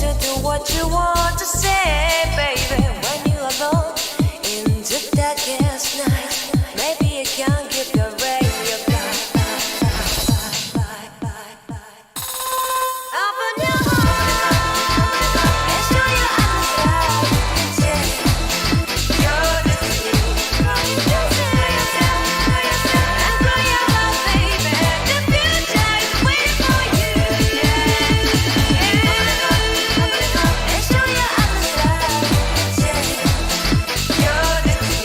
to do what you want to say, baby. When you're alone in the darkest night, maybe you can give the radio back. Open your heart and show your eyes. Take your destiny. And cry your love, baby. The future is waiting for you. And show your eyes. Take your destiny.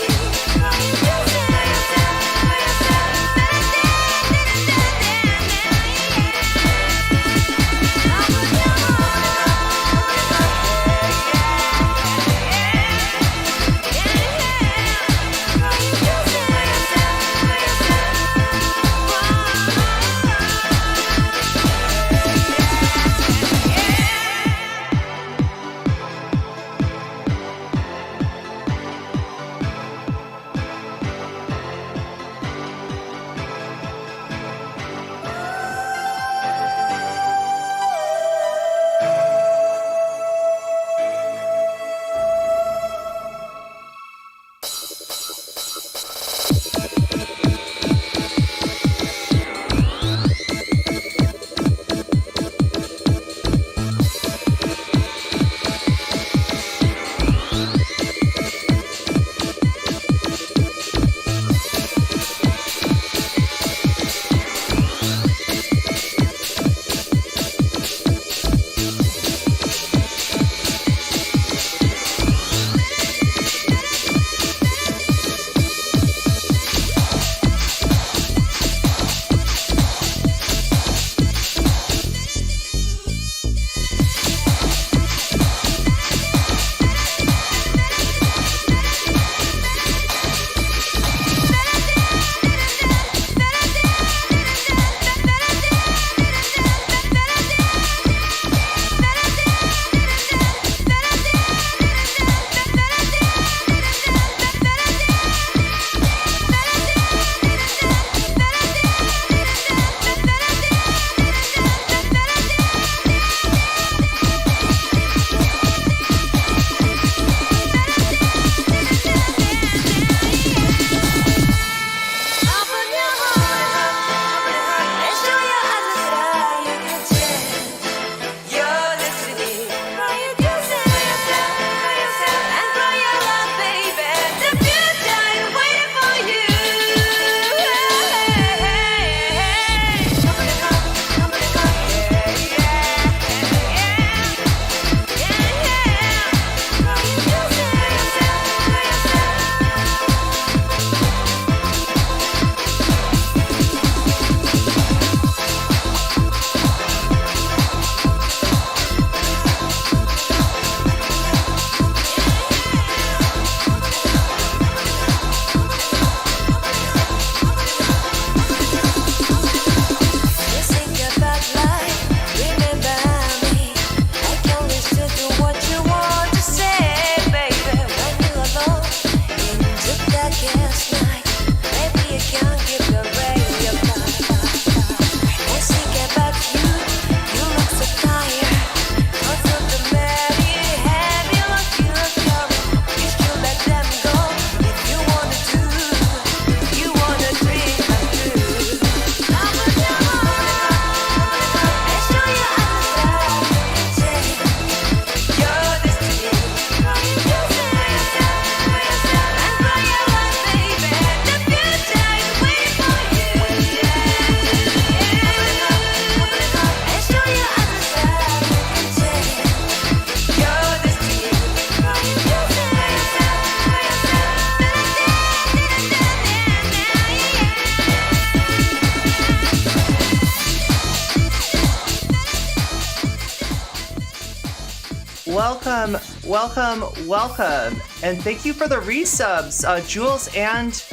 Welcome, and thank you for the resubs, Jules and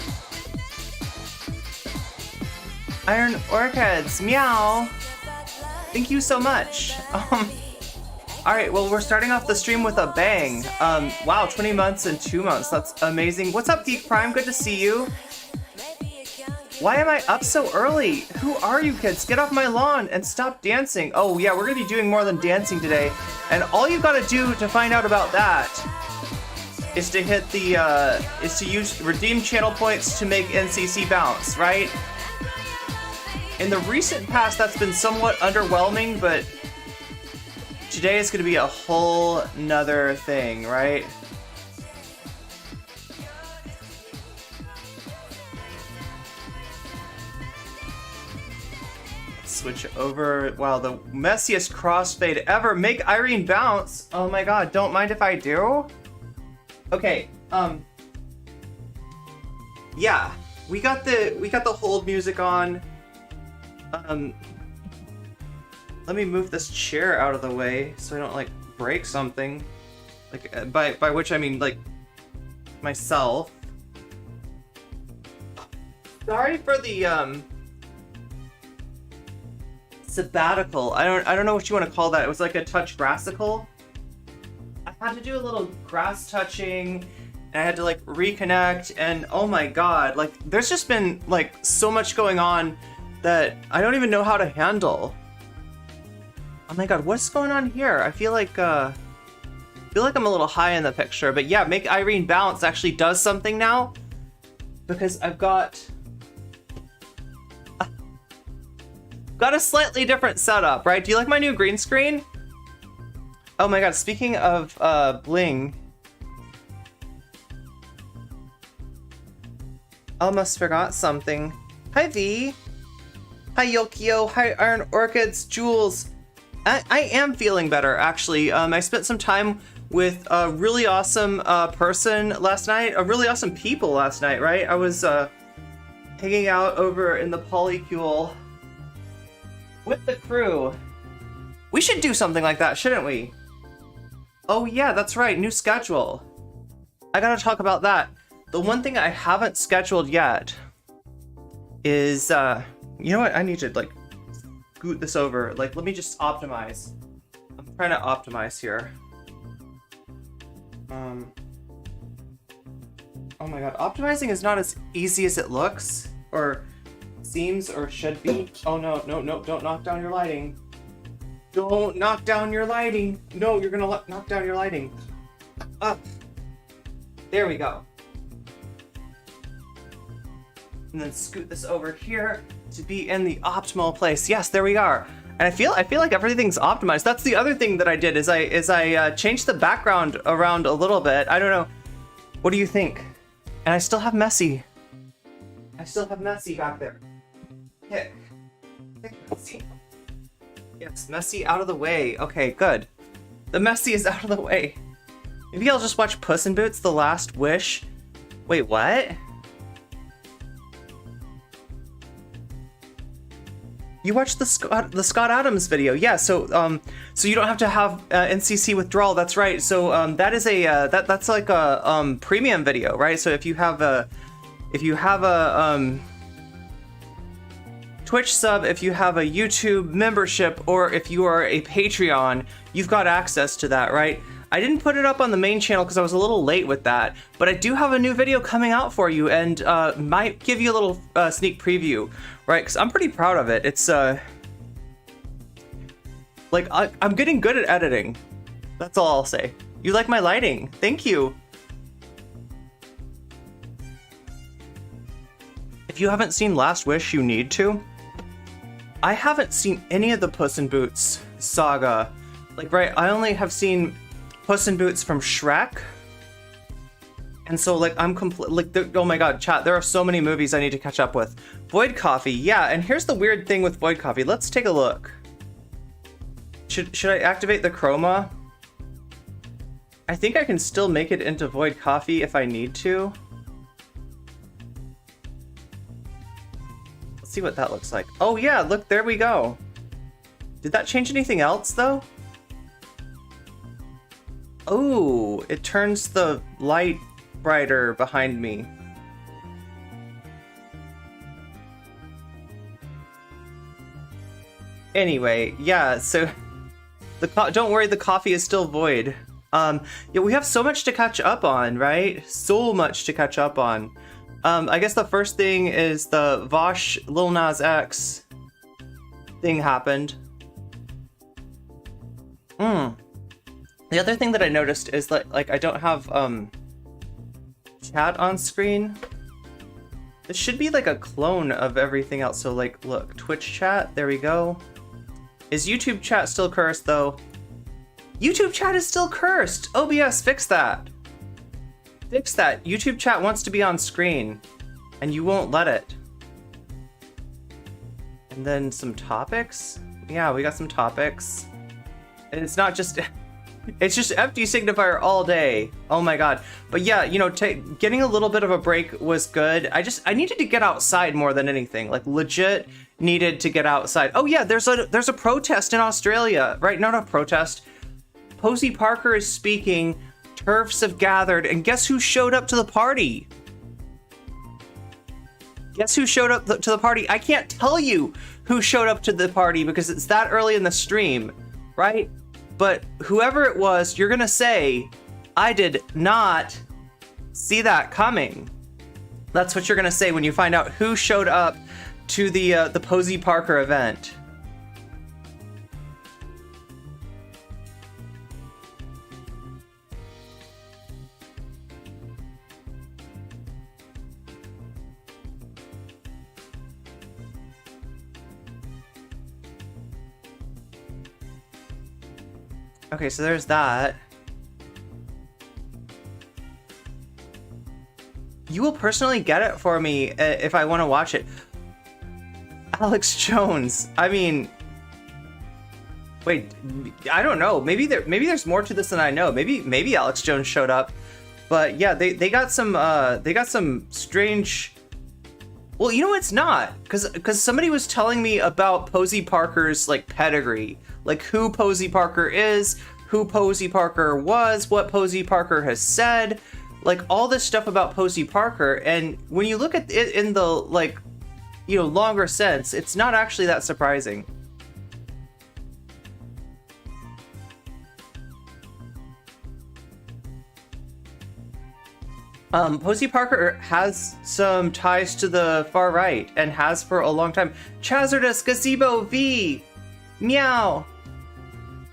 Iron Orchids. Meow. Thank you so much. All right, well, we're starting off the stream with a bang. Wow, 20 months and 2 months. That's amazing. What's up, Geek Prime? Good to see you. Why am I up so early? Who are you kids? Get off my lawn and stop dancing. Oh yeah, we're gonna be doing more than dancing today. And all you gotta do to find out about that is to hit the, is to use redeem channel points to make NCC bounce, right? In the recent past, that's been somewhat underwhelming, but today is gonna be a whole nother thing, right? Switch over. Wow, the messiest crossfade ever. Make Irene bounce. Oh my god, don't mind if I do. Okay, yeah, we got the hold music on. Let me move this chair out of the way so I don't like break something. Like by which I mean like myself. Sorry for the sabbatical. I don't know what you want to call that. It was like a touch grassical. I had to do a little grass touching and I had to like reconnect, and oh my god, like there's just been like so much going on that I don't even know how to handle. Oh my god, what's going on here? I feel like I'm a little high in the picture, but yeah, make Irene bounce actually does something now because I've got a slightly different setup, right? Do you like my new green screen? Oh my god, speaking of bling. Almost forgot something. Hi V. Hi Yokio. Hi Iron Orchids. Jules. I am feeling better actually. I spent some time with a really awesome person last night. A really awesome people last night, right? I was hanging out over in the polycule with the crew. We should do something like that, shouldn't we? Oh yeah, that's right, new schedule. I gotta talk about that. The one thing I haven't scheduled yet is, you know what, I need to like scoot this over. Like, let me just optimize. I'm trying to optimize here. Oh my god, optimizing is not as easy as it looks, or seems, or should be. Oh no, don't knock down your lighting. Don't knock down your lighting. No, you're gonna knock down your lighting. Up. There we go. And then scoot this over here to be in the optimal place. Yes, there we are. And I feel like everything's optimized. That's the other thing that I did is I changed the background around a little bit. I don't know. What do you think? And I still have Messy. I still have Messy back there. Pick Messy. Yes, Messy out of the way. Okay, good. The Messy is out of the way. Maybe I'll just watch Puss in Boots: The Last Wish. Wait, what? You watched the Scott Adams video, yeah. So so you don't have to have NCC withdrawal. That's right. So that is a that's like a premium video, right? So if you have a Twitch sub, if you have a YouTube membership, or if you are a Patreon, you've got access to that, right? I didn't put it up on the main channel because I was a little late with that, but I do have a new video coming out for you, and might give you a little sneak preview, right? Because I'm pretty proud of it. It's like I'm getting good at editing. That's all I'll say. You like my lighting? Thank you. If you haven't seen Last Wish, you need to. I haven't seen any of the Puss in Boots saga. Like, right, I only have seen Puss in Boots from Shrek. And so, like, I'm oh my god, chat, there are so many movies I need to catch up with. Void Coffee, yeah, and here's the weird thing with Void Coffee. Let's take a look. Should I activate the chroma? I think I can still make it into Void Coffee if I need to. Let's see what that looks like. Oh yeah, look, there we go. Did that change anything else, though? Oh, it turns the light brighter behind me. Anyway, yeah, so don't worry, the coffee is still void. Yeah, we have so much to catch up on, right? So much to catch up on. I guess the first thing is the Vaush Lil Nas X thing happened. The other thing that I noticed is that, like, I don't have chat on screen. This should be like a clone of everything else. So like, look, Twitch chat, there we go. Is YouTube chat still cursed though? YouTube chat is still cursed. OBS, fix that. Fix that. YouTube chat wants to be on screen and you won't let it. And then some topics. Yeah, we got some topics. And it's not just, it's just empty signifier all day. Oh my God. But yeah, you know, getting a little bit of a break was good. I needed to get outside more than anything. Like legit needed to get outside. Oh yeah, there's a protest in Australia, right? Not a protest. Posey Parker is speaking, TERFs have gathered, and guess who showed up to the party? Guess who showed up to the party? I can't tell you who showed up to the party because it's that early in the stream, right? But whoever it was, you're gonna say, I did not see that coming. That's what you're gonna say when you find out who showed up to the Posey Parker event. Okay, so there's that. You will personally get it for me if I want to watch it. Alex Jones. I mean, wait, I don't know. Maybe there's more to this than I know. Maybe Alex Jones showed up, but yeah, they got some strange. Well, you know it's not, because somebody was telling me about Posey Parker's like pedigree, like who Posey Parker is, who Posey Parker was, what Posey Parker has said, like all this stuff about Posey Parker. And when you look at it in the like, you know, longer sense, it's not actually that surprising. Posey Parker has some ties to the far right and has for a long time. Chazardus, Gazebo, V, Meow,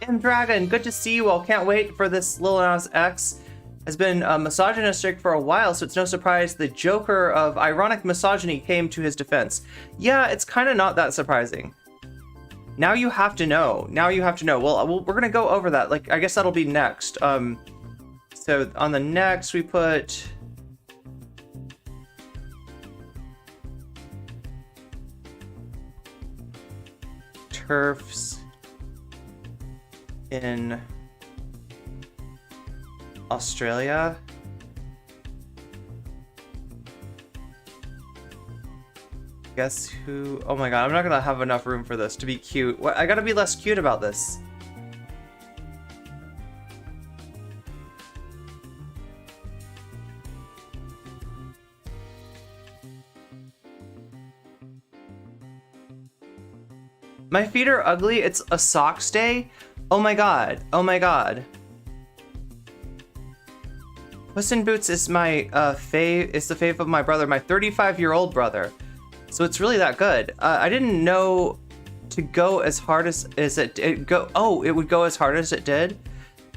M Dragon, good to see you all. Can't wait for this. Lil Nas X has been misogynistic for a while, so it's no surprise the Joker of ironic misogyny came to his defense. Yeah, it's kind of not that surprising. Now you have to know. Now you have to know. Well, we're gonna go over that. Like, I guess that'll be next. So on the next we put. TERFs in Australia. Guess who? Oh my God, I'm not gonna have enough room for this to be cute. What? I gotta be less cute about this. My feet are ugly. It's a socks day. Oh my God. Oh my God. Puss in Boots is my fave. It's the fave of my brother, my 35-year-old brother. So it's really that good. I didn't know to go as hard as it go. Oh, it would go as hard as it did.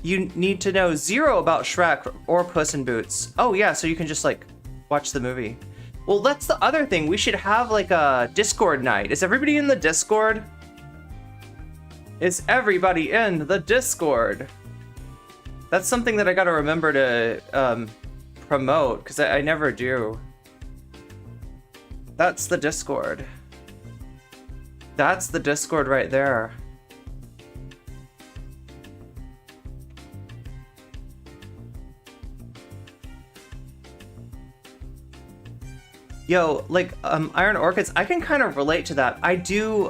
You need to know zero about Shrek or Puss in Boots. Oh yeah, so you can just like watch the movie. Well, that's the other thing. We should have like a Discord night. Is everybody in the Discord? Is everybody in the Discord? That's something that I gotta remember to promote, because I never do. That's the Discord. That's the Discord right there. Yo, like Iron Orchids, I can kind of relate to that. I do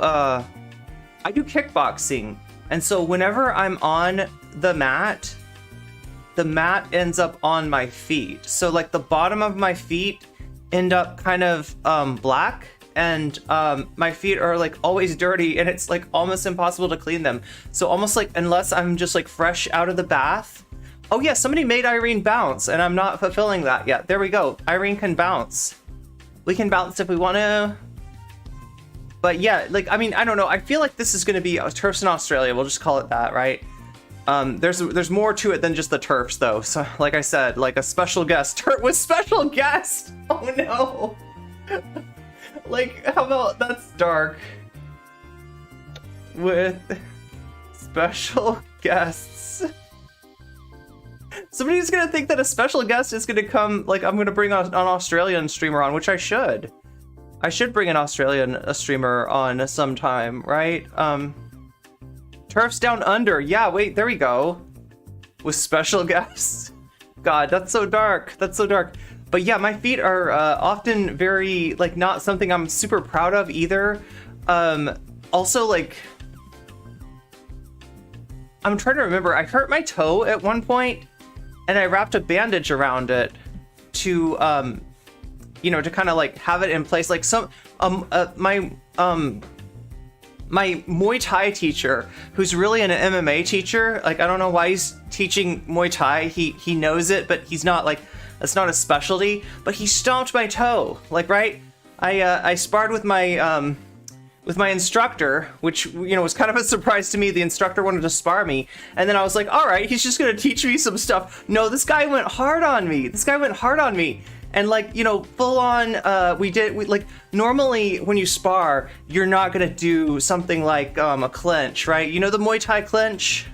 kickboxing, and so whenever I'm on the mat ends up on my feet. So like the bottom of my feet end up kind of black, and my feet are like always dirty, and it's like almost impossible to clean them. So almost like, unless I'm just like fresh out of the bath. Oh yeah, somebody made Irene bounce, and I'm not fulfilling that yet. There we go. Irene can bounce. We can bounce if we want to. But yeah, like, I mean, I don't know. I feel like this is going to be turfs in Australia. We'll just call it that, right? There's more to it than just the turfs, though. So, like I said, like a special guest. Turf with special guest! Oh, no! Like, how about that's dark? With special guests. Somebody's gonna think that a special guest is gonna come, like, I'm gonna bring an Australian streamer on, which I should. I should bring an Australian streamer on sometime, right? Turfs Down Under. Yeah, wait, there we go. With special guests. God, that's so dark. That's so dark. But yeah, my feet are often very, like, not something I'm super proud of either. Also, like, I'm trying to remember. I hurt my toe at one point, and I wrapped a bandage around it to, you know, to kind of like have it in place. Like my Muay Thai teacher, who's really an MMA teacher, like, I don't know why he's teaching Muay Thai. He knows it, but he's not, like, that's not a specialty. But he stomped my toe, like, right? I sparred with my instructor, which, you know, was kind of a surprise to me. The instructor wanted to spar me, and then I was like, all right, he's just gonna teach me some stuff. No, this guy went hard on me. And, like, you know, full on, we like, normally when you spar, you're not gonna do something like a clinch, right? You know, the Muay Thai clinch?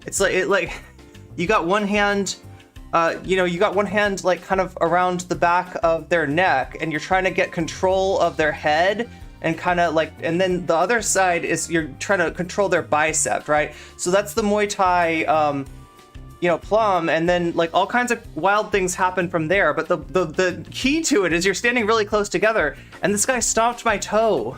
It's like, you got one hand, like, kind of around the back of their neck, and you're trying to get control of their head, and kind of like, and then the other side is you're trying to control their bicep, right? So that's the Muay Thai, you know, plum, and then, like, all kinds of wild things happen from there. But the key to it is you're standing really close together, and this guy stomped my toe,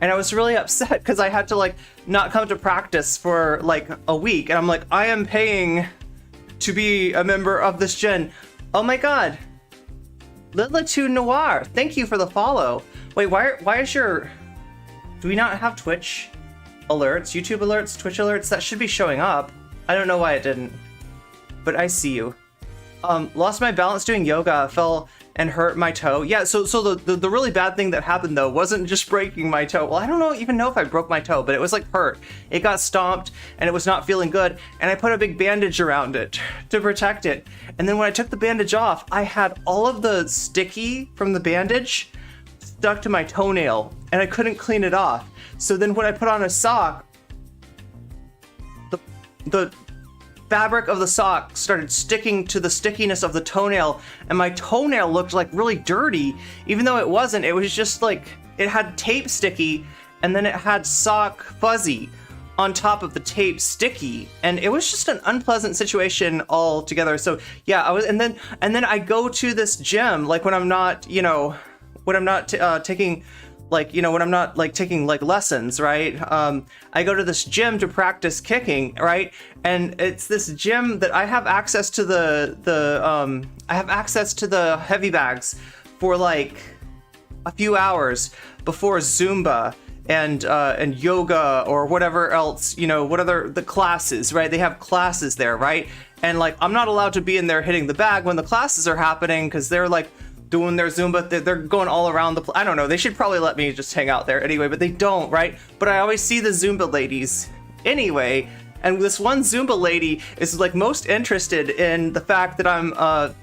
and I was really upset because I had to, like, not come to practice for like a week, and I'm like, I am paying to be a member of this gen. Oh my god, Litlatu Noir, thank you for the follow. Wait, why is your, do we not have Twitch alerts, YouTube alerts, Twitch alerts? That should be showing up. I don't know why it didn't, but I see you. Lost my balance doing yoga, fell and hurt my toe. Yeah, so the really bad thing that happened, though, wasn't just breaking my toe. Well, I don't even know if I broke my toe, but it was, like, hurt. It got stomped, and it was not feeling good, and I put a big bandage around it to protect it. And then when I took the bandage off, I had all of the sticky from the bandage stuck to my toenail, and I couldn't clean it off. So then when I put on a sock, the fabric of the sock started sticking to the stickiness of the toenail, and my toenail looked, like, really dirty, even though it wasn't. It was just, like, it had tape sticky, and then it had sock fuzzy on top of the tape sticky, and it was just an unpleasant situation altogether. So yeah, I was, and then I go to this gym, like, when I'm not, you know, when I'm not taking, like, you know, when I'm not, like, taking, like, lessons, right? I go to this gym to practice kicking, right? And it's this gym that I have access to I have access to the heavy bags for, like, a few hours before Zumba and yoga or whatever else, you know, what other, the classes, right? They have classes there, right? And, like, I'm not allowed to be in there hitting the bag when the classes are happening, because they're, like, doing their Zumba, they're going all around I don't know, they should probably let me just hang out there anyway, but they don't, right? But I always see the Zumba ladies anyway, and this one Zumba lady is, like, most interested in the fact that I'm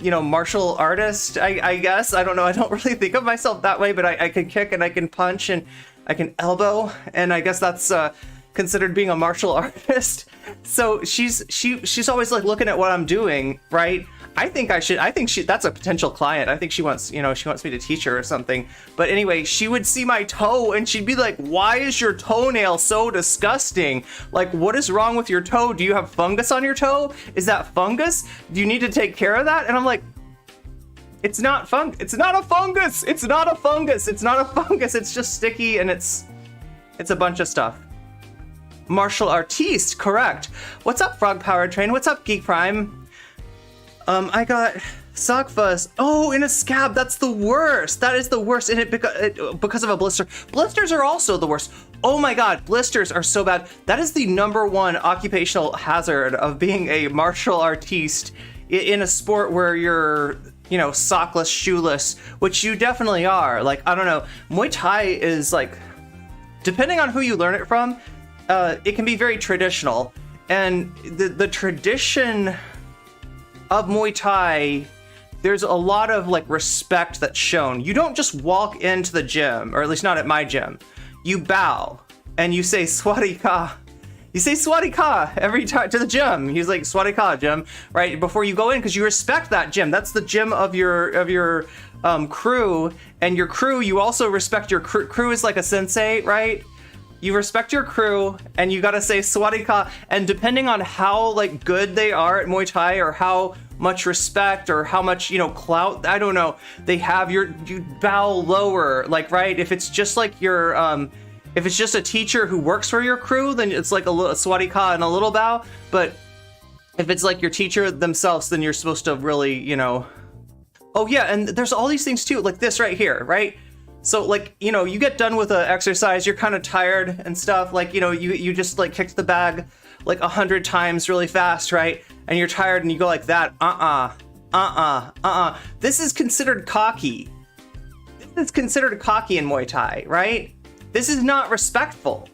you know, martial artist, I guess. I don't know, I don't really think of myself that way, but I can kick and I can punch and I can elbow, and I guess that's considered being a martial artist. So she's always, like, looking at what I'm doing, right? I think that's a potential client. I think she wants me to teach her or something. But anyway, she would see my toe and she'd be like, why is your toenail so disgusting? Like, what is wrong with your toe? Do you have fungus on your toe? Is that fungus? Do you need to take care of that? And I'm like, it's not a fungus. It's not a fungus. It's just sticky, and it's a bunch of stuff. Martial artiste, correct. What's up, Frog Power Train? What's up, Geek Prime? I got sock fuzz. Oh, in a scab. That's the worst. That is the worst. And because of a blister. Blisters are also the worst. Oh my god, blisters are so bad. That is the #1 occupational hazard of being a martial artiste in a sport where you're you know, sockless, shoeless, which you definitely are. Like, I don't know, Muay Thai is like, depending on who you learn it from, it can be very traditional. And the tradition of Muay Thai, there's a lot of like respect that's shown. You don't just walk into the gym, or at least not at my gym. You bow and you say Swati Ka. You say Swati Ka every time to the gym. He's like, Swati Ka, gym, right? Before you go in, because you respect that gym. That's the gym of your crew. And your crew, you also respect your crew. Crew is like a sensei, right? You respect your crew, and you gotta say Swati Ka. And depending on how like good they are at Muay Thai, or how much respect, or how much, you know, clout, I don't know, they have, you bow lower, like, right? If it's just like your if it's just a teacher who works for your crew, then it's like a Swati Ka and a little bow. But if it's like your teacher themselves, then you're supposed to really, you know. Oh yeah, and there's all these things too, like this right here, right? So like, you know, you get done with an exercise, you're kind of tired and stuff, like, you know, you just like kicked the bag like 100 times really fast, right? And you're tired and you go like that, This is considered cocky. This is considered cocky in Muay Thai, right? This is not respectful.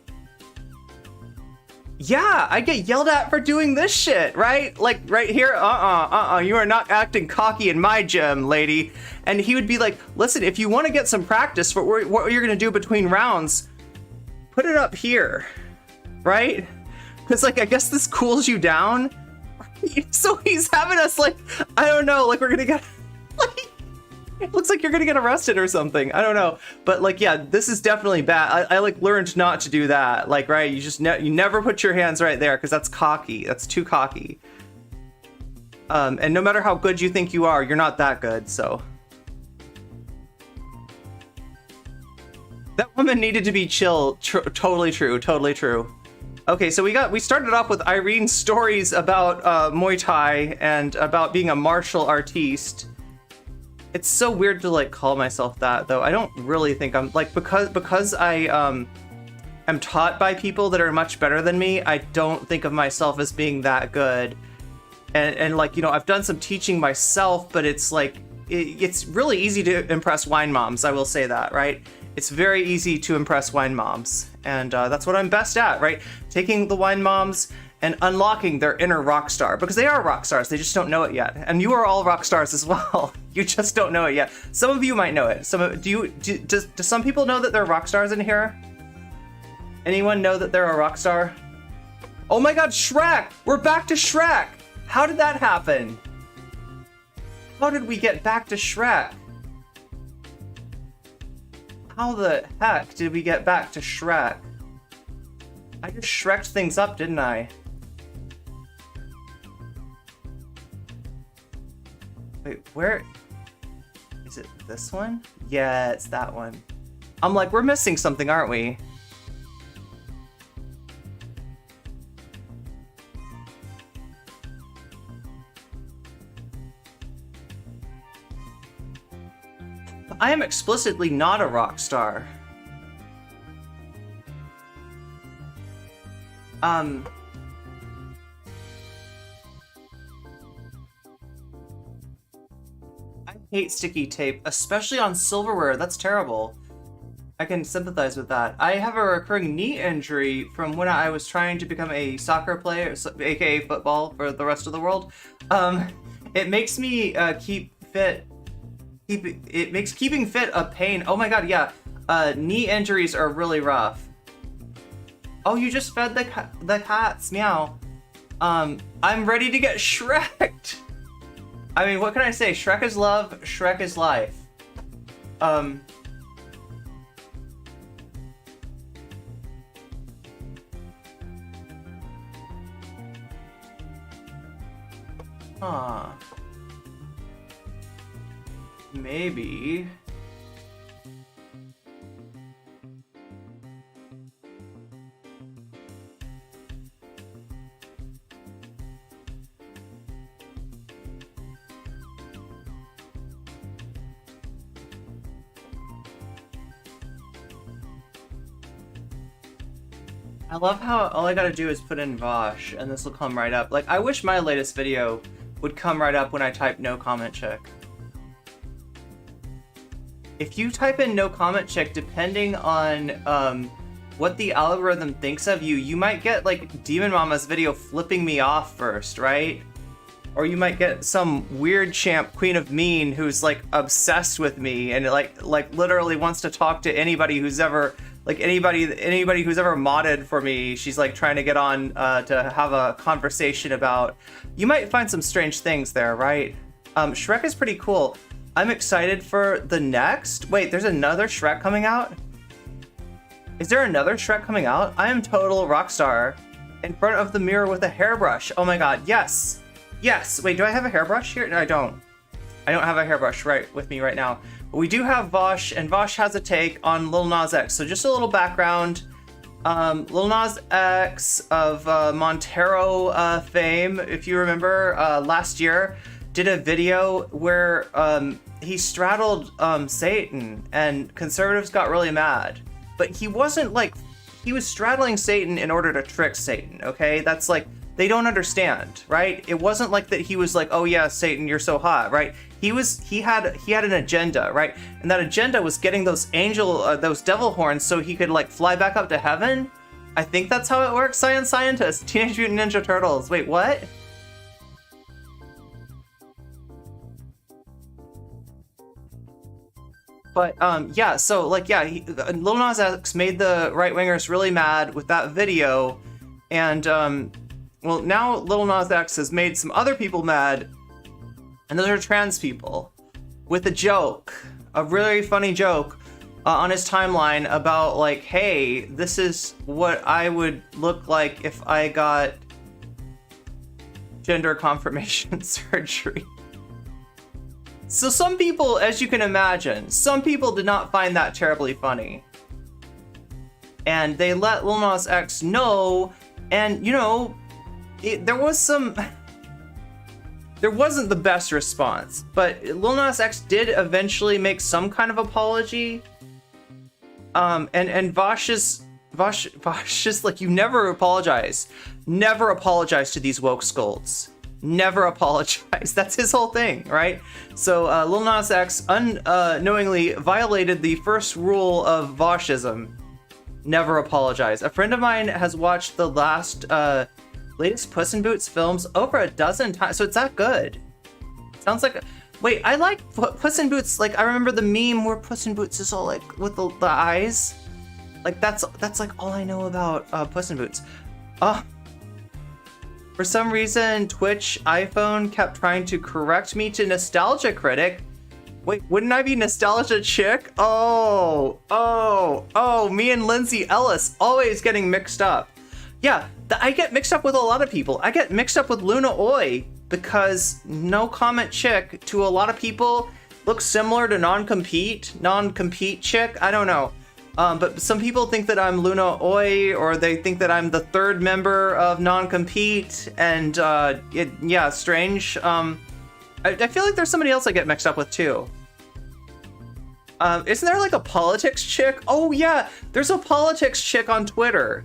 Yeah, I get yelled at for doing this shit, right? Like right here, you are not acting cocky in my gym, lady. And he would be like, listen, if you want to get some practice for what you're gonna do between rounds, put it up here, right? Because like, I guess this cools you down. So he's having us like, I don't know, like we're gonna get, like, it looks like you're gonna get arrested or something. I don't know, but like, yeah, this is definitely bad. I like learned not to do that. Like, right, you just you never put your hands right there, because that's cocky. That's too cocky. And no matter how good you think you are, you're not that good. So that woman needed to be chill. Totally true. Totally true. Okay, so we started off with Irene's stories about Muay Thai and about being a martial artiste. It's so weird to like call myself that, though. I don't really think I'm like, because I am taught by people that are much better than me, I don't think of myself as being that good. And like, you know, I've done some teaching myself, but it's like it's really easy to impress wine moms, I will say that, right? It's very easy to impress wine moms, and that's what I'm best at, right? Taking the wine moms and unlocking their inner rock star, because they are rock stars, they just don't know it yet. And you are all rock stars as well. You just don't know it yet. Some of you might know it. Do some people know that they're rock stars in here? Anyone know that they're a rock star? Oh my god, Shrek! We're back to Shrek! How did that happen? How did we get back to Shrek? How the heck did we get back to Shrek? I just Shrek'd things up, didn't I? Wait, where? Is it this one? Yeah, it's that one. I'm like, we're missing something, aren't we? I am explicitly not a rock star. I hate sticky tape, especially on silverware. That's terrible. I can sympathize with that. I have a recurring knee injury from when I was trying to become a soccer player, aka football for the rest of the world. It makes me keep fit. It makes keeping fit a pain. Oh my god, yeah. Knee injuries are really rough. Oh, you just fed the cats. Meow. I'm ready to get Shrek'd. I mean, what can I say? Shrek is love, Shrek is life. Huh. Maybe. I love how all I gotta do is put in Vaush and this will come right up. Like, I wish my latest video would come right up when I type no comment check. if you type in no comment chick, depending on what the algorithm thinks of you, you might get like Demon Mama's video flipping me off first, right? Or you might get some weird champ Queen of Mean who's like obsessed with me and like literally wants to talk to anybody who's ever anybody who's ever modded for me. She's like trying to get on to have a conversation about. You might find some strange things there, right? Shrek is pretty cool. I'm excited for the next. Wait, there's another Shrek coming out? Is there another Shrek coming out? I am total rockstar in front of the mirror with a hairbrush. Oh my god, yes. Yes. Wait, do I have a hairbrush here? No, I don't. I don't have a hairbrush right with me right now. But we do have Vaush, and Vaush has a take on Lil Nas X. So just a little background. Lil Nas X of Montero fame, if you remember, last year, did a video where he straddled Satan, and conservatives got really mad. But he wasn't like, he was straddling Satan in order to trick Satan, okay? That's like, they don't understand, right? It wasn't like that he was like, oh yeah, Satan, you're so hot, right? He had an agenda, right? And that agenda was getting those those devil horns so he could like fly back up to heaven. I think that's how it works, Science Scientist. Teenage Mutant Ninja Turtles. Wait, what? But yeah, so like yeah, Lil Nas X made the right wingers really mad with that video, and well, now Lil Nas X has made some other people mad, and those are trans people, with a joke, a really funny joke on his timeline about like, hey, this is what I would look like if I got gender confirmation surgery. So some people, as you can imagine, some people did not find that terribly funny. And they let Lil Nas X know, and you know, there wasn't the best response, but Lil Nas X did eventually make some kind of apology. And Vaush is like, you never apologize. Never apologize to these woke scolds. Never apologize. That's his whole thing, right? So Lil Nas X unknowingly violated the first rule of Vaushism. Never apologize. A friend of mine has watched the latest Puss in Boots films over a dozen times, so it's that good. Sounds like wait, I like Puss in Boots. Like I remember the meme where Puss in Boots is all like with the eyes. Like that's like all I know about Puss in Boots. For some reason, Twitch iPhone kept trying to correct me to Nostalgia Critic. Wait, wouldn't I be Nostalgia Chick? Oh, me and Lindsay Ellis always getting mixed up. Yeah, I get mixed up with a lot of people. I get mixed up with Luna Oi because No Comment Chick to a lot of people looks similar to Non-Compete Chick. I don't know. But some people think that I'm Luna Oi, or they think that I'm the third member of Non-Compete, and yeah, strange. I feel like there's somebody else I get mixed up with too. Isn't there like a politics chick? Oh yeah, there's a politics chick on Twitter,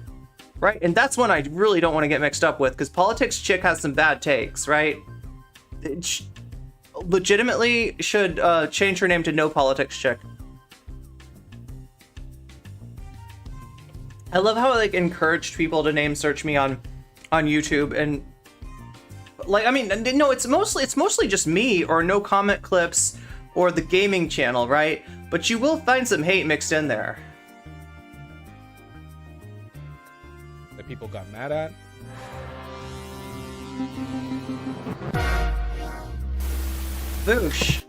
right? And that's one I really don't want to get mixed up with, because politics chick has some bad takes, right? It legitimately should change her name to No Politics Chick. I love how I like encouraged people to name search me on YouTube, and like, I mean, no, it's mostly just me or No Comment Clips or the gaming channel, right? But you will find some hate mixed in there. That people got mad at. Vaush.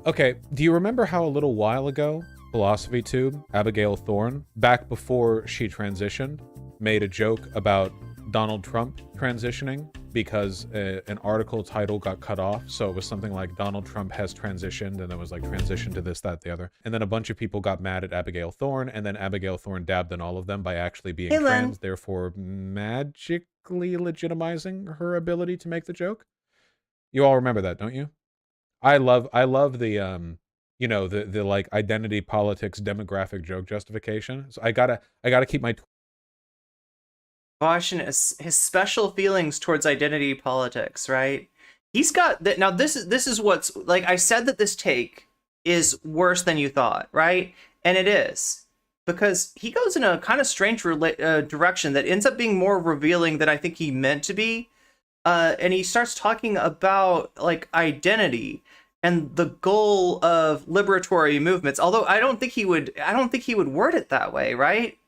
Okay, do you remember how a little while ago Philosophy Tube, Abigail Thorne, back before she transitioned, made a joke about Donald Trump transitioning because an article title got cut off? So it was something like Donald Trump has transitioned, and then was like transition to this, that, the other. And then a bunch of people got mad at Abigail Thorne, and then Abigail Thorne dabbed on all of them by actually being trans, therefore magically legitimizing her ability to make the joke. You all remember that, don't you? I love the you know, the like identity politics demographic joke justification. So I gotta keep my Vaush and his special feelings towards identity politics, right? He's got that. Now this is what's like, I said that this take is worse than you thought, right? And it is. Because he goes in a kind of strange direction that ends up being more revealing than I think he meant to be. And he starts talking about like identity and the goal of liberatory movements. Although I don't think he would word it that way, right?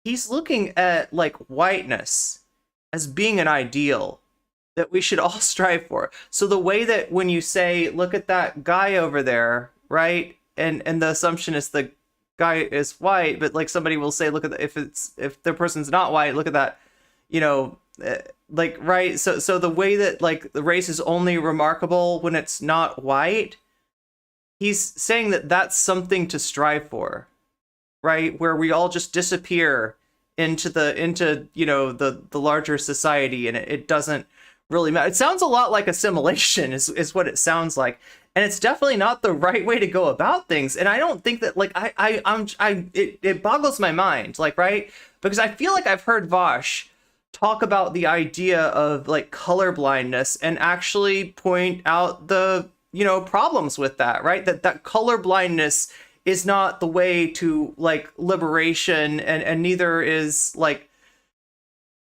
He's looking at like whiteness as being an ideal that we should all strive for. So the way that when you say, look at that guy over there, right? And the assumption is the guy is white, but like somebody will say, look at the, if the person's not white, look at that, like, right? So the way that like the race is only remarkable when it's not white, he's saying that that's something to strive for, right? Where we all just disappear into the larger society, and it doesn't really matter. It sounds a lot like assimilation is what it sounds like. And it's definitely not the right way to go about things. And I don't think that like it boggles my mind, like, right? Because I feel like I've heard Vaush talk about the idea of like colorblindness and actually point out the, problems with that, right? That colorblindness is not the way to like liberation, and neither is like,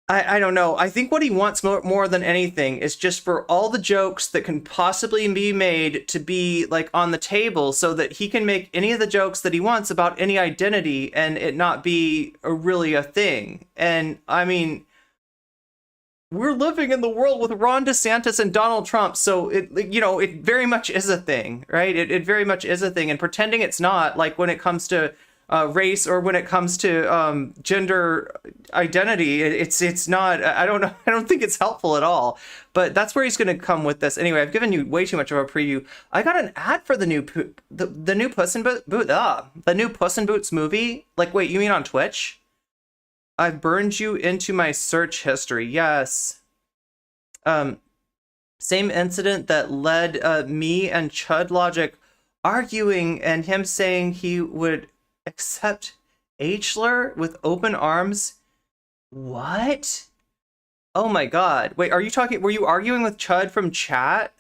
I don't know. I think what he wants more than anything is just for all the jokes that can possibly be made to be like on the table, so that he can make any of the jokes that he wants about any identity and it not be really a thing. And I mean, we're living in the world with Ron DeSantis and Donald Trump, so it very much is a thing, right? It very much is a thing, and pretending it's not, like when it comes to race or when it comes to gender identity, it's not. I don't know. I don't think it's helpful at all. But that's where he's going to come with this. Anyway, I've given you way too much of a preview. I got an ad for the new Puss in the new Puss in Boots movie. Like, wait, you mean on Twitch? I've burned you into my search history. Yes. Same incident that led me and Chud Logic arguing, and him saying he would accept Hler with open arms. What? Oh my god. Wait, were you arguing with Chud from chat?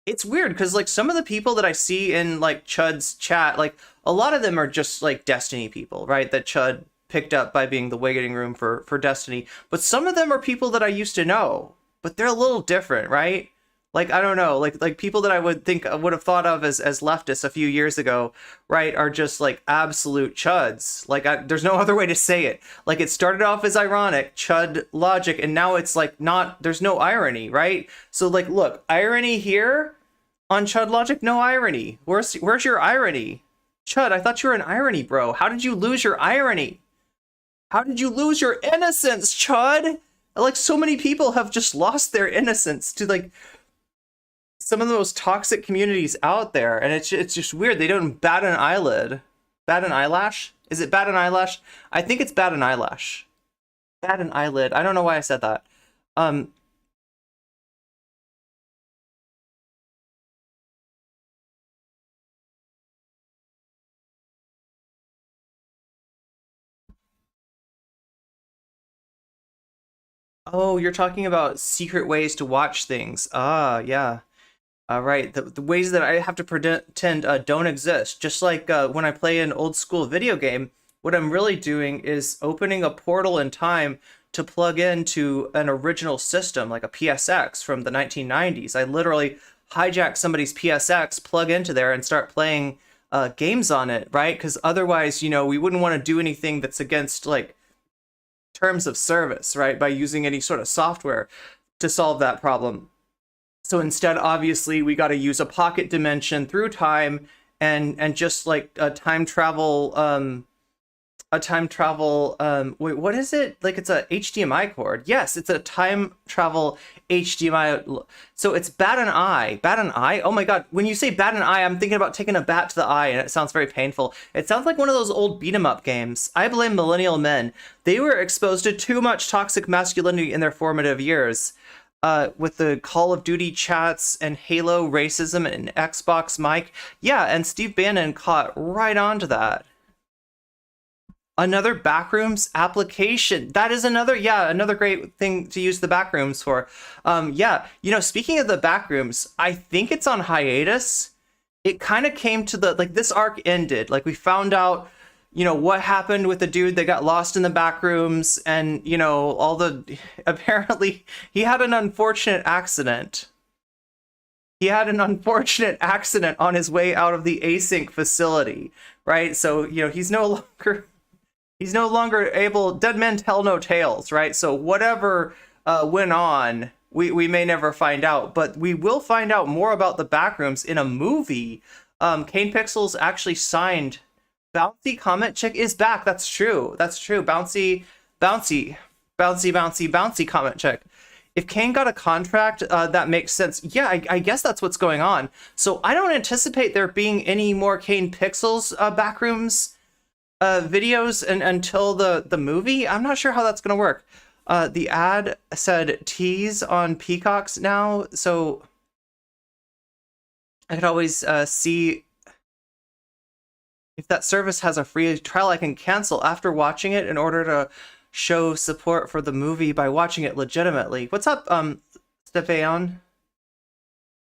It's weird because like some of the people that I see in like Chud's chat, like a lot of them are just like Destiny people, right? That Chud picked up by being the waiting room for Destiny. But some of them are people that I used to know, but they're a little different, right? Like, I don't know, like people that I would have thought of as leftists a few years ago, right, are just like absolute chuds. Like, there's no other way to say it. Like, it started off as ironic, chud logic, and now it's like there's no irony, right? So like, look, irony here on chud logic, no irony. Where's your irony? Chud, I thought you were an irony bro. How did you lose your irony? How did you lose your innocence, Chud? Like, so many people have just lost their innocence to like some of the most toxic communities out there, and it's just weird. They don't bat an eyelid. Bat an eyelash? Is it bat an eyelash? I think it's bat an eyelash. Bat an eyelid. I don't know why I said that. Oh, you're talking about secret ways to watch things. Ah, yeah. Right. The ways that I have to pretend don't exist. Just like when I play an old school video game, what I'm really doing is opening a portal in time to plug into an original system, like a PSX from the 1990s. I literally hijack somebody's PSX, plug into there, and start playing games on it, right? Because otherwise, we wouldn't want to do anything that's against like terms of service, right? By using any sort of software to solve that problem. So instead, obviously, we got to use a pocket dimension through time and just like a time travel, wait, what is it? Like, it's a HDMI cord. Yes, it's a time travel HDMI. So it's bat an eye. Oh my God. When you say bat an eye, I'm thinking about taking a bat to the eye, and it sounds very painful. It sounds like one of those old beat 'em up games. I blame millennial men. They were exposed to too much toxic masculinity in their formative years. With the Call of Duty chats and Halo racism and Xbox mic. Yeah, and Steve Bannon caught right on to that. Another Backrooms application. That is another great thing to use the Backrooms for. Speaking of the Backrooms, I think it's on hiatus. It kind of came to this arc ended. Like, we found out, what happened with the dude that got lost in the Backrooms, and, apparently he had an unfortunate accident. He had an unfortunate accident on his way out of the async facility, right? So, he's no longer able. Dead men tell no tales, right? So whatever went on, we may never find out, but we will find out more about the Backrooms in a movie. Kane Pixels actually signed. Bouncy Comment Chick is back. That's true. Bouncy Comment Chick. If Kane got a contract, that makes sense. Yeah, I guess that's what's going on. So I don't anticipate there being any more Kane Pixels Backrooms videos until the movie. I'm not sure how that's gonna work. The ad said tease on Peacocks now, so I could always see if that service has a free trial. I can cancel after watching it in order to show support for the movie by watching it legitimately. What's up, Stefan?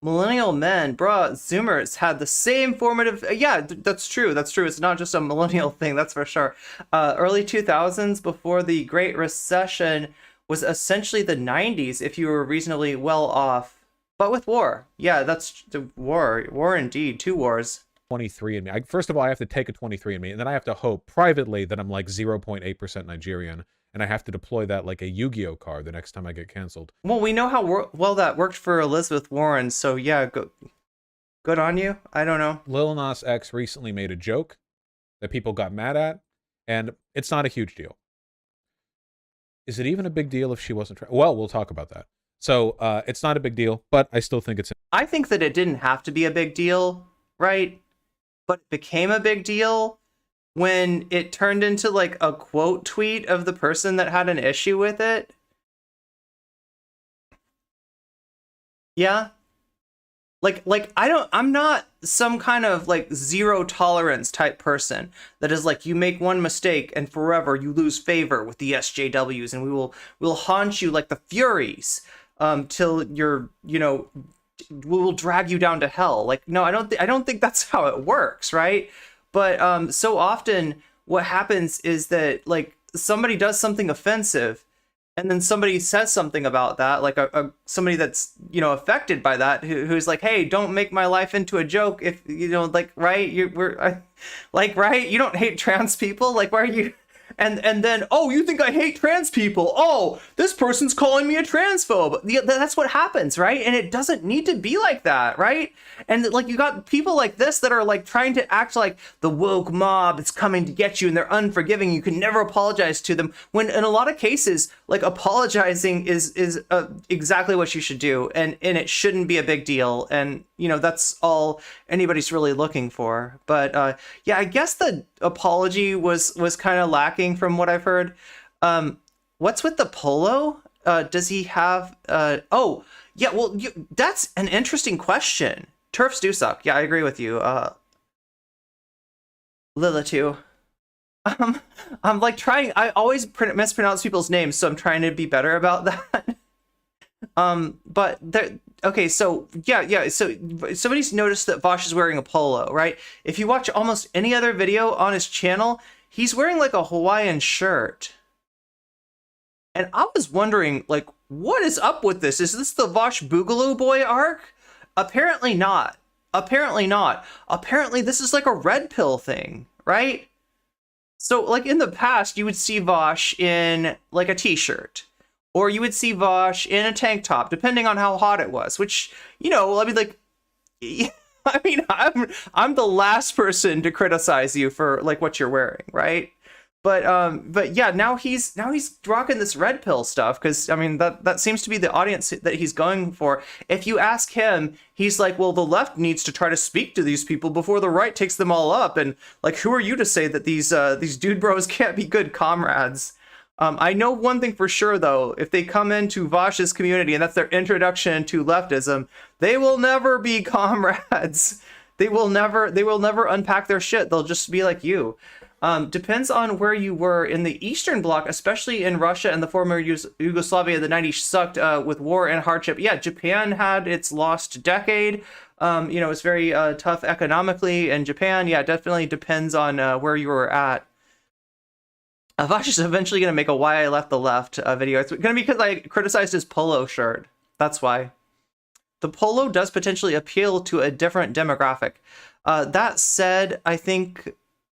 Millennial men, bruh, Zoomers had the same formative. Yeah, that's true. It's not just a millennial thing, that's for sure. Early 2000s, before the Great Recession, was essentially the 90s if you were reasonably well off. But with war. Yeah, that's the war. War indeed. 2 wars. 23andMe. First of all, I have to take a 23andMe, and then I have to hope privately that I'm like 0.8% Nigerian, and I have to deploy that like a Yu-Gi-Oh card the next time I get canceled. Well, we know how well that worked for Elizabeth Warren, so yeah, good on you. I don't know. Lil Nas X recently made a joke that people got mad at, and it's not a huge deal. Is it even a big deal if she wasn't? Well, we'll talk about that. So it's not a big deal, but I still think it's. I think that it didn't have to be a big deal, right? But it became a big deal when it turned into like a quote tweet of the person that had an issue with it. Yeah. I'm not some kind of like zero tolerance type person that is like, you make one mistake and forever you lose favor with the SJWs, and we'll haunt you like the Furies till you're, we will drag you down to hell. Like, no, I don't think that's how it works, right? But so often what happens is that like somebody does something offensive, and then somebody says something about that, like somebody that's, affected by that, who's like, hey, don't make my life into a joke. If, right, right, you don't hate trans people. Like, why are you? And then, oh, you think I hate trans people? Oh, this person's calling me a transphobe. That's what happens, right? And it doesn't need to be like that, right? And like, you got people like this that are like trying to act like the woke mob is coming to get you, and they're unforgiving. You can never apologize to them. When in a lot of cases, like, apologizing is exactly what you should do, and it shouldn't be a big deal. And that's all anybody's really looking for. But yeah, I guess the apology was kind of lacking from what I've heard. What's with the polo? Does he have oh yeah, well, that's an interesting question. Turfs do suck. Yeah, I agree with you. Lilith. I'm like trying, I always mispronounce people's names, so I'm trying to be better about that. But there, okay, so yeah, so somebody's noticed that Vaush is wearing a polo, right? If you watch almost any other video on his channel, he's wearing like a Hawaiian shirt. And I was wondering, like, what is up with this? Is this the Vaush Boogaloo Boy arc? Apparently not. Apparently this is like a red pill thing, right? So like in the past, you would see Vaush in like a t-shirt, or you would see Vaush in a tank top, depending on how hot it was, which, I mean, like, I mean, I'm the last person to criticize you for like what you're wearing, right? But yeah, now he's rocking this red pill stuff, because I mean that seems to be the audience that he's going for. If you ask him, he's like, well, the left needs to try to speak to these people before the right takes them all up, and like, who are you to say that these dude bros can't be good comrades? I know one thing for sure, though. If they come into Vaush's community and that's their introduction to leftism, they will never be comrades. They will never unpack their shit. They'll just be like you. Depends on where you were in the Eastern Bloc, especially in Russia and the former Yugoslavia. The 90s sucked with war and hardship. Yeah, Japan had its lost decade. It's very tough economically in Japan. Yeah, it definitely depends on where you were at. Vaush is eventually going to make a Why I Left the Left video. It's going to be because I criticized his polo shirt. That's why. The polo does potentially appeal to a different demographic. That said, I think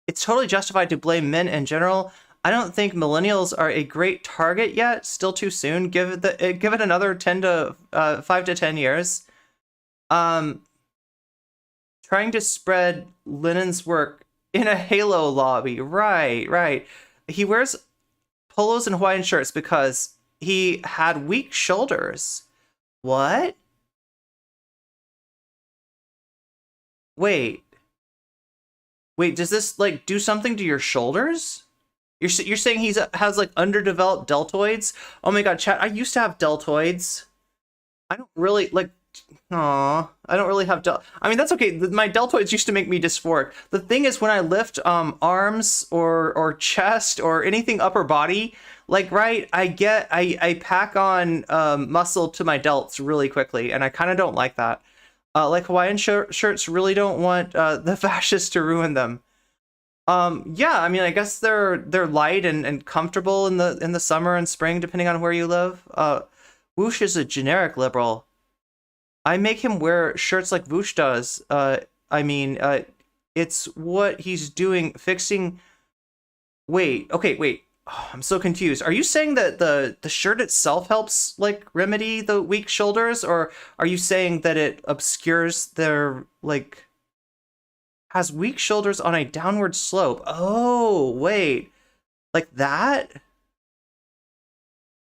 it's totally justified to blame men in general. I don't think millennials are a great target yet. Still too soon. Give it another 5 to 10 years. Trying to spread Lenin's work in a Halo lobby. Right. He wears polos and Hawaiian shirts because he had weak shoulders. What? Wait, does this like do something to your shoulders? You're saying has like underdeveloped deltoids? Oh my god, chat, I used to have deltoids. I don't really like I don't really have I mean, that's okay. My deltoids used to make me dysphoric. The thing is, when I lift arms or chest or anything upper body, like, right, I pack on muscle to my delts really quickly, and I kind of don't like that. Like Hawaiian shirts really don't want the fascists to ruin them. Yeah, I mean, I guess they're light and comfortable in the summer and spring, depending on where you live. Vaush is a generic liberal. I make him wear shirts like Vaush does. It's what he's doing, fixing. Wait. Oh, I'm so confused. Are you saying that the shirt itself helps like remedy the weak shoulders, or are you saying that it obscures their like has weak shoulders on a downward slope? Oh, wait. Like that?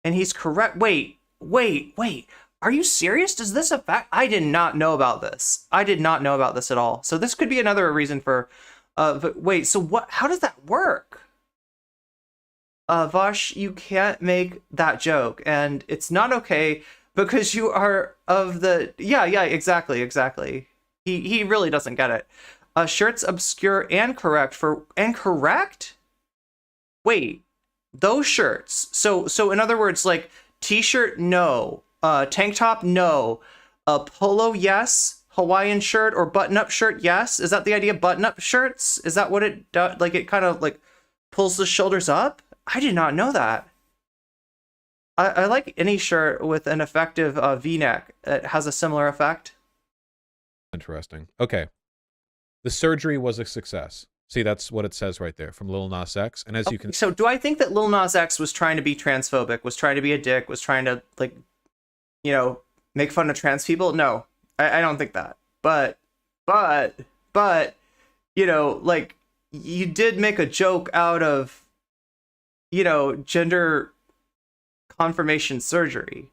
And he's correct. Wait. Are you serious? Does this affect? I did not know about this. I did not know about this at all. So this could be another reason for but wait, so what, how does that work? Vaush, you can't make that joke, and it's not okay because you are of the yeah, exactly. He really doesn't get it. Shirts obscure and correct? Wait, those shirts. So in other words, like t-shirt, no. Tank top, no. Polo, yes. Hawaiian shirt or button-up shirt, yes. Is that the idea? Button-up shirts? Is that what it does? Like it kind of like pulls the shoulders up? I did not know that. I like any shirt with an effective V-neck. It has a similar effect. Interesting. Okay. The surgery was a success. See, that's what it says right there from Lil Nas X. And as you can... So do I think that Lil Nas X was trying to be transphobic, was trying to be a dick, was trying to, like, you know, make fun of trans people? No, I don't think that. But, you know, like, you did make a joke out of, you know, gender confirmation surgery.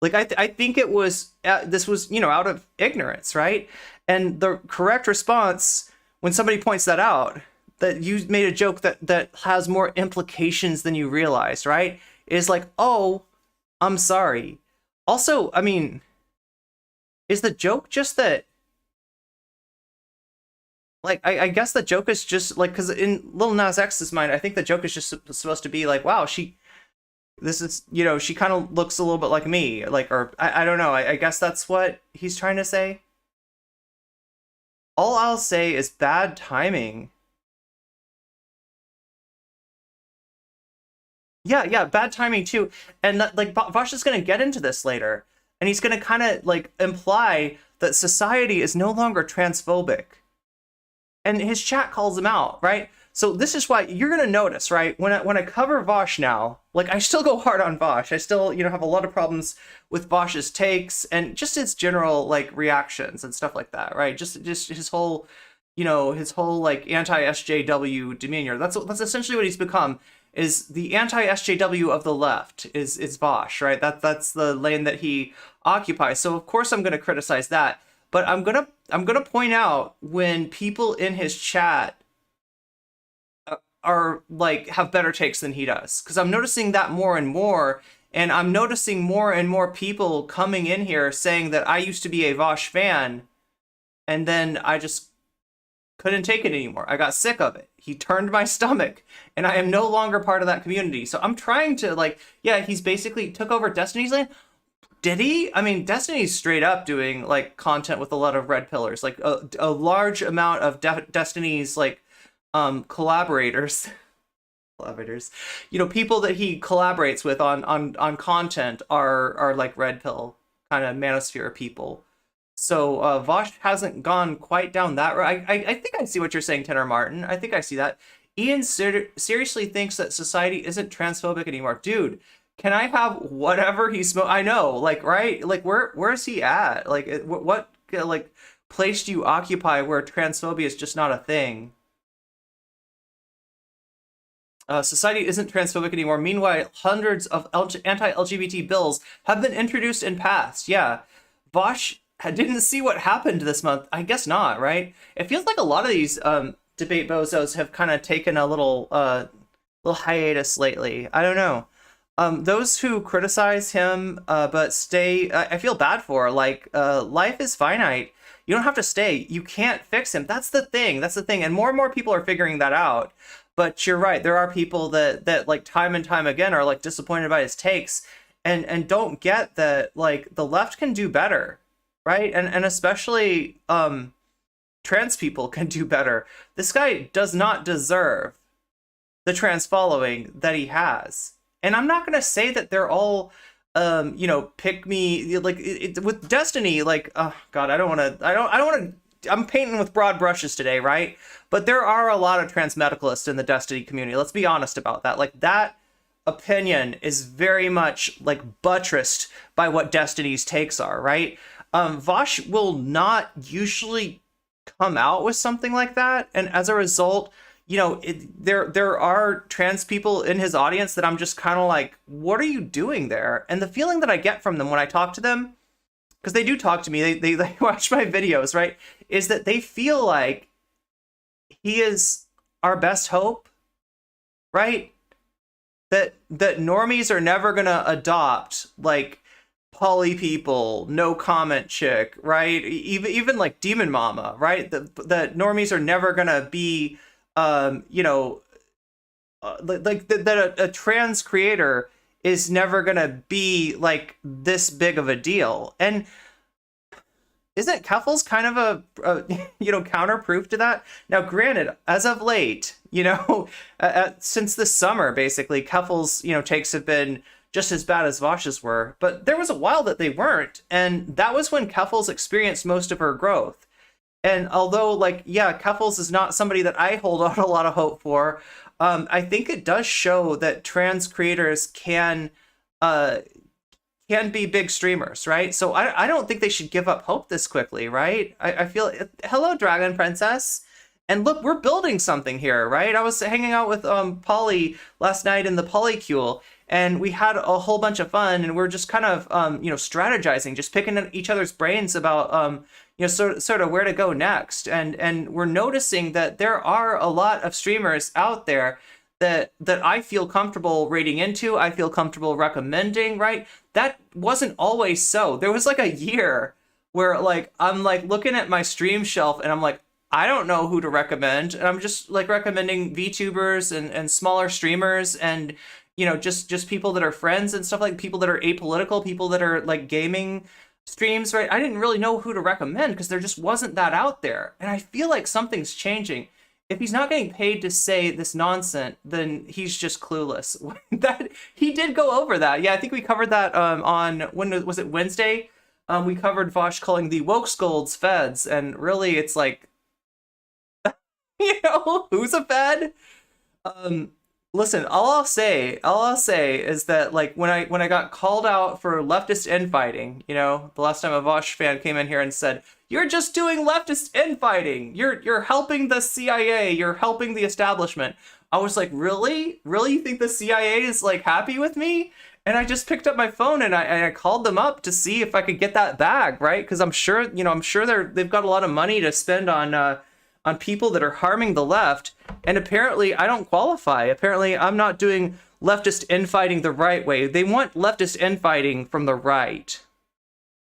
Like, I think it was, this was, you know, out of ignorance, right? And the correct response, when somebody points that out, that you made a joke that has more implications than you realized, right? Is like, oh, I'm sorry. Also, I mean, is the joke just that, like, I guess the joke is just, like, because in Lil Nas X's mind, I think the joke is just supposed to be like, wow, this is, you know, she kind of looks a little bit like me, like, or, I don't know, I guess that's what he's trying to say. All I'll say is bad timing. Yeah, bad timing too. And like Vaush is going to get into this later, and he's going to kind of like imply that society is no longer transphobic. And his chat calls him out, right? So this is why you're going to notice, right? When I cover Vaush now, like I still go hard on Vaush. I still, you know, have a lot of problems with Vaush's takes and just his general like reactions and stuff like that, right? Just his whole, you know, his whole like anti-SJW demeanor. That's essentially what he's become. Is the anti-SJW of the left is Vaush, right? That's the lane that he occupies. So of course I'm going to criticize that, but I'm gonna point out when people in his chat are like have better takes than he does, because I'm noticing that more and more, and I'm noticing more and more people coming in here saying that I used to be a Vaush fan, and then I just couldn't take it anymore. I got sick of it. He turned my stomach, and I am no longer part of that community. So I'm trying to, like, yeah, he's basically took over Destiny's Lane. Did he? I mean, Destiny's straight up doing, like, content with a lot of red pillars. Like, a large amount of Destiny's, like, collaborators, you know, people that he collaborates with on content are like red pill kind of manosphere people. So Vaush hasn't gone quite down that road. I think I see what you're saying, Tanner Martin. I think I see that. Ian seriously thinks that society isn't transphobic anymore. Dude, can I have whatever he smoke? I know, like, right? Like, where's he at? Like, what like place do you occupy where transphobia is just not a thing? Society isn't transphobic anymore. Meanwhile, hundreds of anti-LGBT bills have been introduced and passed. Yeah, Vaush didn't see what happened this month. I guess not, right? It feels like a lot of these debate bozos have kind of taken a little hiatus lately. I don't know. Those who criticize him but stay, I feel bad for. Like, life is finite. You don't have to stay. You can't fix him. That's the thing. That's the thing. And more people are figuring that out. But you're right. There are people that like time and time again are like disappointed by his takes and don't get that, like, the left can do better, right? And especially trans people can do better. This guy does not deserve the trans following that he has. And I'm not going to say that they're all you know, pick me, like, with Destiny, like, oh god, I don't want to I'm painting with broad brushes today, right? But there are a lot of trans medicalists in the Destiny community. Let's be honest about that. Like, that opinion is very much, like, buttressed by what Destiny's takes are, right? Vaush will not usually come out with something like that, and as a result, you know, there are trans people in his audience that I'm just kind of like, what are you doing there? And the feeling that I get from them when I talk to them, because they do talk to me, they watch my videos, right, is that they feel like he is our best hope, right? That normies are never gonna adopt, like, poly people, no comment chick, right? Even like Demon Mama, right? The normies are never gonna be, you know, like that a trans creator is never gonna be like this big of a deal. And isn't Keffels kind of a you know, counterproof to that? Now, granted, as of late, you know, since the summer, basically, Keffels, you know, takes have been just as bad as Vaush's were, but there was a while that they weren't, and that was when Keffels experienced most of her growth. And although, like, yeah, Keffels is not somebody that I hold out a lot of hope for, I think it does show that trans creators can be big streamers, right? So I don't think they should give up hope this quickly, right? I feel, hello, Dragon Princess. And look, we're building something here, right? I was hanging out with Polly last night in the Polycule, and we had a whole bunch of fun, and we're just kind of, you know, strategizing, just picking at each other's brains about, you know, sort of where to go next. And we're noticing that there are a lot of streamers out there that I feel comfortable rating into, I feel comfortable recommending, right? That wasn't always so. There was like a year where, like, I'm like looking at my stream shelf and I'm like, I don't know who to recommend. And I'm just like recommending VTubers and smaller streamers and, you know, just people that are friends and stuff, like people that are apolitical, people that are like gaming streams, right? I didn't really know who to recommend because there just wasn't that out there. And I feel like something's changing. If he's not getting paid to say this nonsense, then he's just clueless. That he did go over that. Yeah, I think we covered that on, when was it, Wednesday? We covered Vaush calling the woke scolds feds, and really it's like, you know, who's a fed? Listen, all I'll say is that, like, when I got called out for leftist infighting, you know, the last time a Vaush fan came in here and said, "You're just doing leftist infighting. You're helping the CIA. You're helping the establishment." I was like, really? Really? You think the CIA is, like, happy with me? And I just picked up my phone and I called them up to see if I could get that bag, right? Because I'm sure they've got a lot of money to spend on people that are harming the left, and apparently I don't qualify. Apparently I'm not doing leftist infighting the right way. They want leftist infighting from the right.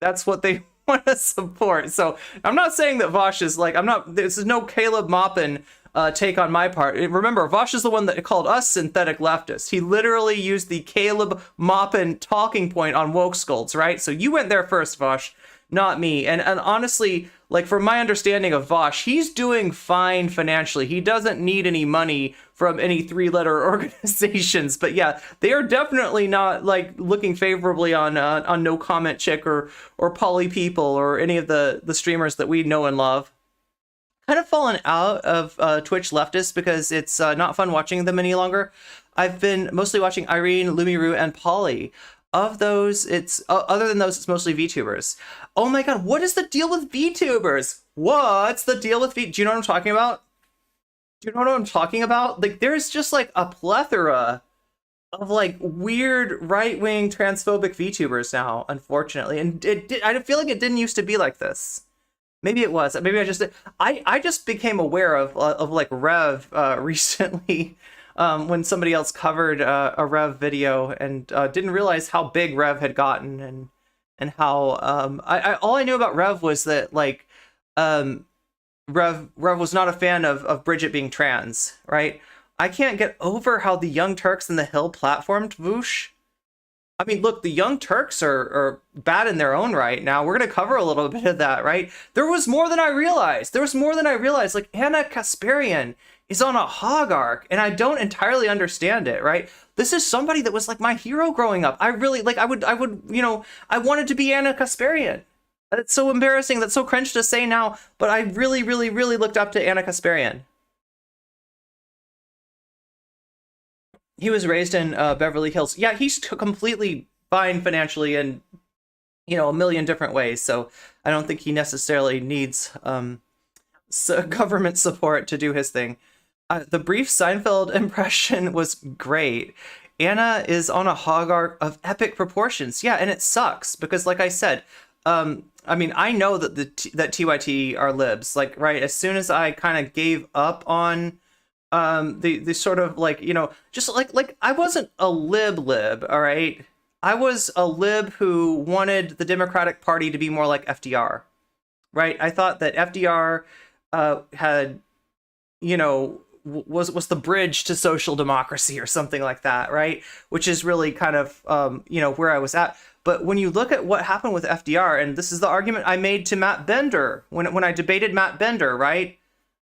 That's what they want to support. So I'm not saying that Vaush is like, this is no Caleb Maupin take on my part. Remember, Vaush is the one that called us synthetic leftists. He literally used the Caleb Maupin talking point on woke scolds, right? So you went there first, Vaush, not me. And honestly, like, from my understanding of Vaush, he's doing fine financially. He doesn't need any money from any three-letter organizations. But yeah, they are definitely not like looking favorably on No Comment Chick or Polly People or any of the streamers that we know and love. Kind of fallen out of Twitch leftists because it's not fun watching them any longer. I've been mostly watching Irene, Lumiru, and Polly. Of those, it's other than those, it's mostly VTubers. Oh my god, what is the deal with VTubers? What's the deal with Do you know what I'm talking about? Do you know what I'm talking about? Like, there's just like a plethora of like weird right-wing transphobic VTubers now, unfortunately. And I feel like it didn't used to be like this. Maybe it was. Maybe I just became aware of like Rev recently. When somebody else covered a Rev video and didn't realize how big Rev had gotten and how all I knew about Rev was that like Rev was not a fan of Bridget being trans, right? I can't get over how the Young Turks and the Hill platformed Vaush. I mean, look, the Young Turks are bad in their own right. Now, we're going to cover a little bit of that, right? There was more than I realized. Like, Anna Kasparian is on a hog arc, and I don't entirely understand it, right? This is somebody that was like my hero growing up. I really, like, I would, I wanted to be Anna Kasparian. It's so embarrassing. That's so cringe to say now, but I really, really, really looked up to Anna Kasparian. He was raised in Beverly Hills. Yeah, he's completely fine financially in, a million different ways. So I don't think he necessarily needs government support to do his thing. The brief Seinfeld impression was great. Anna is on a hog arc of epic proportions. Yeah, and it sucks because, like I said, I mean, I know that that TYT are libs. Like, right, as soon as I kind of gave up on the sort of like, just like I wasn't a lib, all right? I was a lib who wanted the Democratic Party to be more like FDR, right? I thought that FDR had, was the bridge to social democracy or something like that, right? Which is really kind of, where I was at. But when you look at what happened with FDR, and this is the argument I made to Matt Bender when I debated Matt Bender, right?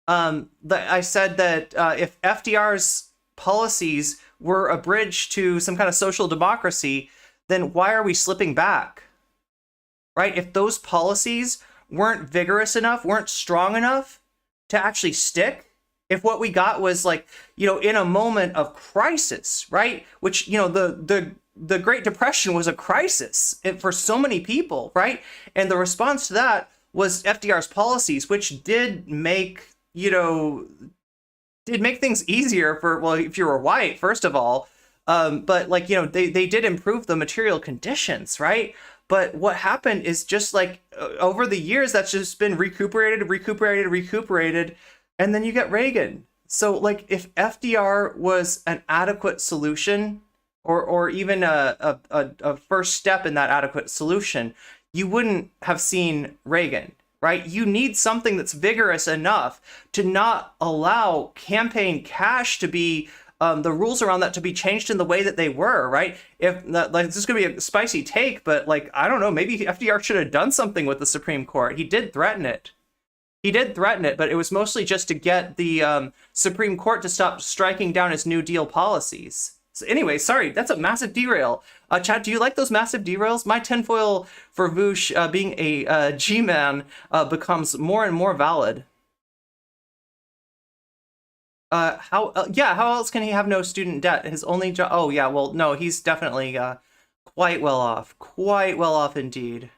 I said that if FDR's policies were a bridge to some kind of social democracy, then why are we slipping back, right? If those policies weren't vigorous enough, weren't strong enough to actually stick, if what we got was like, in a moment of crisis, right? Which, the Great Depression was a crisis for so many people, right? And the response to that was FDR's policies, which did make things easier for, well, if you were white, first of all, but like, they did improve the material conditions, right? But what happened is just like over the years, that's just been recuperated, and then you get Reagan. So like if FDR was an adequate solution or even a first step in that adequate solution, you wouldn't have seen Reagan. Right? You need something that's vigorous enough to not allow campaign cash to be the rules around that to be changed in the way that they were, right? If like this is gonna be a spicy take, but like I don't know, maybe FDR should have done something with the Supreme Court. He did threaten it, but it was mostly just to get the Supreme Court to stop striking down his New Deal policies. So anyway, sorry, that's a massive derail. Chad, do you like those massive derails? My tinfoil for Vaush being a G-man becomes more and more valid. How else can he have no student debt? His only job. Oh yeah, well no, he's definitely quite well off indeed.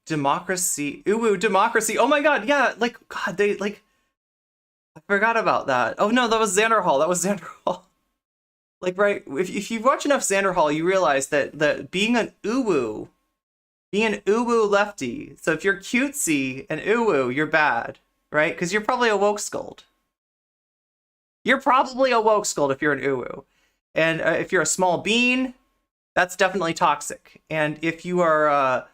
Democracy, democracy. Oh my God, yeah, like God, they like. I forgot about that. Oh no, that was Xander Hall. Like, right, if you watch enough Xander Hall, you realize that being an uwu lefty, so if you're cutesy and uwu, you're bad, right? Because you're probably a woke scold. You're probably a woke scold if you're an uwu. And if you're a small bean, that's definitely toxic. And if you are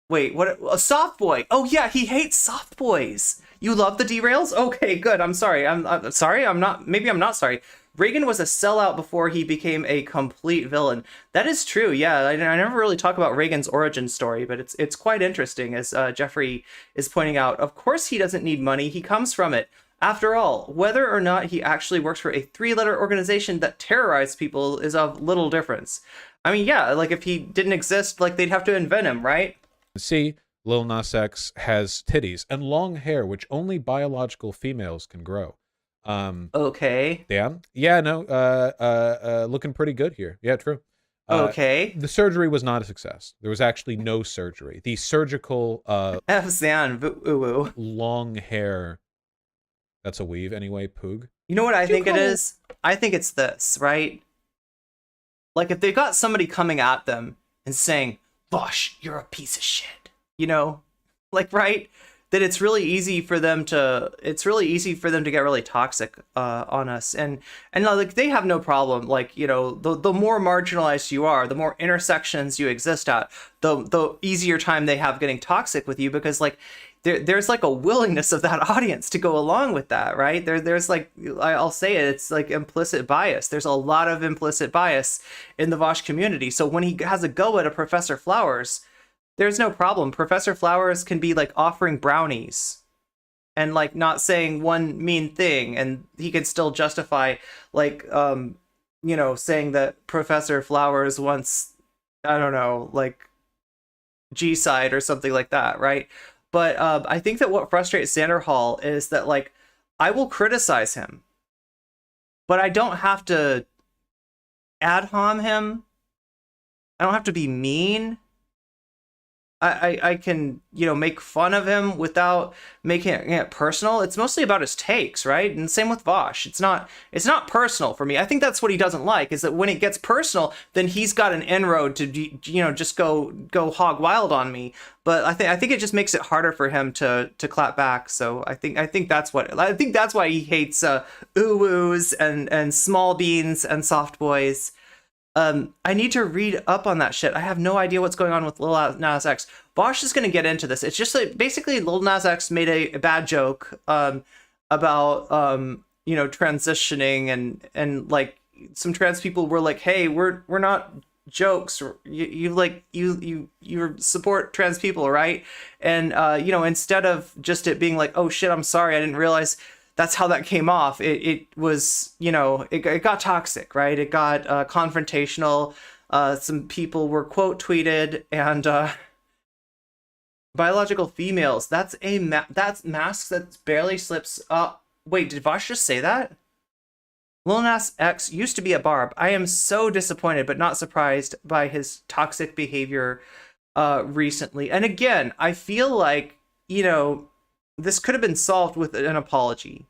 Wait, what? A soft boy. Oh yeah, he hates soft boys. You love the derails? Okay, good. I'm sorry. I'm sorry. I'm not. Maybe I'm not sorry. Reagan was a sellout before he became a complete villain. That is true. Yeah, I never really talk about Reagan's origin story, but it's quite interesting, as Jeffrey is pointing out. Of course, he doesn't need money. He comes from it. After all, whether or not he actually works for a three-letter organization that terrorized people is of little difference. I mean, yeah, like if he didn't exist, like they'd have to invent him, right? See, Lil Nas X has titties and long hair, which only biological females can grow. Okay. Yeah, no, looking pretty good here. Yeah, true. Okay. The surgery was not a success. There was actually no surgery. The surgical, F Zan, ooh. long hair, that's a weave anyway, poog. You know what I think it is? I think it's this, right? Like if they got somebody coming at them and saying, Vaush, you're a piece of shit. You know? Like, right? That it's really easy for them to get really toxic on us. And like they have no problem, like, you know, the more marginalized you are, the more intersections you exist at, the easier time they have getting toxic with you, because like there's like a willingness of that audience to go along with that, right? There's like, I'll say it, it's like implicit bias. There's a lot of implicit bias in the Vaush community. So when he has a go at a Professor Flowers, there's no problem. Professor Flowers can be like offering brownies and like not saying one mean thing, and he can still justify like you know, saying that Professor Flowers wants, I don't know, like G-side or something like that, right? But I think that what frustrates Xander Hall is that like I will criticize him, but I don't have to ad hom him. I don't have to be mean. I can, you know, make fun of him without making it personal. It's mostly about his takes, right? And same with Vaush. It's not personal for me. I think that's what he doesn't like, is that when it gets personal, then he's got an inroad to, you know, just go hog wild on me. But I think it just makes it harder for him to clap back. So I think that's why he hates ooh-woos and small beans and soft boys. I need to read up on that shit. I have no idea what's going on with Lil Nas X. Vaush is going to get into this. It's just like basically Lil Nas X made a bad joke about you know, transitioning, and like some trans people were like, "Hey, we're not jokes. You support trans people, right?" And you know, instead of just it being like, "Oh shit, I'm sorry, I didn't realize that's how that came off," it was, you know, it got toxic, right? It got confrontational. Some people were quote tweeted, and biological females. That's mask that barely slips. Wait, did Vaush just say that? Lil Nas X used to be a barb. I am so disappointed, but not surprised by his toxic behavior recently. And again, I feel like, you know, this could have been solved with an apology.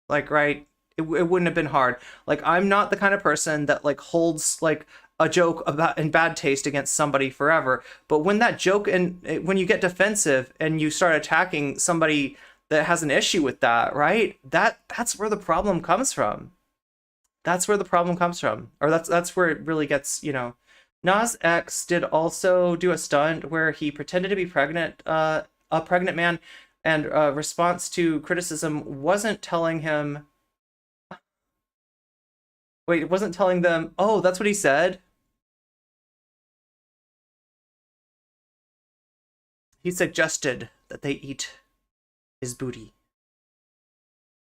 Like, right? It wouldn't have been hard. Like, I'm not the kind of person that like holds like a joke about in bad taste against somebody forever. But when that joke, and when you get defensive and you start attacking somebody that has an issue with that, right? That's where the problem comes from. That's where the problem comes from. Or that's where it really gets, you know. Nas X did also do a stunt where he pretended to be pregnant, a pregnant man, and response to criticism wasn't telling him. Wait, it wasn't telling them. Oh, that's what he said. He suggested that they eat his booty.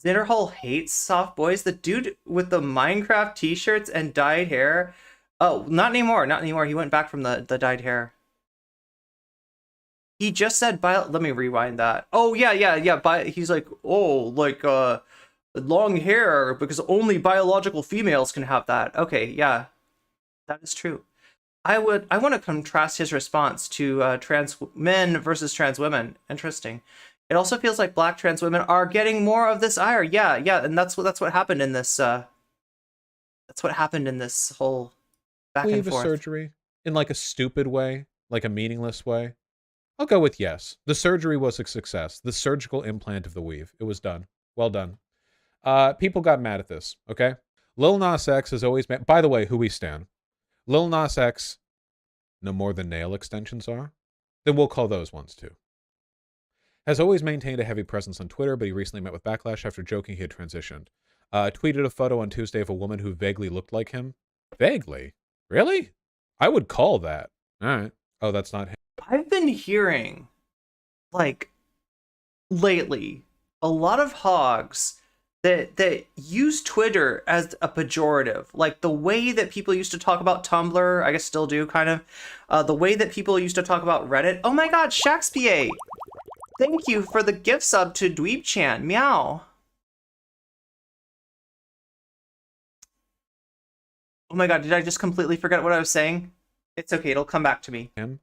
Xander Hall hates soft boys. The dude with the Minecraft t-shirts and dyed hair. Oh, not anymore. Not anymore. He went back from the dyed hair. He just said let me rewind that. Oh yeah. He's like, oh, like long hair, because only biological females can have that. Okay, yeah, that is true. I want to contrast his response to trans men versus trans women. Interesting. It also feels like black trans women are getting more of this ire. Yeah, and that's what happened in this. That's what happened in this whole back and forth. Surgery in like a stupid way, like a meaningless way. I'll go with yes. The surgery was a success. The surgical implant of the weave. It was done. Well done. People got mad at this, okay? Lil Nas X has always been... By the way, who we stan. Lil Nas X, no more than nail extensions are. Then we'll call those ones too. Has always maintained a heavy presence on Twitter, but he recently met with backlash after joking he had transitioned. Tweeted a photo on Tuesday of a woman who vaguely looked like him. Vaguely? Really? I would call that. All right. Oh, that's not him. I've been hearing, like, lately, a lot of hogs that use Twitter as a pejorative. Like, the way that people used to talk about Tumblr, I guess still do, kind of. The way that people used to talk about Reddit. Oh my god, Shakespeare! Thank you for the gift sub to Dweeb-chan. Meow. Oh my god, did I just completely forget what I was saying? It's okay, it'll come back to me. Him.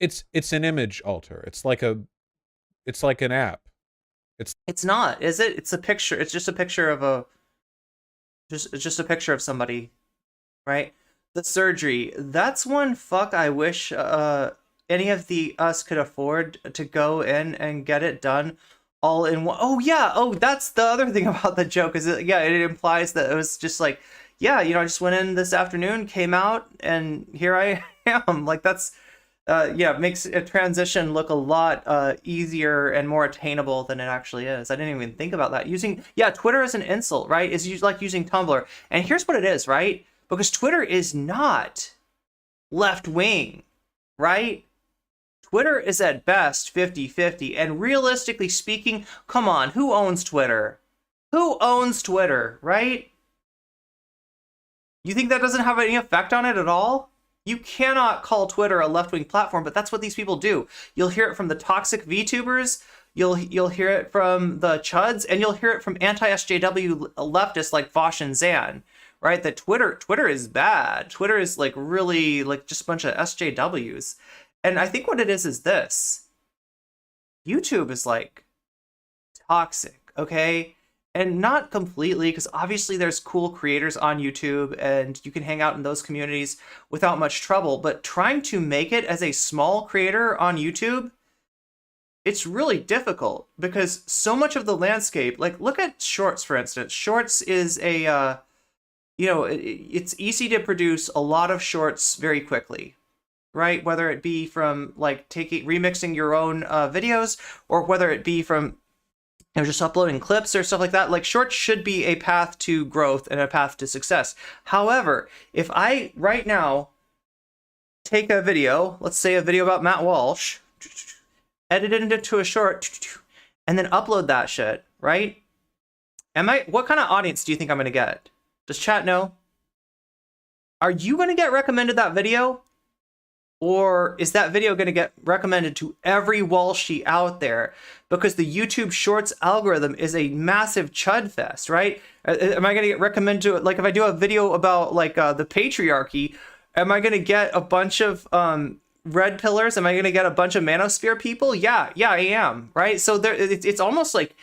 It's an image alter. It's like an app. It's not, is it? It's a picture. It's just a picture of a just a picture of somebody, right? The surgery. That's one fuck I wish any of us could afford to go in and get it done all in one. Oh yeah. Oh, that's the other thing about the joke is it implies that it was just like, yeah, I just went in this afternoon, came out, and here I am. Like that's makes a transition look a lot easier and more attainable than it actually is. I didn't even think about that. Twitter is an insult, right? It's like using Tumblr. And here's what it is, right? Because Twitter is not left-wing, right? Twitter is at best 50-50. And realistically speaking, come on, who owns Twitter? Who owns Twitter, right? You think that doesn't have any effect on it at all? You cannot call Twitter a left-wing platform, but that's what these people do. You'll hear it from the toxic VTubers, you'll hear it from the Chuds, and you'll hear it from anti-SJW leftists like Vaush and Zan, right? That Twitter is bad. Twitter is like really like just a bunch of SJWs. And I think what it is this. YouTube is like toxic, okay? And not completely, because obviously there's cool creators on YouTube and you can hang out in those communities without much trouble. But trying to make it as a small creator on YouTube, it's really difficult because so much of the landscape, like look at Shorts, for instance. Shorts is a, it's easy to produce a lot of shorts very quickly, right? Whether it be from like remixing your own videos or whether it be from just uploading clips or stuff like that. Like shorts should be a path to growth and a path to success. However, if I right now take a video, let's say a video about Matt Walsh, edit it into a short, and then upload that shit, right? What kind of audience do you think I'm gonna get? Does chat know? Are you gonna get recommended that video? Or is that video going to get recommended to every Walshie out there? Because the YouTube Shorts algorithm is a massive chud fest, right? Am I going to get recommended to it? Like if I do a video about like the patriarchy, am I going to get a bunch of red pillars? Am I going to get a bunch of manosphere people? Yeah, I am, right? So it's almost like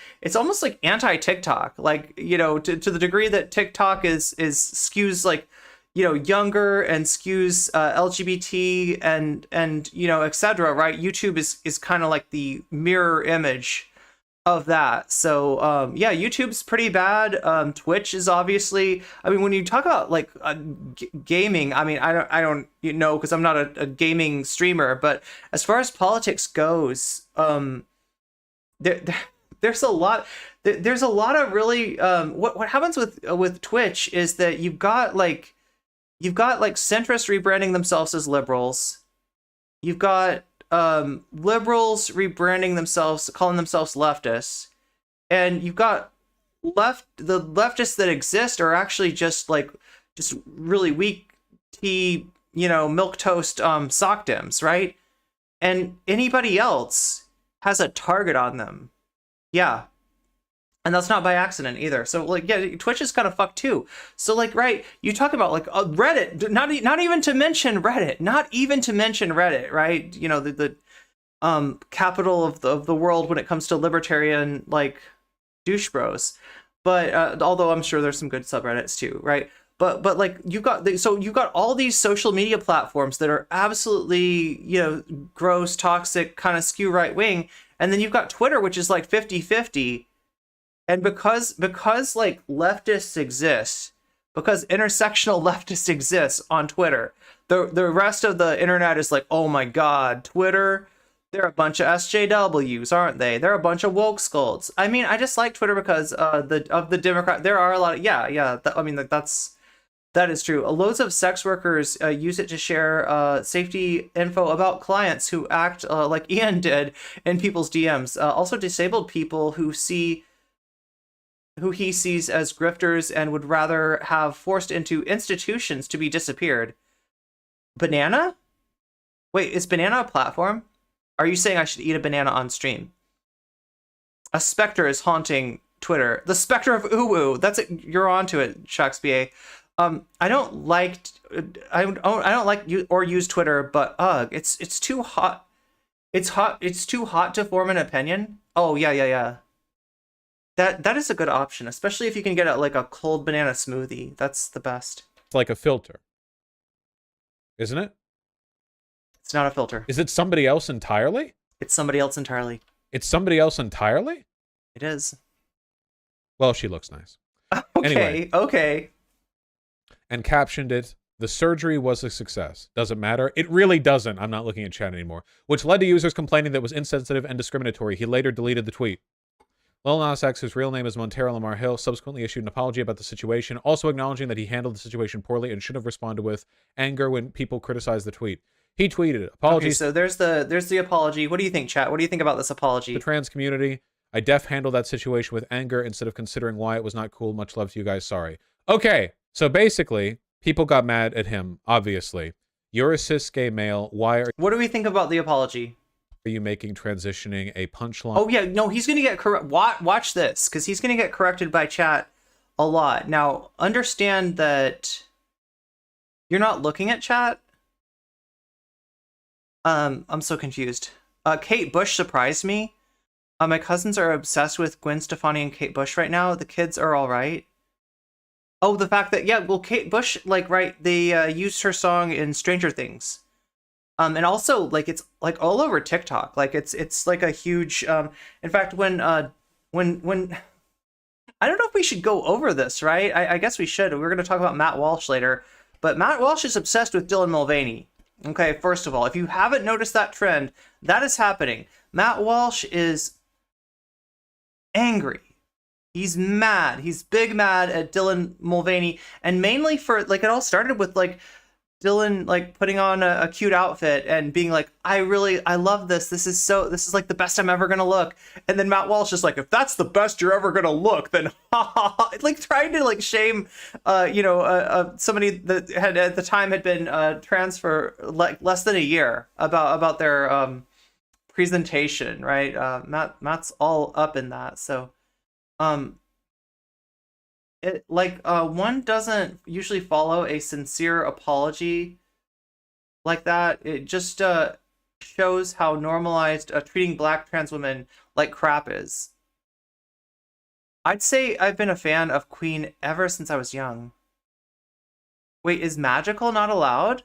anti-TikTok, like to the degree that TikTok is skews like younger and skews LGBT and etc. Right? YouTube is kind of like the mirror image of that. So YouTube's pretty bad. Twitch is obviously. I mean, when you talk about like gaming, I mean, I don't because I'm not a gaming streamer. But as far as politics goes, there's a lot. There's a lot of really. What happens with Twitch is that you've got like centrists rebranding themselves as liberals. You've got liberals rebranding themselves, calling themselves leftists. And you've got the leftists that exist are actually just really weak tea, milquetoast sock dims, right? And anybody else has a target on them. Yeah. And that's not by accident either. So Twitch is kind of fucked too. So right, you talk about Reddit, not even to mention Reddit, right? The capital of the world when it comes to libertarian douche bros. But although I'm sure there's some good subreddits too, right? But you've got all these social media platforms that are absolutely gross, toxic, kind of skew right wing, and then you've got Twitter, which is 50-50. And because leftists exist, because intersectional leftists exist on Twitter, The rest of the internet is like, oh my god, Twitter, they're a bunch of SJWs, aren't they? They're a bunch of woke skulls. I mean, I just like Twitter because the Democrat. There are a lot of I mean, that is true. Loads of sex workers use it to share safety info about clients who act like Ian did in people's DMs. Also, disabled people who he sees as grifters and would rather have forced into institutions to be disappeared. Banana? Wait, is Banana a platform? Are you saying I should eat a banana on stream? A specter is haunting Twitter. The specter of Uwu. That's it. You're onto it, Shakespeare. I don't like you or use Twitter, but it's too hot. It's too hot to form an opinion. Oh yeah. That is a good option, especially if you can get like a cold banana smoothie. That's the best. It's like a filter, isn't it? It's not a filter. Is it somebody else entirely? It's somebody else entirely. It's somebody else entirely? It is. Well, she looks nice. Okay. And captioned it, "The surgery was a success. Does it matter? It really doesn't." I'm not looking at chat anymore. Which led to users complaining that it was insensitive and discriminatory. He later deleted the tweet. Lil Nas X, whose real name is Montero Lamar Hill, subsequently issued an apology about the situation, also acknowledging that he handled the situation poorly and should have responded with anger when people criticized the tweet. He tweeted, "Apologies." Okay, so there's the apology. What do you think, chat? What do you think about this apology? The trans community. I handled that situation with anger instead of considering why it was not cool. Much love to you guys. Sorry. Okay, so basically, people got mad at him, obviously. You're a cis gay male. What do we think about the apology? Are you making transitioning a punchline? Oh yeah, no, he's gonna get watch this, because he's gonna get corrected by chat a lot. Now, understand that you're not looking at chat. I'm so confused. Kate Bush surprised me. My cousins are obsessed with Gwen Stefani and Kate Bush right now. The kids are all right. Oh, the fact that, yeah, well, Kate Bush, like, right, they used her song in Stranger Things. And also, like, it's like all over TikTok. Like, it's like a huge. In fact, when I don't know if we should go over this, right? I guess we should. We're gonna talk about Matt Walsh later, but Matt Walsh is obsessed with Dylan Mulvaney. Okay, first of all, if you haven't noticed that trend, that is happening. Matt Walsh is angry. He's mad. He's big mad at Dylan Mulvaney, and mainly for, like, it all started with, like, Dylan, like, putting on a cute outfit and being like, I love this. This is like the best I'm ever gonna look. And then Matt Walsh is like, if that's the best you're ever gonna look, then like trying to like shame, somebody that had at the time had been trans for like less than a year about their presentation, right? Matt's all up in that. So, it like one doesn't usually follow a sincere apology like that. It just shows how normalized treating black trans women like crap is. I'd say I've been a fan of Queen ever since I was young. Wait, is magical not allowed?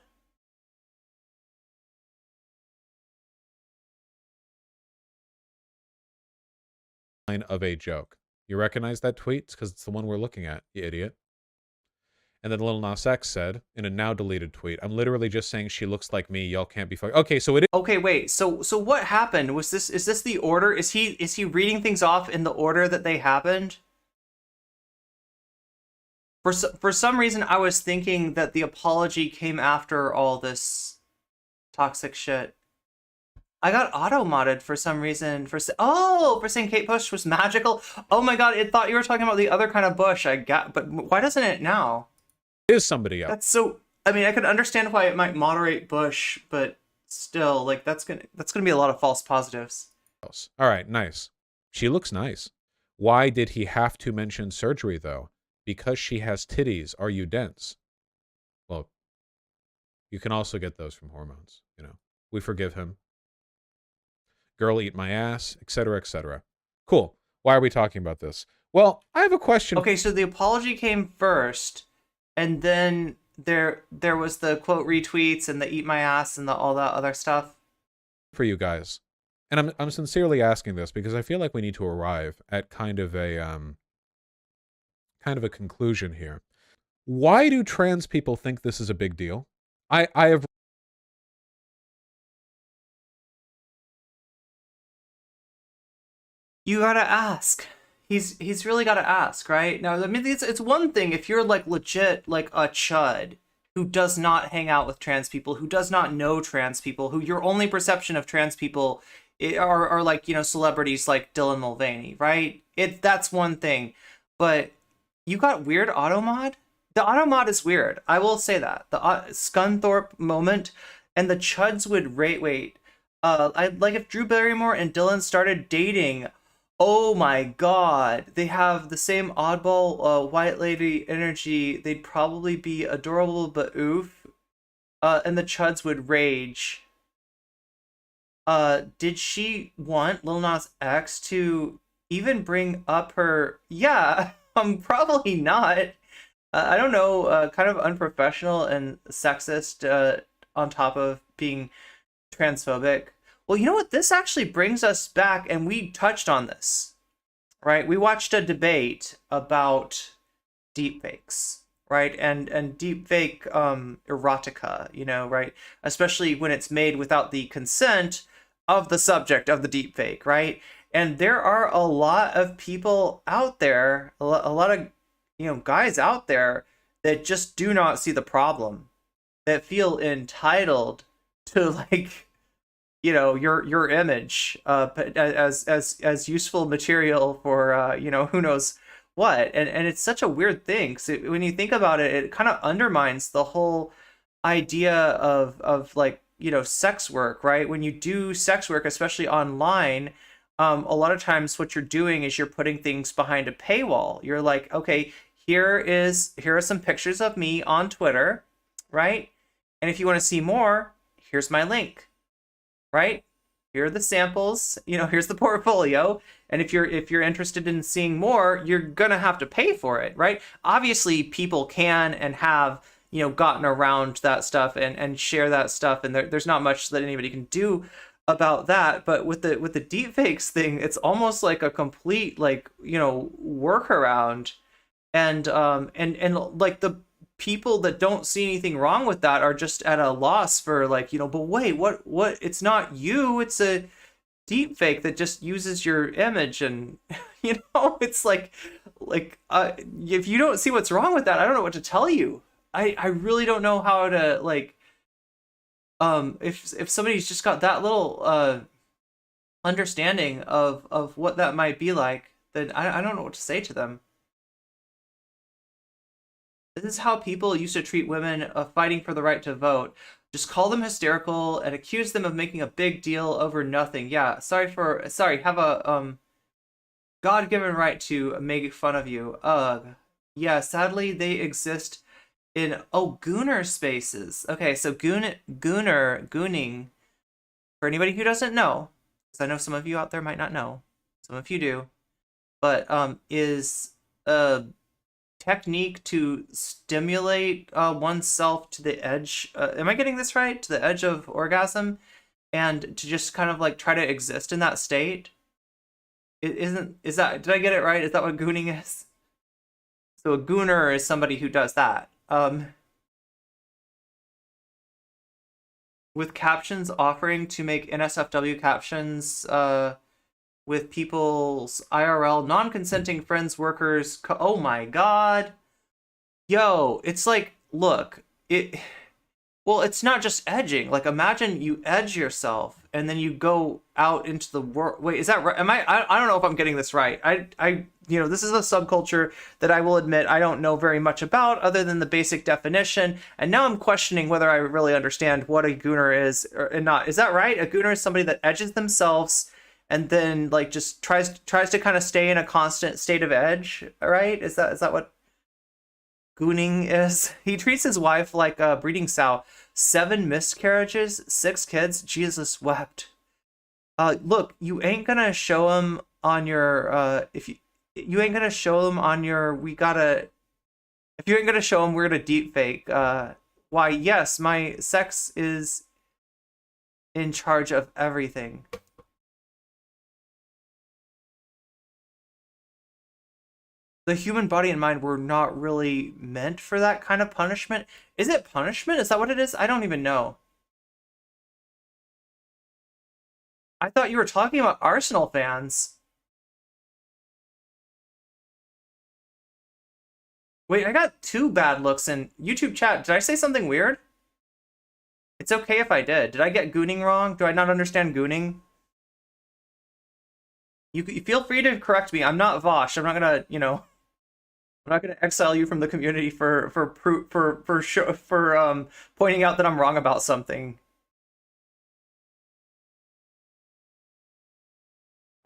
Of a joke. You recognize that tweet? Because it's the one we're looking at, you idiot. And then Lil Nas X said, in a now deleted tweet, "I'm literally just saying she looks like me. Y'all can't be fucked." Okay, so it is. Okay, wait. So what happened? Is this the order? Is he reading things off in the order that they happened? For some reason, I was thinking that the apology came after all this toxic shit. I got auto-modded for some reason for saying Kate Bush was magical. Oh my god, it thought you were talking about the other kind of Bush. But why doesn't it now? It is somebody else. That's so. I mean, I could understand why it might moderate Bush, but still, like that's gonna be a lot of false positives. All right, nice. She looks nice. Why did he have to mention surgery though? Because she has titties. Are you dense? Well, you can also get those from hormones. You know, we forgive him. Girl, eat my ass, etc., etc. Cool. Why are we talking about this? Well, I have a question. Okay, so the apology came first, and then there was the quote retweets and the eat my ass and all that other stuff. For you guys, and I'm sincerely asking this because I feel like we need to arrive at kind of a conclusion here. Why do trans people think this is a big deal? I have You gotta ask. He's really gotta ask, right? Now, I mean, it's one thing if you're like legit like a chud who does not hang out with trans people, who does not know trans people, who your only perception of trans people are like, you know, celebrities like Dylan Mulvaney, right? That's one thing, but you got weird automod. The automod is weird. I will say that the Scunthorpe moment and the chuds would rate wait. I like if Drew Barrymore and Dylan started dating. Oh my god, they have the same oddball white lady energy. They'd probably be adorable, but oof. And the chuds would rage. Did she want Lil Nas X to even bring up her? Yeah, probably not. I don't know. Kind of unprofessional and sexist. On top of being transphobic. Well, you know what? This actually brings us back, and we touched on this, right? We watched a debate about deepfakes, right? And deepfake erotica, you know, right? Especially when it's made without the consent of the subject of the deepfake, right? And there are a lot of people out there, a lot of, you know, guys out there that just do not see the problem, that feel entitled to like, you know, your image as useful material for you know, who knows what. And it's such a weird thing. So when you think about it, it kind of undermines the whole idea of like, you know, sex work, right? When you do sex work, especially online, a lot of times what you're doing is you're putting things behind a paywall. You're like, okay, here are some pictures of me on Twitter, right? And if you want to see more, here's my link, right? Here are the samples, you know, here's the portfolio. And if you're interested in seeing more, you're gonna have to pay for it, right? Obviously, people can and have, you know, gotten around that stuff and share that stuff, and there's not much that anybody can do about that. But with the deepfakes thing, it's almost like a complete, like, you know, workaround. And like the people that don't see anything wrong with that are just at a loss for like, you know, but wait, what it's not you, it's a deep fake that just uses your image. And you know, it's like if you don't see what's wrong with that, I don't know what to tell you. I really don't know how to like if somebody's just got that little understanding of what that might be like, then I don't know what to say to them. This is how people used to treat women fighting for the right to vote. Just call them hysterical and accuse them of making a big deal over nothing. Yeah, sorry, have a God-given right to make fun of you. Ugh. Yeah, sadly they exist in gooner spaces. Okay, so gooning, for anybody who doesn't know, because I know some of you out there might not know, some of you do, but is technique to stimulate oneself to the edge. Am I getting this right? To the edge of orgasm, and to just kind of like try to exist in that state. Is that, did I get it right? Is that what gooning is? So a gooner is somebody who does that. With captions offering to make NSFW captions with people's IRL non-consenting friends, workers. Oh my god. Yo, it's like, look, well, it's not just edging. Like, imagine you edge yourself and then you go out into the world. Wait, is that right? I don't know if I'm getting this right. You know, this is a subculture that I will admit I don't know very much about other than the basic definition. And now I'm questioning whether I really understand what a gooner is or not. Is that right? A gooner is somebody that edges themselves and then like just tries to kind of stay in a constant state of edge, right? Is that what gooning is? He treats his wife like a breeding sow. 7 miscarriages, 6 kids. Jesus wept. Look, you ain't gonna show him on your if you ain't gonna show him on your if you ain't gonna show him, we're gonna deep fake. Why, yes, my sex is in charge of everything. the human body and mind were not really meant for that kind of punishment. Is it punishment? Is that what it is? I don't even know. I thought you were talking about Arsenal fans. Wait, I got two bad looks in YouTube chat. Did I say something weird? It's okay if I did. Did I get gooning wrong? Do I not understand gooning? You feel free to correct me. I'm not Vaush. I'm not gonna, I'm not gonna exile you from the community for pointing out that I'm wrong about something.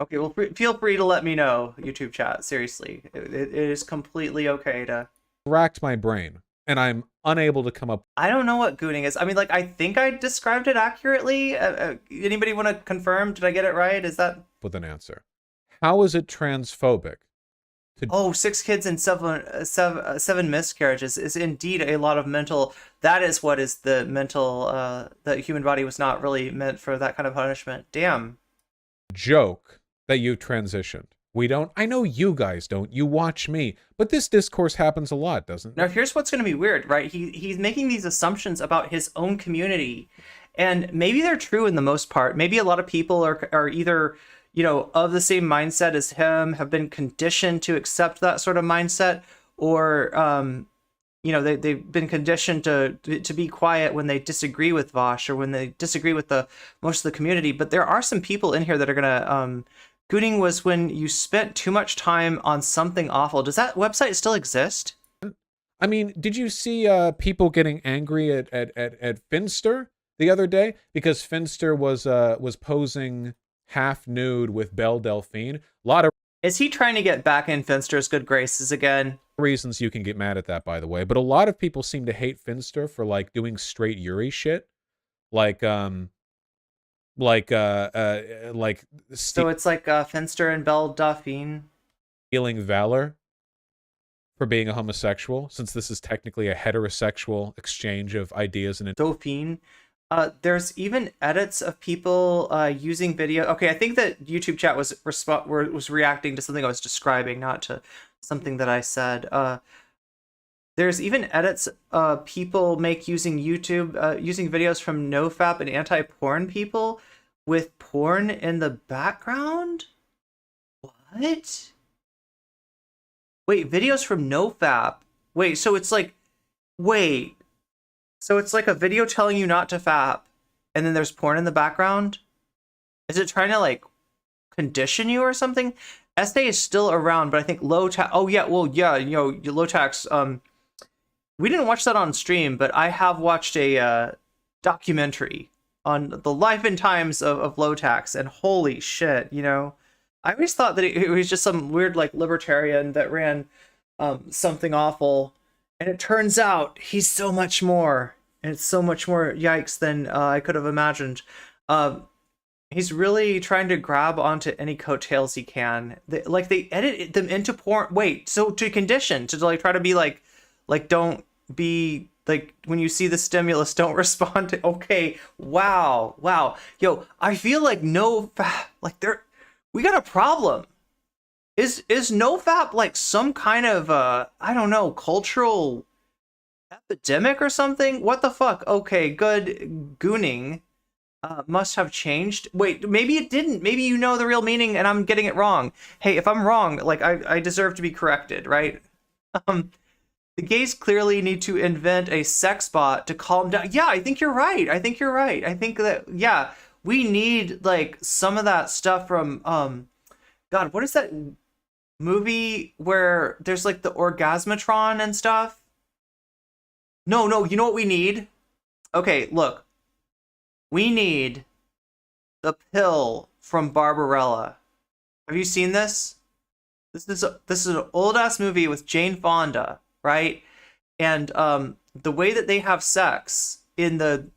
Okay, well, feel free to let me know, YouTube chat. Seriously, it is completely okay to. Racked my brain, and I'm unable to come up I don't know what gooning is. I mean, like, I think I described it accurately. Anybody want to confirm? Did I get it right? Is that with an answer. How is it transphobic? Oh, 6 kids and seven miscarriages is indeed a lot of mental. That is what is the mental. The human body was not really meant for that kind of punishment. Damn. Joke that you transitioned. We don't. I know you guys don't. You watch me, but this discourse happens a lot, doesn't it? Now, here's what's going to be weird, right? He's making these assumptions about his own community, and maybe they're true in the most part. Maybe a lot of people are either, of the same mindset as him, have been conditioned to accept that sort of mindset, or they've been conditioned to be quiet when they disagree with Vaush or when they disagree with the most of the community. But there are some people in here that are gonna. Gooning was when you spent too much time on something awful. Does that website still exist? I mean, did you see people getting angry at Finster the other day because Finster was posing half nude with Belle Delphine? A lot of Is he trying to get back in Finster's good graces again? reasons you can get mad at that, by the way, but a lot of people seem to hate Finster for like doing straight Yuri shit, so it's like Finster and Belle Dauphine stealing valor for being a homosexual, since this is technically a heterosexual exchange of ideas and Dauphine. There's even edits of people using video. Okay, I think that YouTube chat was reacting to something I was describing, not to something that I said. There's even edits people make using YouTube, using videos from NoFap and anti-porn people with porn in the background? What? Wait, videos from NoFap. Wait, so it's like a video telling you not to fap, and then there's porn in the background? Is it trying to, like, condition you or something? Estee is still around, but I think low tax. Oh, yeah, well, yeah, low tax. We didn't watch that on stream, but I have watched a documentary on the life and times of low tax, and holy shit, I always thought that it was just some weird, like, libertarian that ran something awful, and it turns out he's so much more, and it's so much more yikes than I could have imagined. He's really trying to grab onto any coattails he can. They edit them into porn. Wait, so to condition, to like try to be like don't be like, when you see the stimulus, don't respond to. Okay, wow, yo, I feel like we got a problem. Is NoFap like some kind of I don't know, cultural epidemic or something? What the fuck? Okay, good. Gooning must have changed. Wait, maybe it didn't. Maybe you know the real meaning and I'm getting it wrong. Hey, if I'm wrong, like, I deserve to be corrected, right? The gays clearly need to invent a sex bot to calm down. Yeah, I think you're right. I think that, yeah, we need, like, some of that stuff from, God, what is that movie where there's, like, the Orgasmatron and stuff? No, you know what we need? Okay, look. We need the pill from Barbarella. Have you seen this? This is an old-ass movie with Jane Fonda, right? And the way that they have sex in the,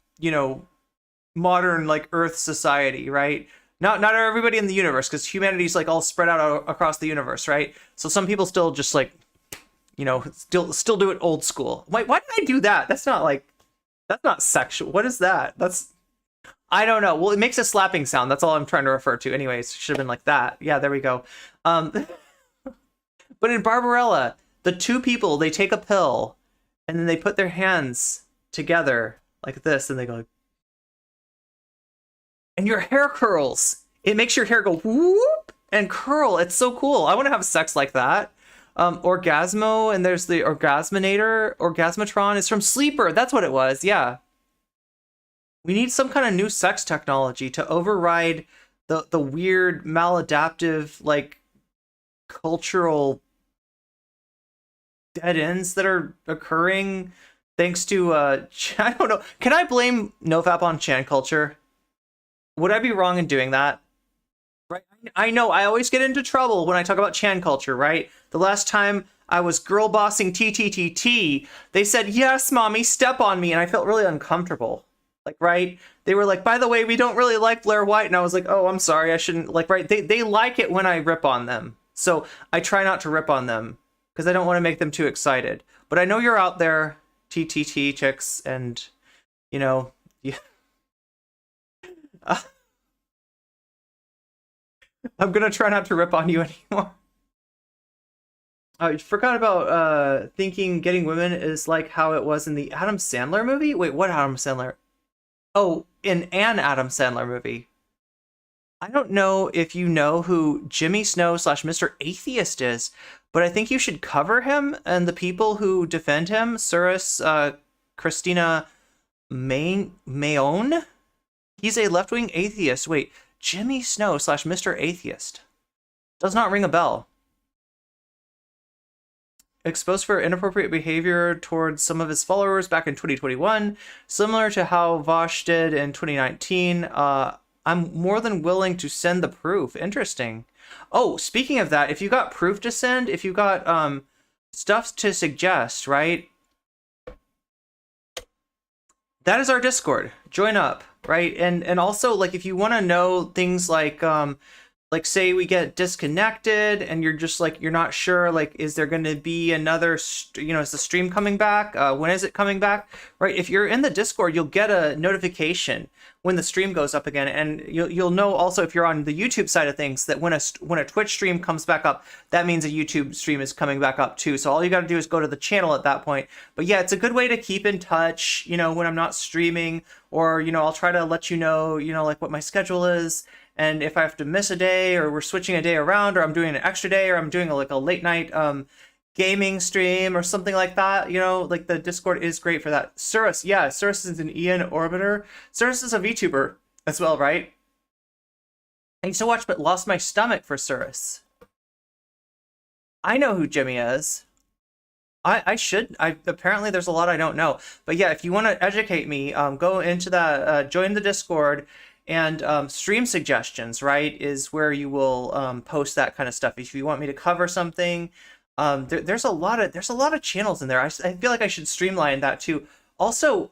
modern, like, Earth society, right? Not everybody in the universe, because humanity's, like, all spread out across the universe, right? So some people still just, like, still do it old school. Wait, why did I do that? That's not sexual. What is that? I don't know. Well, it makes a slapping sound. That's all I'm trying to refer to. Anyways, should have been like that. Yeah, there we go. But But in Barbarella, the two people, they take a pill and then they put their hands together like this and they go, and your hair curls. It makes your hair go whoop and curl. It's so cool. I want to have sex like that. Orgasmo, and there's the Orgasminator. Orgasmatron is from Sleeper. That's what it was. Yeah. We need some kind of new sex technology to override the weird maladaptive, like, cultural dead ends that are occurring thanks to I don't know. Can I blame NoFap on Chan culture? Would I be wrong in doing that? Right. I know I always get into trouble when I talk about Chan culture, right? The last time I was girl bossing TTTT, they said, "Yes, mommy, step on me." And I felt really uncomfortable. Like, right? They were like, "By the way, we don't really like Blair White." And I was like, "Oh, I'm sorry. I shouldn't." Like, right? They like it when I rip on them. So I try not to rip on them because I don't want to make them too excited. But I know you're out there, TTT chicks, and, you know, yeah. I'm gonna try not to rip on you anymore. I forgot about thinking getting women is like how it was in the Adam Sandler movie. Wait, what Adam Sandler? Oh, in an Adam Sandler movie. I don't know if you know who Jimmy Snow / Mr. Atheist is, but I think you should cover him and the people who defend him. Cirrus, Christina Mayone. He's a left-wing atheist. Wait, Jimmy Snow / Mr. Atheist. Does not ring a bell. Exposed for inappropriate behavior towards some of his followers back in 2021, similar to how Vaush did in 2019. I'm more than willing to send the proof. Interesting. Oh, speaking of that, if you got proof to send, if you got stuff to suggest, right? That is our Discord. Join up, right? And also, like, if you want to know things like say we get disconnected and you're just like, you're not sure, like, is there going to be another, is the stream coming back? When is it coming back? Right? If you're in the Discord, you'll get a notification when the stream goes up again. And you'll know also, if you're on the YouTube side of things, that when a Twitch stream comes back up, that means a YouTube stream is coming back up too. So all you got to do is go to the channel at that point. But yeah, it's a good way to keep in touch, when I'm not streaming, or, I'll try to let you know, like what my schedule is. And if I have to miss a day, or we're switching a day around, or I'm doing an extra day, or I'm doing a late night gaming stream or something like that, like the Discord is great for that. Cirrus, yeah, Cirrus is an Ian Orbiter. Cirrus is a VTuber as well, right? I used to watch, but lost my stomach for Cirrus. I know who Jimmy is. I should. Apparently there's a lot I don't know. But yeah, if you want to educate me, go into that, join the Discord. And stream suggestions, right, is where you will post that kind of stuff. If you want me to cover something, there's a lot of channels in there. I feel like I should streamline that too. Also,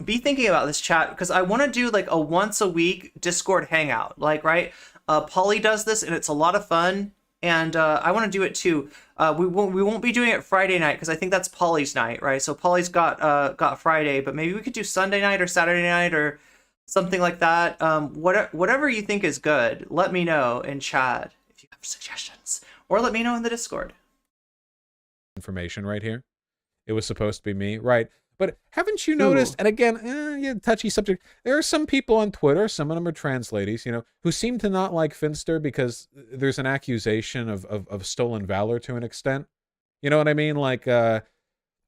be thinking about this, chat, because I want to do like a once a week Discord hangout. Like, right, Polly does this and it's a lot of fun, and I want to do it too. We won't be doing it Friday night because I think that's Polly's night, right? So Polly's got Friday, but maybe we could do Sunday night or Saturday night or something like that. Whatever you think is good, let me know in chat if you have suggestions, or let me know in the Discord. Information right here. It was supposed to be me, right? But haven't you noticed? And again, yeah, touchy subject. There are some people on Twitter, some of them are trans ladies, who seem to not like Finster because there's an accusation of stolen valor to an extent. You know what I mean? Like,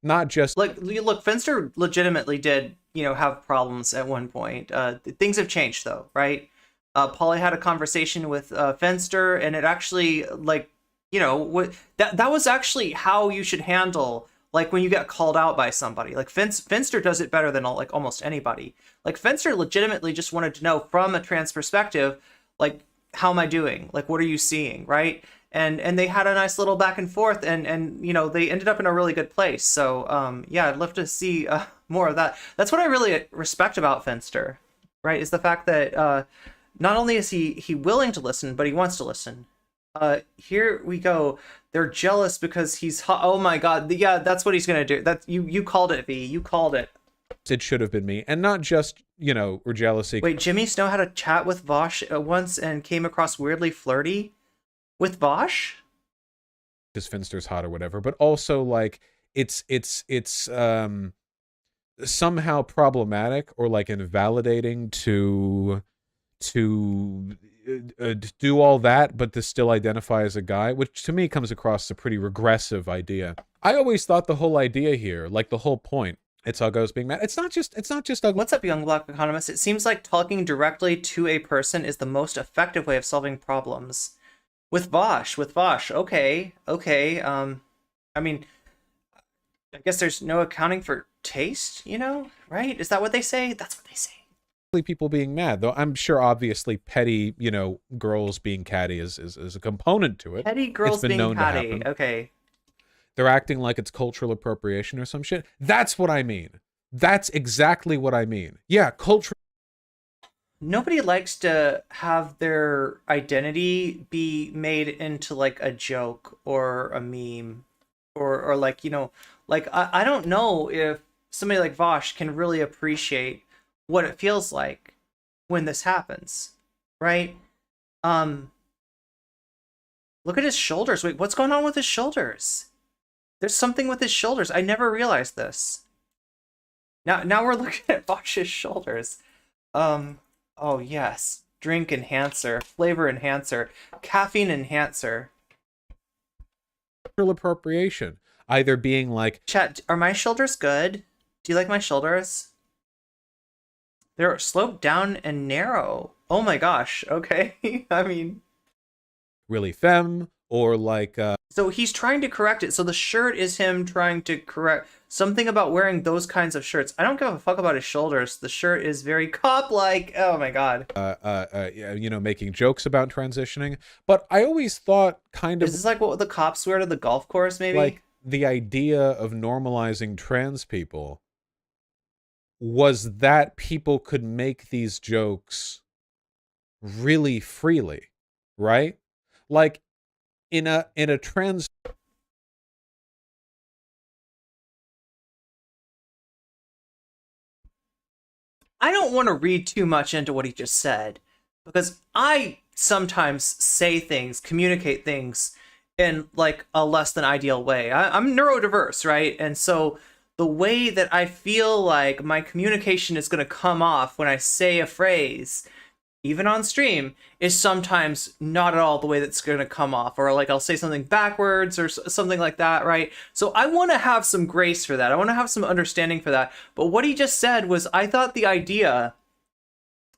not just like, look, Finster legitimately did, have problems at one point. Things have changed though, right? Polly had a conversation with Finster, and it actually, like, that was actually how you should handle, like, when you get called out by somebody. Like, Finster does it better than like almost anybody. Like, Finster legitimately just wanted to know from a trans perspective, like, how am I doing? Like, what are you seeing, right? And they had a nice little back and forth, and they ended up in a really good place. So yeah, I'd love to see more of that. That's what I really respect about Finster, right? Is the fact that not only is he willing to listen, but he wants to listen. Here we go. They're jealous because he's hot. Oh my god, yeah, that's what he's gonna do. That's you called it, V. You called it. It should have been me, and not just or jealousy. Wait, Jimmy Snow had a chat with Vaush once and came across weirdly flirty with Vaush? because Finster's hot or whatever, but also like it's somehow problematic or like invalidating to do all that, but to still identify as a guy, which to me comes across a pretty regressive idea. I always thought the whole idea here, like the whole point, it's Uggos being mad. It's not just Uggos. What's up, young black economist? It seems like talking directly to a person is the most effective way of solving problems. With Vaush, okay. I mean, I guess there's no accounting for taste, you know, right? Is that what they say? That's what they say. People being mad, though I'm sure obviously petty, you know, girls being catty is a component to it. Petty girls being catty, okay. They're acting like it's cultural appropriation or some shit. That's what I mean. That's exactly what I mean. Yeah, cultural. Nobody likes to have their identity be made into like a joke or a meme or like, you know, like I don't know if somebody like Vaush can really appreciate what it feels like when this happens, right? Look at his shoulders. Wait, what's going on with his shoulders? There's something with his shoulders. I never realized this. Now we're looking at Vaush's shoulders. Oh yes, drink enhancer, flavor enhancer, caffeine enhancer. Cultural appropriation, either being like, chat, are my shoulders good? Do you like my shoulders? They're sloped down and narrow. Oh my gosh, okay. I mean, really femme, or like so he's trying to correct it. So the shirt is him trying to correct something about wearing those kinds of shirts. I don't give a fuck about his shoulders. The shirt is very cop-like. Oh my god. You know, making jokes about transitioning. But I always thought kind of, is this like what the cops wear to the golf course, maybe? Like the idea of normalizing trans people was that people could make these jokes really freely, right? Like in a trans. I don't want to read too much into what he just said, because I sometimes say things, communicate things in like a less than ideal way. I'm neurodiverse, right? And so the way that I feel like my communication is going to come off when I say a phrase, even on stream, is sometimes not at all the way that's going to come off. Or like I'll say something backwards or something like that, right? So I want to have some grace for that. I want to have some understanding for that. But what he just said was, I thought the idea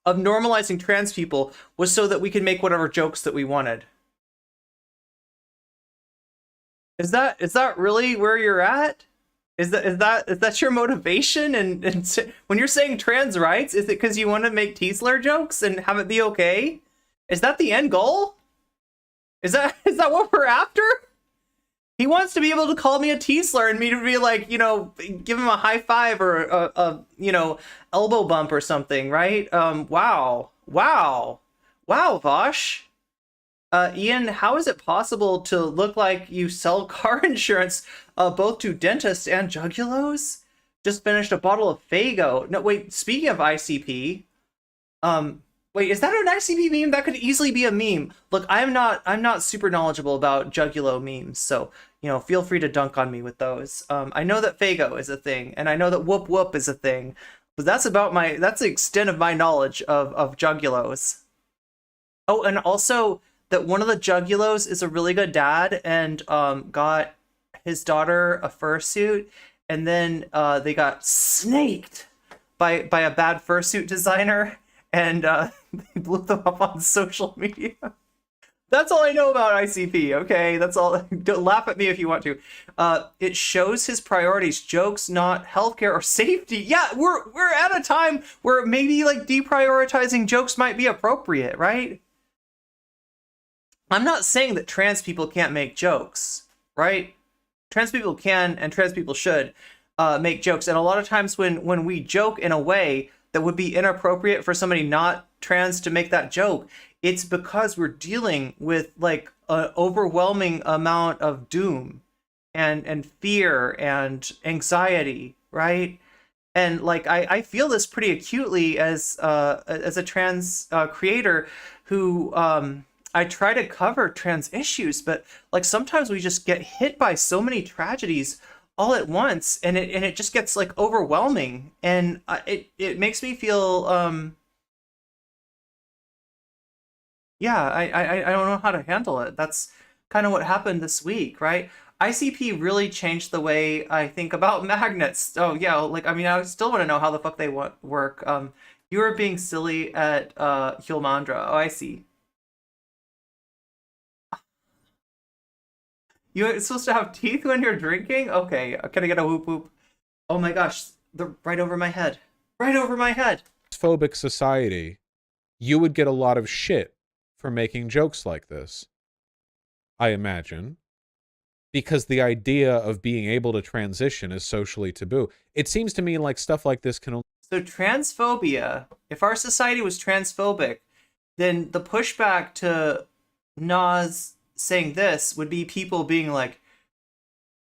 of normalizing trans people was so that we could make whatever jokes that we wanted. Is that really where you're at? Is that your motivation? And when you're saying trans rights, is it because you want to make T-slur jokes and have it be okay? Is that the end goal? Is that what we're after? He wants to be able to call me a T-slur and me to be like, you know, give him a high five or a you know, elbow bump or something, right? Wow, Vaush. Ian, how is it possible to look like you sell car insurance both to dentists and juggalos? Just finished a bottle of Faygo. No, wait, speaking of ICP, wait, is that an ICP meme? That could easily be a meme. Look, I'm not super knowledgeable about juggulo memes, so, you know, feel free to dunk on me with those. I know that Faygo is a thing, and I know that whoop whoop is a thing, but that's the extent of my knowledge of juggulos. Oh, and also that one of the juggulos is a really good dad and got his daughter a fursuit, and then they got snaked by a bad fursuit designer, and they blew them up on social media. That's all I know about ICP, okay? That's all. Don't laugh at me if you want to. It shows his priorities: jokes, not healthcare or safety. Yeah, we're at a time where maybe like deprioritizing jokes might be appropriate, right? I'm not saying that trans people can't make jokes, right? Trans people can and trans people should make jokes. And a lot of times when we joke in a way that would be inappropriate for somebody not trans to make that joke, it's because we're dealing with like an overwhelming amount of doom and fear and anxiety, right? And like I feel this pretty acutely as a trans creator who I try to cover trans issues, but like sometimes we just get hit by so many tragedies all at once, and it just gets like overwhelming, and it makes me feel yeah, I don't know how to handle it. That's kind of what happened this week, right? ICP really changed the way I think about magnets. Oh yeah, like I mean, I still want to know how the fuck they work. You were being silly at Hulmandra. Oh, I see. You're supposed to have teeth when you're drinking? Okay, can I get a whoop whoop? Oh my gosh, they're right over my head. Right over my head. Phobic society, you would get a lot of shit for making jokes like this, I imagine, because the idea of being able to transition is socially taboo. It seems to me like stuff like this can only... So transphobia, if our society was transphobic, then the pushback to Nas saying this would be people being like,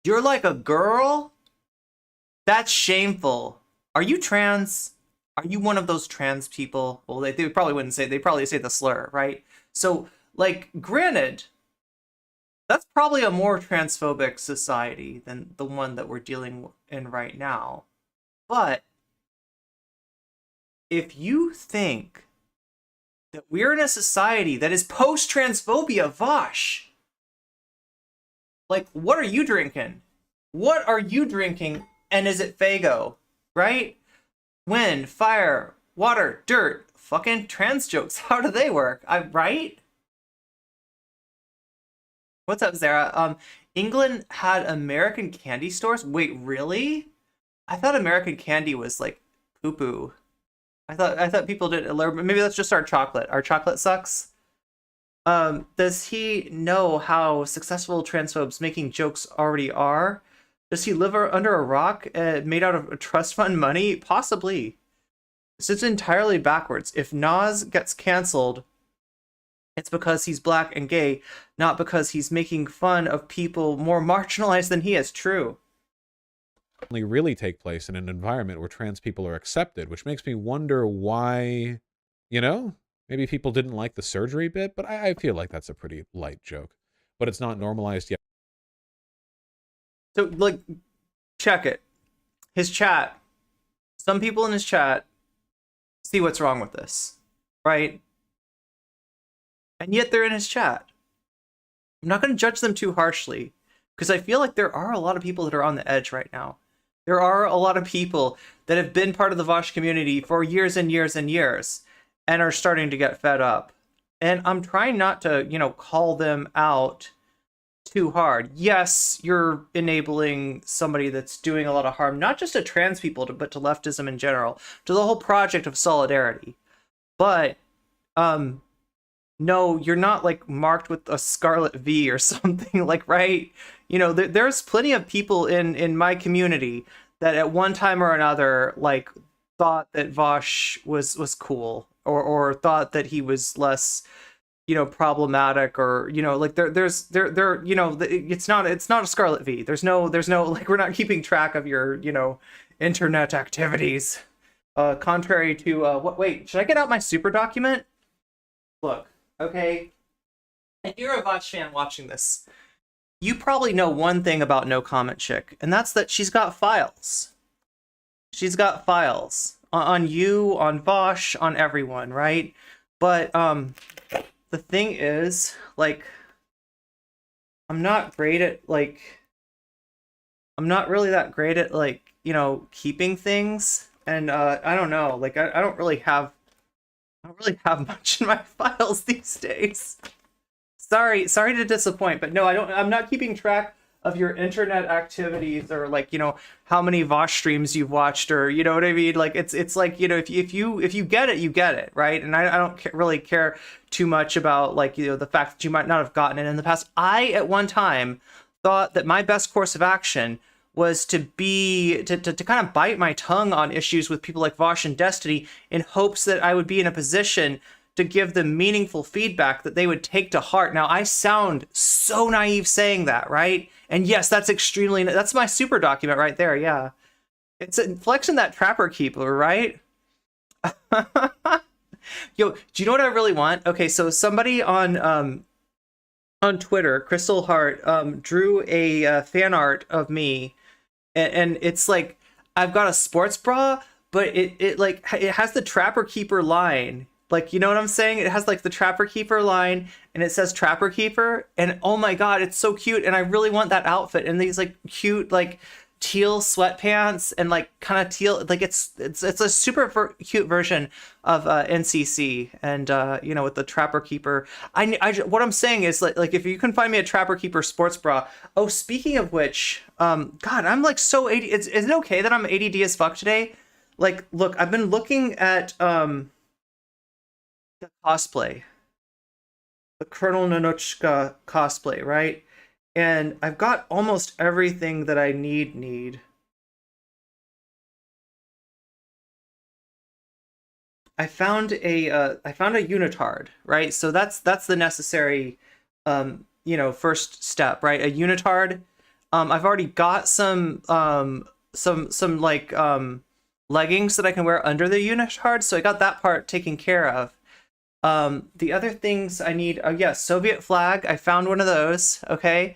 you're like a girl? That's shameful. Are you trans? Are you one of those trans people? Well, they probably wouldn't say, they probably say the slur, right? So, like, granted, that's probably a more transphobic society than the one that we're dealing in right now. But if you think that we're in a society that is post-transphobia, Vaush, like, what are you drinking? What are you drinking? And is it Fago, right? Wind, fire, water, dirt, fucking trans jokes. How do they work? Right? What's up, Zara? England had American candy stores? Wait, really? I thought American candy was like poo-poo. I thought people did, maybe that's just our chocolate. Our chocolate sucks. Does he know how successful transphobes making jokes already are? Does he live under a rock made out of trust fund money? Possibly. It's entirely backwards. If Nas gets canceled, it's because he's black and gay, not because he's making fun of people more marginalized than he is. True. Only really take place in an environment where trans people are accepted, which makes me wonder why, you know, maybe people didn't like the surgery bit, but I feel like that's a pretty light joke. But it's not normalized yet. So, like, check it. His chat. Some people in his chat see what's wrong with this, right? And yet they're in his chat. I'm not going to judge them too harshly, because I feel like there are a lot of people that are on the edge right now. There are a lot of people that have been part of the Vaush community for years and years and years and are starting to get fed up. And I'm trying not to, you know, call them out too hard. Yes, you're enabling somebody that's doing a lot of harm, not just to trans people, but to leftism in general, to the whole project of solidarity. But, no, you're not like marked with a scarlet V or something, like, right? You know, there's plenty of people in my community that at one time or another, like, thought that Vaush was cool, or thought that he was less, you know, problematic, or, you know, like there, you know, it's not a scarlet V. There's no, like, we're not keeping track of your, you know, internet activities. Contrary to, wait, should I get out my super document? Look, okay, if you're a Vaush fan watching this, you probably know one thing about No Comment Chick, and that's that she's got files. She's got files on you, on Vaush, on everyone, right? But the thing is, like, I'm not really that great at, like, you know, keeping things, and I don't know, like, I don't really have much in my files these days. Sorry to disappoint, but no, I'm not keeping track of your internet activities, or, like, you know, how many Vaush streams you've watched, or, you know what I mean? Like, it's like, you know, if you get it, you get it, right? And I don't really care too much about, like, you know, the fact that you might not have gotten it in the past. I at one time thought that my best course of action was to kind of bite my tongue on issues with people like Vaush and Destiny, in hopes that I would be in a position to give them meaningful feedback that they would take to heart. Now, I sound so naive saying that, right? And yes, that's my super document right there, yeah. It's a flexion that Trapper Keeper, right? Yo, do you know what I really want? Okay, so somebody on Twitter, Crystal Hart, drew a fan art of me, and it's like I've got a sports bra, but it like it has the Trapper Keeper line. Like, you know what I'm saying? It has like the Trapper Keeper line, and it says Trapper Keeper, and oh my god, it's so cute, and I really want that outfit and these like cute like teal sweatpants and like kind of teal, like it's a super cute version of NCC, and you know, with the Trapper Keeper. What I'm saying is like if you can find me a Trapper Keeper sports bra. Oh, speaking of which, god, I'm like so AD. Is it okay that I'm ADD as fuck today? Like, look, I've been looking at the cosplay, the Colonel Nanochka cosplay, right? And I've got almost everything that I need. I found a unitard, right? So that's the necessary you know, first step, right? A unitard. I've already got some like leggings that I can wear under the unitard, so I got that part taken care of. The other things I need, oh yeah, Soviet flag. I found one of those. Okay,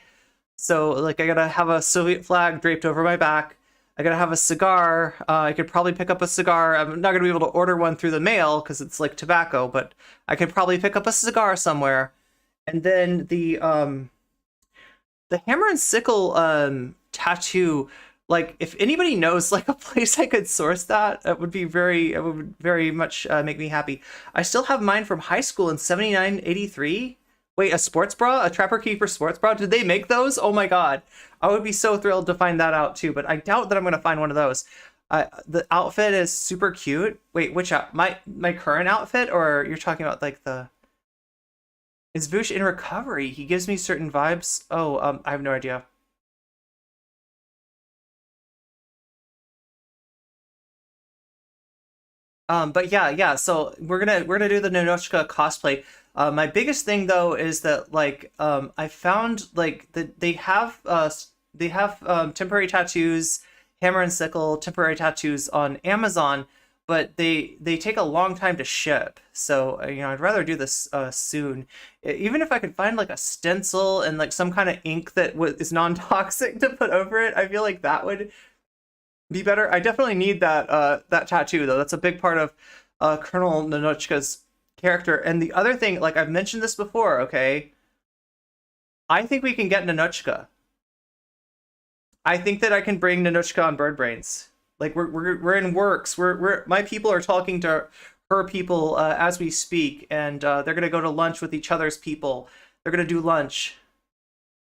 so like I gotta have a Soviet flag draped over my back. I gotta have a cigar. I could probably pick up a cigar. I'm not gonna be able to order one through the mail because it's like tobacco, but I could probably pick up a cigar somewhere. And then the hammer and sickle tattoo. Like, if anybody knows like a place I could source that, it would very much make me happy. I still have mine from high school in 79, 83. Wait, a sports bra? A Trapper Keeper sports bra? Did they make those? Oh my god. I would be so thrilled to find that out too, but I doubt that I'm going to find one of those. The outfit is super cute. Wait, which my current outfit, or you're talking about like the... Is Vaush in recovery? He gives me certain vibes. Oh, I have no idea. But yeah, so we're gonna do the Nanochka cosplay. My biggest thing though is that like I found like they have temporary tattoos, hammer and sickle temporary tattoos on Amazon, but they take a long time to ship. So you know, I'd rather do this soon. Even if I could find like a stencil and like some kind of ink that is non-toxic to put over it, I feel like that would be better. I definitely need that tattoo though. That's a big part of Colonel Nanochka's character. And the other thing, like I've mentioned this before, okay? I think we can get Nanochka. I think that I can bring Nanochka on Bird Brains. Like we're in works. We're my people are talking to her people as we speak, and they're gonna go to lunch with each other's people. They're gonna do lunch.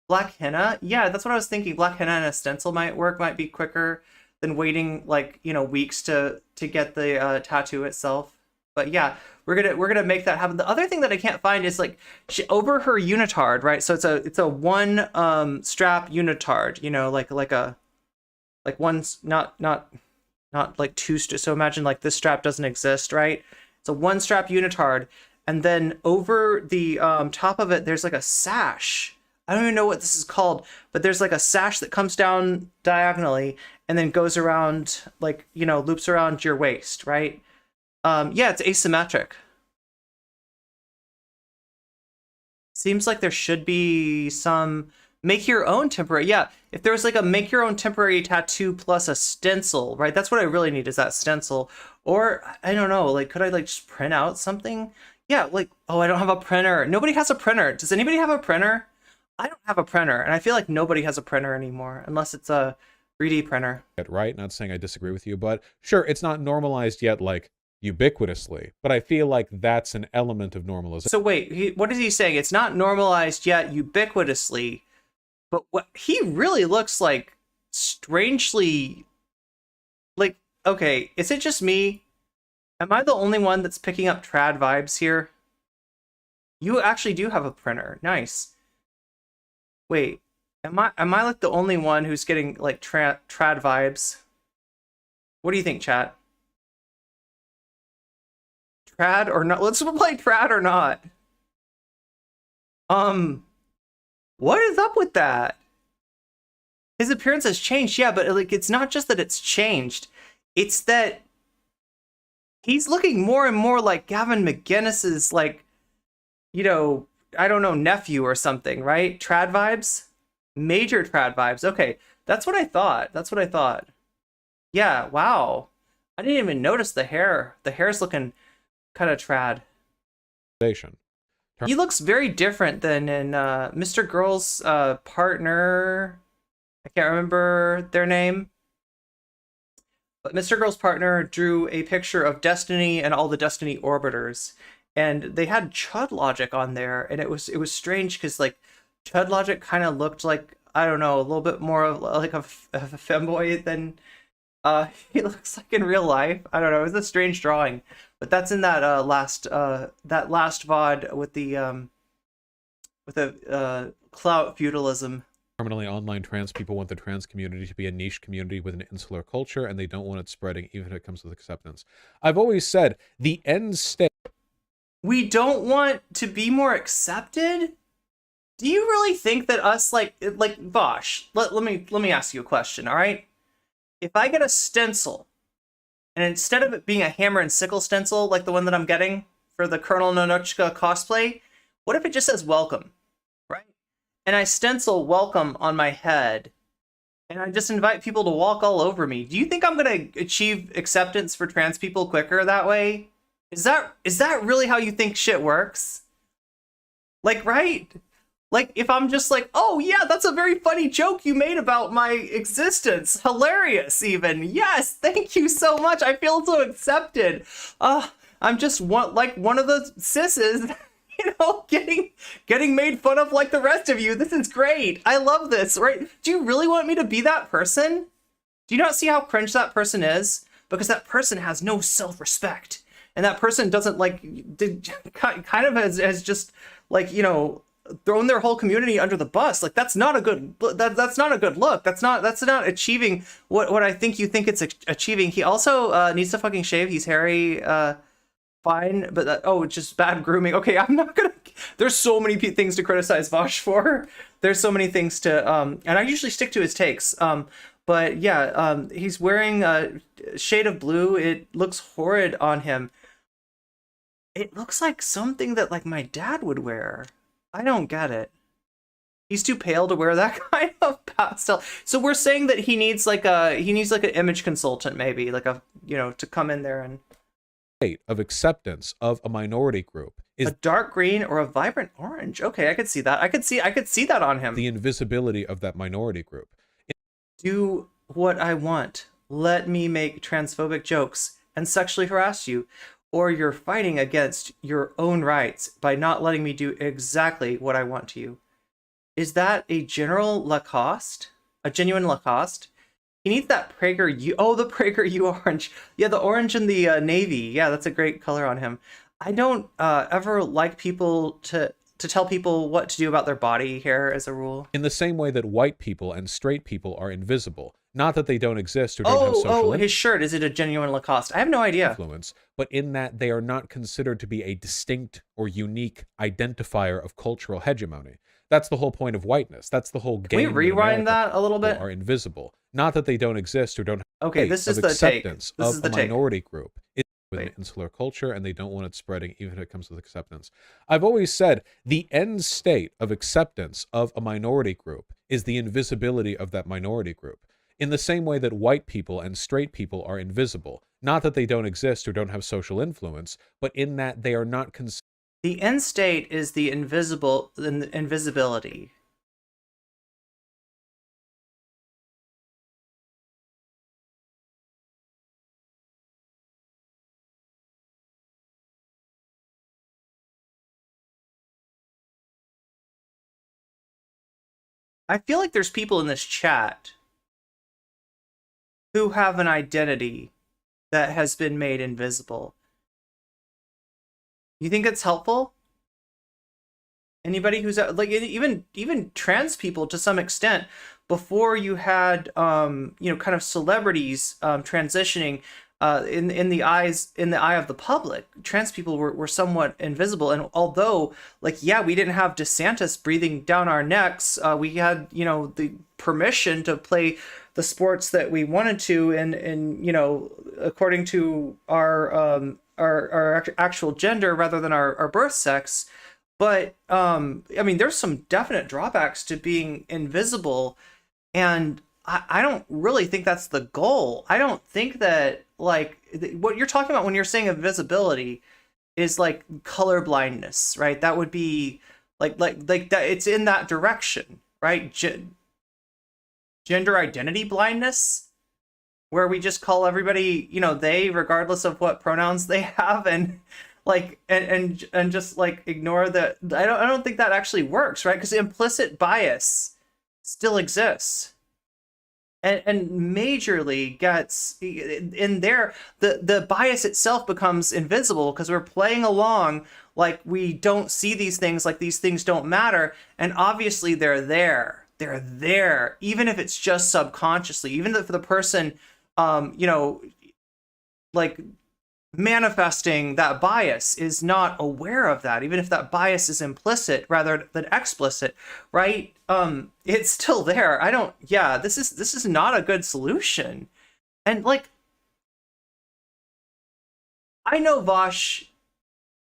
Black henna? Yeah, that's what I was thinking. Black henna and a stencil might work, might be quicker than waiting like, you know, weeks to get the tattoo itself. But yeah, we're gonna make that happen. The other thing that I can't find is like over her unitard, right? So it's a one strap unitard, you know, like one's not like two. So imagine like this strap doesn't exist, right? It's a one strap unitard, and then over the top of it, there's like a sash. I don't even know what this is called, but there's like a sash that comes down diagonally and then goes around, like, you know, loops around your waist, right? Yeah, it's asymmetric. Seems like there should be some make your own temporary. Yeah, if there was like a make your own temporary tattoo plus a stencil, right? That's what I really need, is that stencil. Or I don't know, like could I like just print out something? Yeah, like, oh, I don't have a printer. Nobody has a printer. Does anybody have a printer? I don't have a printer, and I feel like nobody has a printer anymore unless it's a 3D printer. Right? Not saying I disagree with you, but sure, it's not normalized yet like ubiquitously, but I feel like that's an element of normalization. So wait, what is he saying? It's not normalized yet ubiquitously, but what he really looks like strangely like, okay, is it just me? Am I the only one that's picking up trad vibes here? You actually do have a printer. Nice. Wait, am I like the only one who's getting like trad vibes? What do you think, chat? Trad or not? Let's play trad or not. What is up with that? His appearance has changed, yeah, but like it's not just that it's changed. It's that He's looking more and more like Gavin McGinnis's, like, you know, I don't know, nephew or something, right? Trad vibes? Major trad vibes. Okay, that's what I thought. That's what I thought. Yeah, wow. I didn't even notice the hair. The hair's looking kind of trad. He looks very different than in Mr. Girl's partner. I can't remember their name. But Mr. Girl's partner drew a picture of Destiny and all the Destiny orbiters. And they had Chud Logic on there, and it was strange because like Chud Logic kind of looked like, I don't know, a little bit more of like a femboy than he looks like in real life. I don't know. It was a strange drawing, but that's in that last VOD with the clout feudalism. Permanently online trans people want the trans community to be a niche community with an insular culture, and they don't want it spreading, even if it comes with acceptance. I've always said the end state. We don't want to be more accepted? Do you really think that us, like Vaush, let me ask you a question, all right? If I get a stencil, and instead of it being a hammer and sickle stencil like the one that I'm getting for the Colonel Nonochka cosplay, what if it just says welcome, right? And I stencil welcome on my head, and I just invite people to walk all over me. Do you think I'm gonna achieve acceptance for trans people quicker that way? Is that really how you think shit works? Like, right? Like, if I'm just like, oh yeah, that's a very funny joke you made about my existence. Hilarious, even. Yes, thank you so much. I feel so accepted. I'm just one of the sisses, you know, getting made fun of like the rest of you. This is great. I love this, right? Do you really want me to be that person? Do you not see how cringe that person is? Because that person has no self-respect. And that person doesn't kind of has just like, you know, thrown their whole community under the bus. Like that's not a good that's not a good look. That's not achieving what I think you think it's achieving. He also needs to fucking shave. He's hairy. Fine, but it's just bad grooming. Okay, I'm not gonna. There's so many things to criticize Vaush for. There's so many things to and I usually stick to his takes. But yeah, he's wearing a shade of blue. It looks horrid on him. It looks like something that like my dad would wear. I don't get it. He's too pale to wear that kind of pastel. So we're saying that he needs like an image consultant, maybe like a, you know, to come in there and State of acceptance of a minority group is a dark green or a vibrant orange. Okay, I could see that. I could see that on him. the invisibility of that minority group. Do what I want. Let me make transphobic jokes and sexually harass you. Or you're fighting against your own rights by not letting me do exactly what I want to you. Is that a general Lacoste? A genuine Lacoste? He needs that PragerU. Oh, the PragerU orange. Yeah, the orange and the navy. Yeah, that's a great color on him. I don't ever like people to tell people what to do about their body hair as a rule. In the same way that white people and straight people are invisible. Not that they don't exist or don't have social his shirt, is it a genuine Lacoste? I have no idea. Influence, but in that they are not considered to be a distinct or unique identifier of cultural hegemony. That's the whole point of whiteness. That's the whole game. Can we rewind that a little bit? Are invisible. Not that they don't exist or don't have okay, this is the acceptance take. This of is the a take. minority group. With an insular culture, and they don't want it spreading, even if it comes with acceptance. I've always said the end state of acceptance of a minority group is the invisibility of that minority group. In the same way that white people and straight people are invisible. Not that they don't exist or don't have social influence, but in that they are not considered. The end state is the invisibility. I feel like there's people in this chat who have an identity that has been made invisible. You think it's helpful? Anybody who's like even trans people to some extent, before you had you know, kind of celebrities transitioning in the eye of the public, trans people were somewhat invisible. And although, like, yeah, we didn't have DeSantis breathing down our necks, we had, you know, the permission to play the sports that we wanted to, and you know, according to our actual gender rather than our birth sex. But I mean, there's some definite drawbacks to being invisible, and I don't really think that's the goal. I don't think that, like, what you're talking about when you're saying invisibility is like color blindness, right? That would be like that. It's in that direction, right? Gender identity blindness, where we just call everybody, you know, they, regardless of what pronouns they have, and like and just like ignore that. I don't think that actually works, right? Because implicit bias still exists. And majorly gets in there, the bias itself becomes invisible because we're playing along like we don't see these things, like these things don't matter, and obviously they're there, even if it's just subconsciously, even if the person you know, like, manifesting that bias is not aware of that, even if that bias is implicit rather than explicit, right? It's still there. This is not a good solution. And like, I know Vaush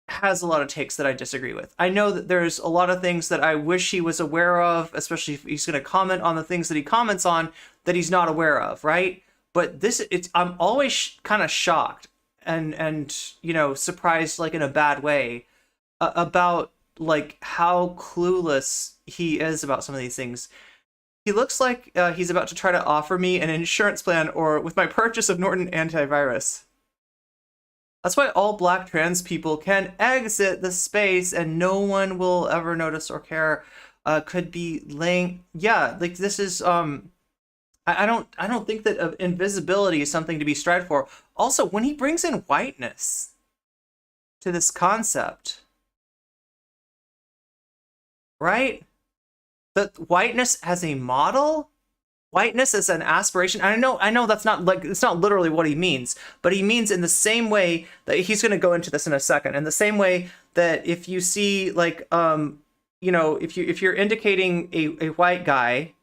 has a lot of takes that I disagree with. I know that there's a lot of things that I wish he was aware of, especially if he's going to comment on the things that he comments on that he's not aware of, right? But I'm always kind of shocked and you know, surprised, like in a bad way, about like how clueless he is about some of these things. He looks like he's about to try to offer me an insurance plan or with my purchase of Norton antivirus. That's why all black trans people can exit the space and no one will ever notice or care. Could be laying, yeah, like this is I don't think that invisibility is something to be strived for. Also, when he brings in whiteness to this concept, right? The whiteness as a model, whiteness as an aspiration. I know that's not, like, it's not literally what he means, but he means in the same way that he's going to go into this in a second. In the same way that if you see, like, you know, if you're indicating a white guy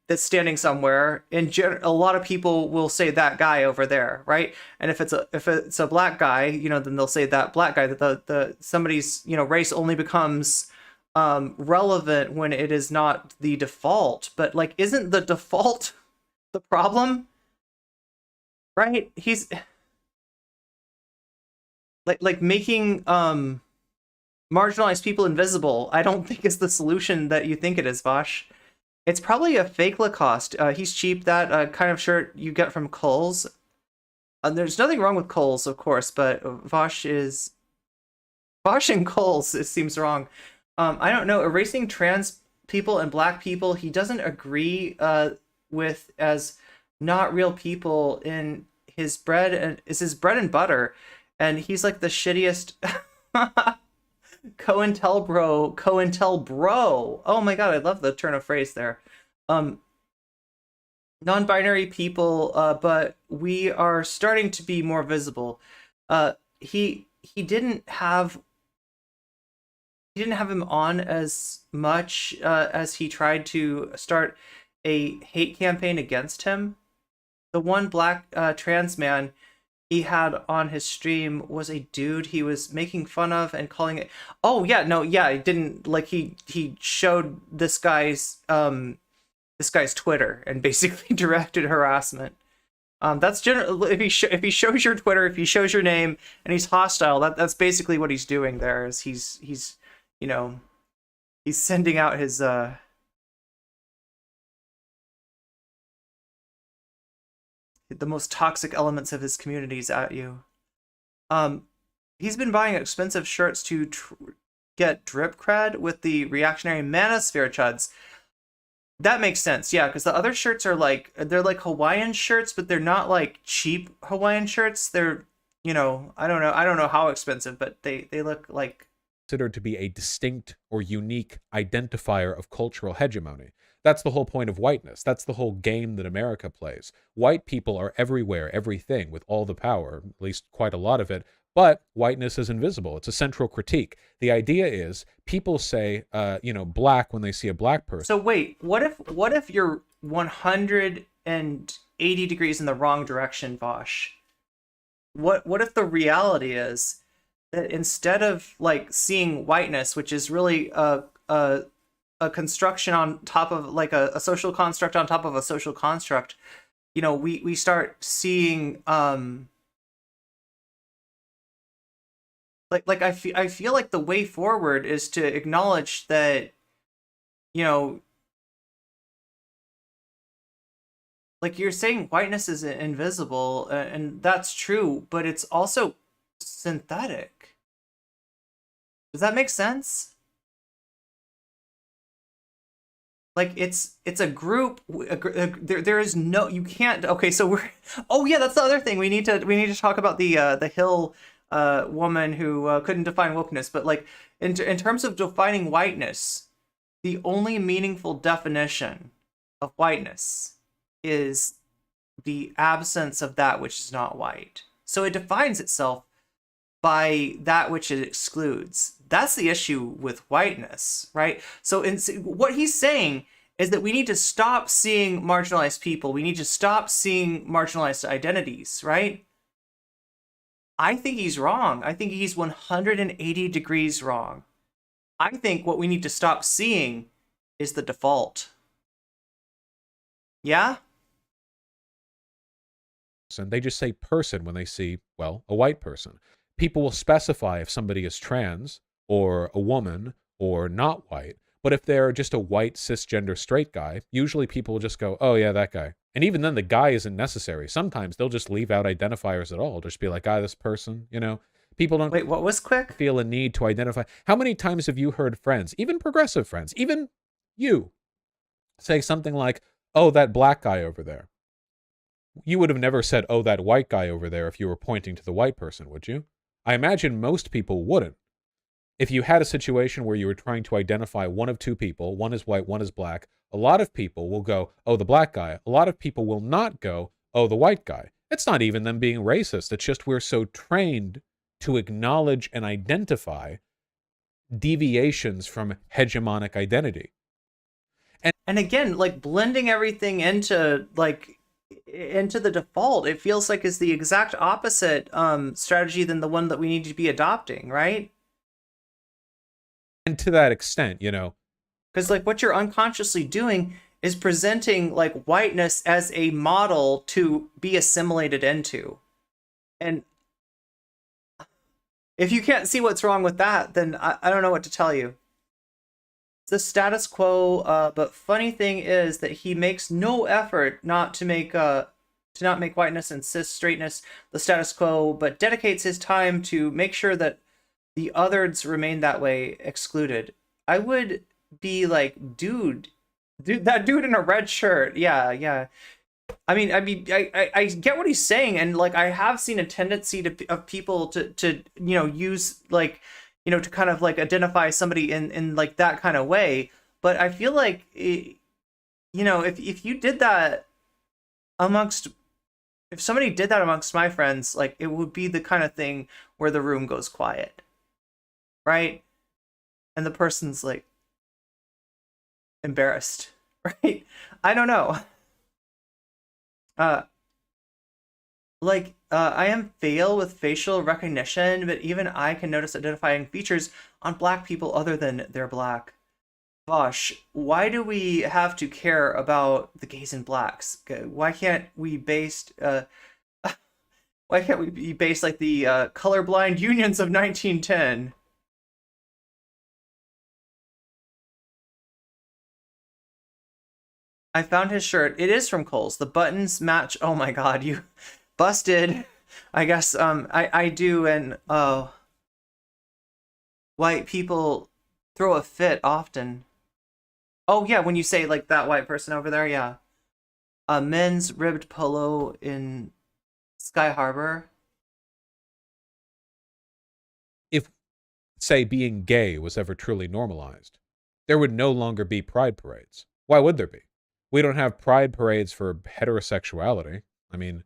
that's standing somewhere, a lot of people will say that guy over there, right? And if it's a black guy, you know, then they'll say that black guy. That the somebody's, you know, race only becomes relevant when it is not the default. But like, isn't the default the problem? Right? He's like making marginalized people invisible. I don't think is the solution that you think it is, Vaush. It's probably a fake Lacoste. He's cheap. That kind of shirt you get from Kohl's. There's nothing wrong with Kohl's, of course, but Vaush and Kohl's, it seems wrong. I don't know. Erasing trans people and black people, he doesn't agree with as not real people in his bread and is his bread and butter, and he's like the shittiest. COINTEL bro. Oh my god, I love the turn of phrase there. Non-binary people, but we are starting to be more visible. He didn't have him on as much as he tried to start a hate campaign against him. The one black trans man he had on his stream was a dude he was making fun of and calling it. Oh yeah, no, yeah, I didn't like. He showed this guy's Twitter and basically directed harassment. That's general. If he shows your Twitter, if he shows your name and he's hostile, that's basically what he's doing there. Is he's you know, he's sending out his the most toxic elements of his communities at you. He's been buying expensive shirts to get drip cred with the reactionary manosphere chuds. That makes sense, yeah, because the other shirts are like, they're like Hawaiian shirts, but they're not like cheap Hawaiian shirts. They're, you know, I don't know how expensive, but they look like considered to be a distinct or unique identifier of cultural hegemony. That's the whole point of whiteness. That's the whole game that America plays. White people are everywhere, everything, with all the power, at least quite a lot of it, but whiteness is invisible. It's a central critique. The idea is people say, you know, black when they see a black person. So wait, what if you're 180 degrees in the wrong direction, Vaush. What if the reality is that instead of like seeing whiteness, which is really a construction on top of like a social construct on top of a social construct, you know, we start seeing I feel like the way forward is to acknowledge that, you know, like you're saying whiteness is invisible, and that's true, but it's also synthetic. Does that make sense? Like it's a group. There is no, you can't. Okay, so we're. Oh yeah, that's the other thing. We need to talk about the Hill woman who couldn't define wokeness, but like in terms of defining whiteness, the only meaningful definition of whiteness is the absence of that which is not white. So it defines itself by that which it excludes. That's the issue with whiteness, right? So what he's saying is that we need to stop seeing marginalized people. We need to stop seeing marginalized identities, right? I think he's wrong. I think he's 180 degrees wrong. I think what we need to stop seeing is the default. Yeah? And they just say person when they see, well, a white person. People will specify if somebody is trans or a woman or not white. But if they're just a white cisgender straight guy, usually people will just go, oh yeah, that guy. And even then the guy isn't necessary. Sometimes they'll just leave out identifiers at all. Just be like, this person, you know. People don't Wait, what was quick? Feel a need to identify. How many times have you heard friends, even progressive friends, even you, say something like, oh, that black guy over there? You would have never said, oh, that white guy over there if you were pointing to the white person, would you? I imagine most people wouldn't. If you had a situation where you were trying to identify one of two people, one is white, one is black, a lot of people will go, oh, the black guy. A lot of people will not go, oh, the white guy. It's not even them being racist. It's just we're so trained to acknowledge and identify deviations from hegemonic identity. And again, like blending everything into the default, it feels like is the exact opposite strategy than the one that we need to be adopting, right? And to that extent, you know, because like what you're unconsciously doing is presenting like whiteness as a model to be assimilated into. And if you can't see what's wrong with that, then I don't know what to tell you. It's the status quo, but funny thing is that he makes no effort not to make whiteness and cis straightness the status quo, but dedicates his time to make sure that the others remain that way, excluded. I would be like, dude, that dude in a red shirt, yeah. I mean, I get what he's saying, and like I have seen a tendency of people to you know use like, you know, to kind of like identify somebody in like that kind of way. But I feel like you know, if you did that if somebody did that amongst my friends, like it would be the kind of thing where the room goes quiet, right? And the person's like embarrassed, right? I don't know. I am fail with facial recognition, but even I can notice identifying features on black people other than they're black. Vaush, why do we have to care about the gays and blacks? Why can't we why can't we be based like the colorblind unions of 1910? I found his shirt. It is from Kohl's. The buttons match. Oh my god, you busted. I guess I do, and white people throw a fit often. Oh yeah, when you say like that white person over there, yeah. A men's ribbed polo in Sky Harbor. If, say, being gay was ever truly normalized, there would no longer be pride parades. Why would there be? We don't have pride parades for heterosexuality. I mean,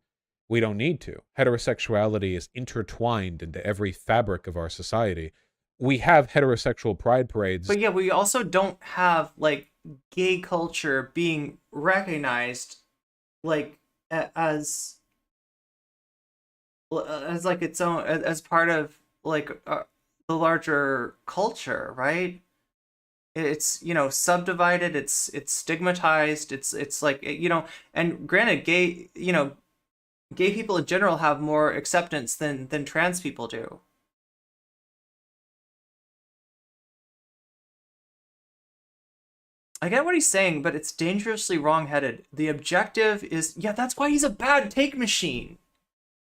we don't need to. Heterosexuality is intertwined into every fabric of our society. We have heterosexual pride parades. But yeah, we also don't have like gay culture being recognized like as like its own, as part of like the larger culture, right? It's, you know, subdivided, it's stigmatized, it's like, you know, and granted, gay, you know, gay people in general have more acceptance than trans people do. I get what he's saying, but it's dangerously wrong-headed. The objective is, yeah, that's why he's a bad take machine.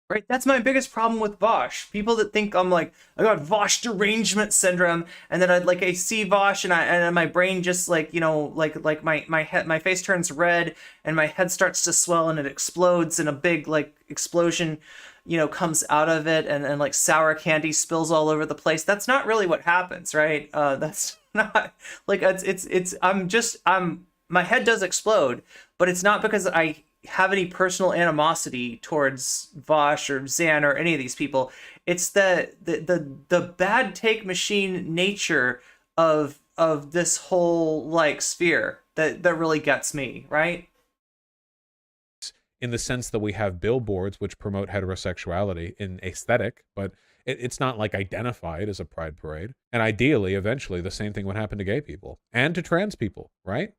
Right? That's my biggest problem with Vaush. People that think I'm like, I got Vaush derangement syndrome, and then I see Vaush and my brain just like, you know, like my head, my face turns red and my head starts to swell and it explodes and a big like explosion, you know, comes out of it, and like sour candy spills all over the place. That's not really what happens, right? That's not like I'm my head does explode, but it's not because I have any personal animosity towards Vaush or Zan or any of these people. It's the bad take machine nature of this whole like sphere that really gets me, right? In the sense that we have billboards which promote heterosexuality in aesthetic, but it's not like identified as a pride parade. And ideally, eventually, the same thing would happen to gay people and to trans people, right?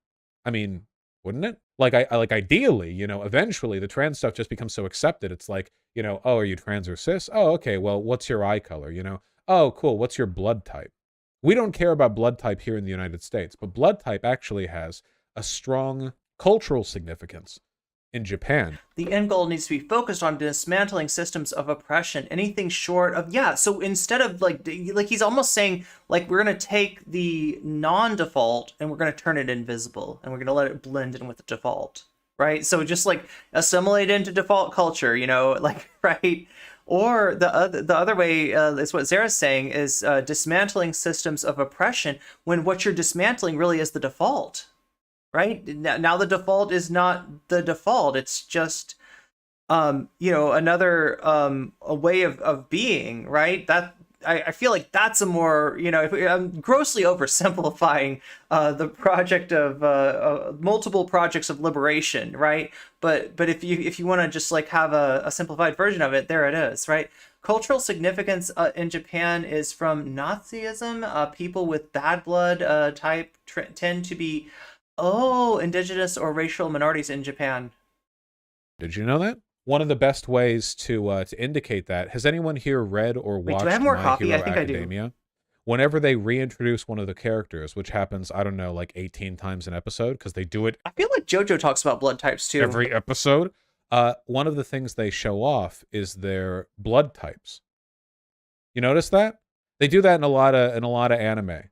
I mean, wouldn't it? Like I like ideally, you know, eventually the trans stuff just becomes so accepted. It's like, you know, oh, are you trans or cis? Oh, okay. Well, what's your eye color? You know, oh, cool. What's your blood type? We don't care about blood type here in the United States, but blood type actually has a strong cultural significance in Japan. The end goal needs to be focused on dismantling systems of oppression. Anything short of, yeah. So instead of like he's almost saying like we're gonna take the non-default and we're gonna turn it invisible and we're gonna let it blend in with the default, right? So just like assimilate into default culture, you know, like right. Or the other way is what Zara's saying is dismantling systems of oppression when what you're dismantling really is the default. Right now, the default is not the default. It's just, you know, another a way of being. Right. That I feel like that's a more, you know, if I'm grossly oversimplifying the project of multiple projects of liberation. Right. But if you want to just like have a simplified version of it, there it is. Right. Cultural significance in Japan is from Nazism. People with bad blood type tend to be indigenous or racial minorities in Japan. Did you know that? One of the best ways to indicate that, has anyone here read or watched do I have more My coffee? Hero I think Academia? I do. Whenever they reintroduce one of the characters, which happens, I don't know, like 18 times an episode, because they do it I feel like JoJo talks about blood types too. every episode. One of the things they show off is their blood types. You notice that? They do that in a lot of anime.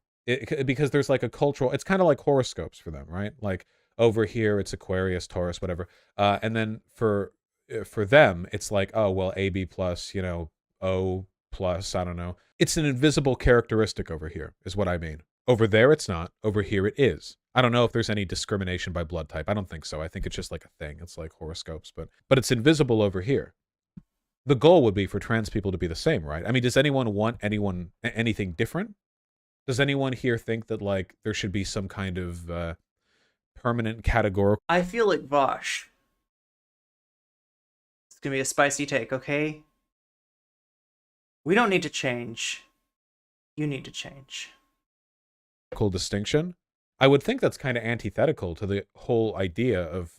Because there's like a cultural, it's kind of like horoscopes for them, right? Like over here it's Aquarius, Taurus, whatever, and then for them it's like, oh well, AB plus, you know, O plus, I don't know. It's an invisible characteristic over here is what I mean. Over there it's not, over here it is. I don't know if there's any discrimination by blood type. I don't think so. I think it's just like a thing. It's like horoscopes, but it's invisible over here. The goal would be for trans people to be the same, right? I mean, does anyone want anything different? Does anyone here think that like there should be some kind of permanent categorical? I feel like Vaush. It's gonna be a spicy take, okay? We don't need to change. You need to change. Distinction? I would think that's kind of antithetical to the whole idea of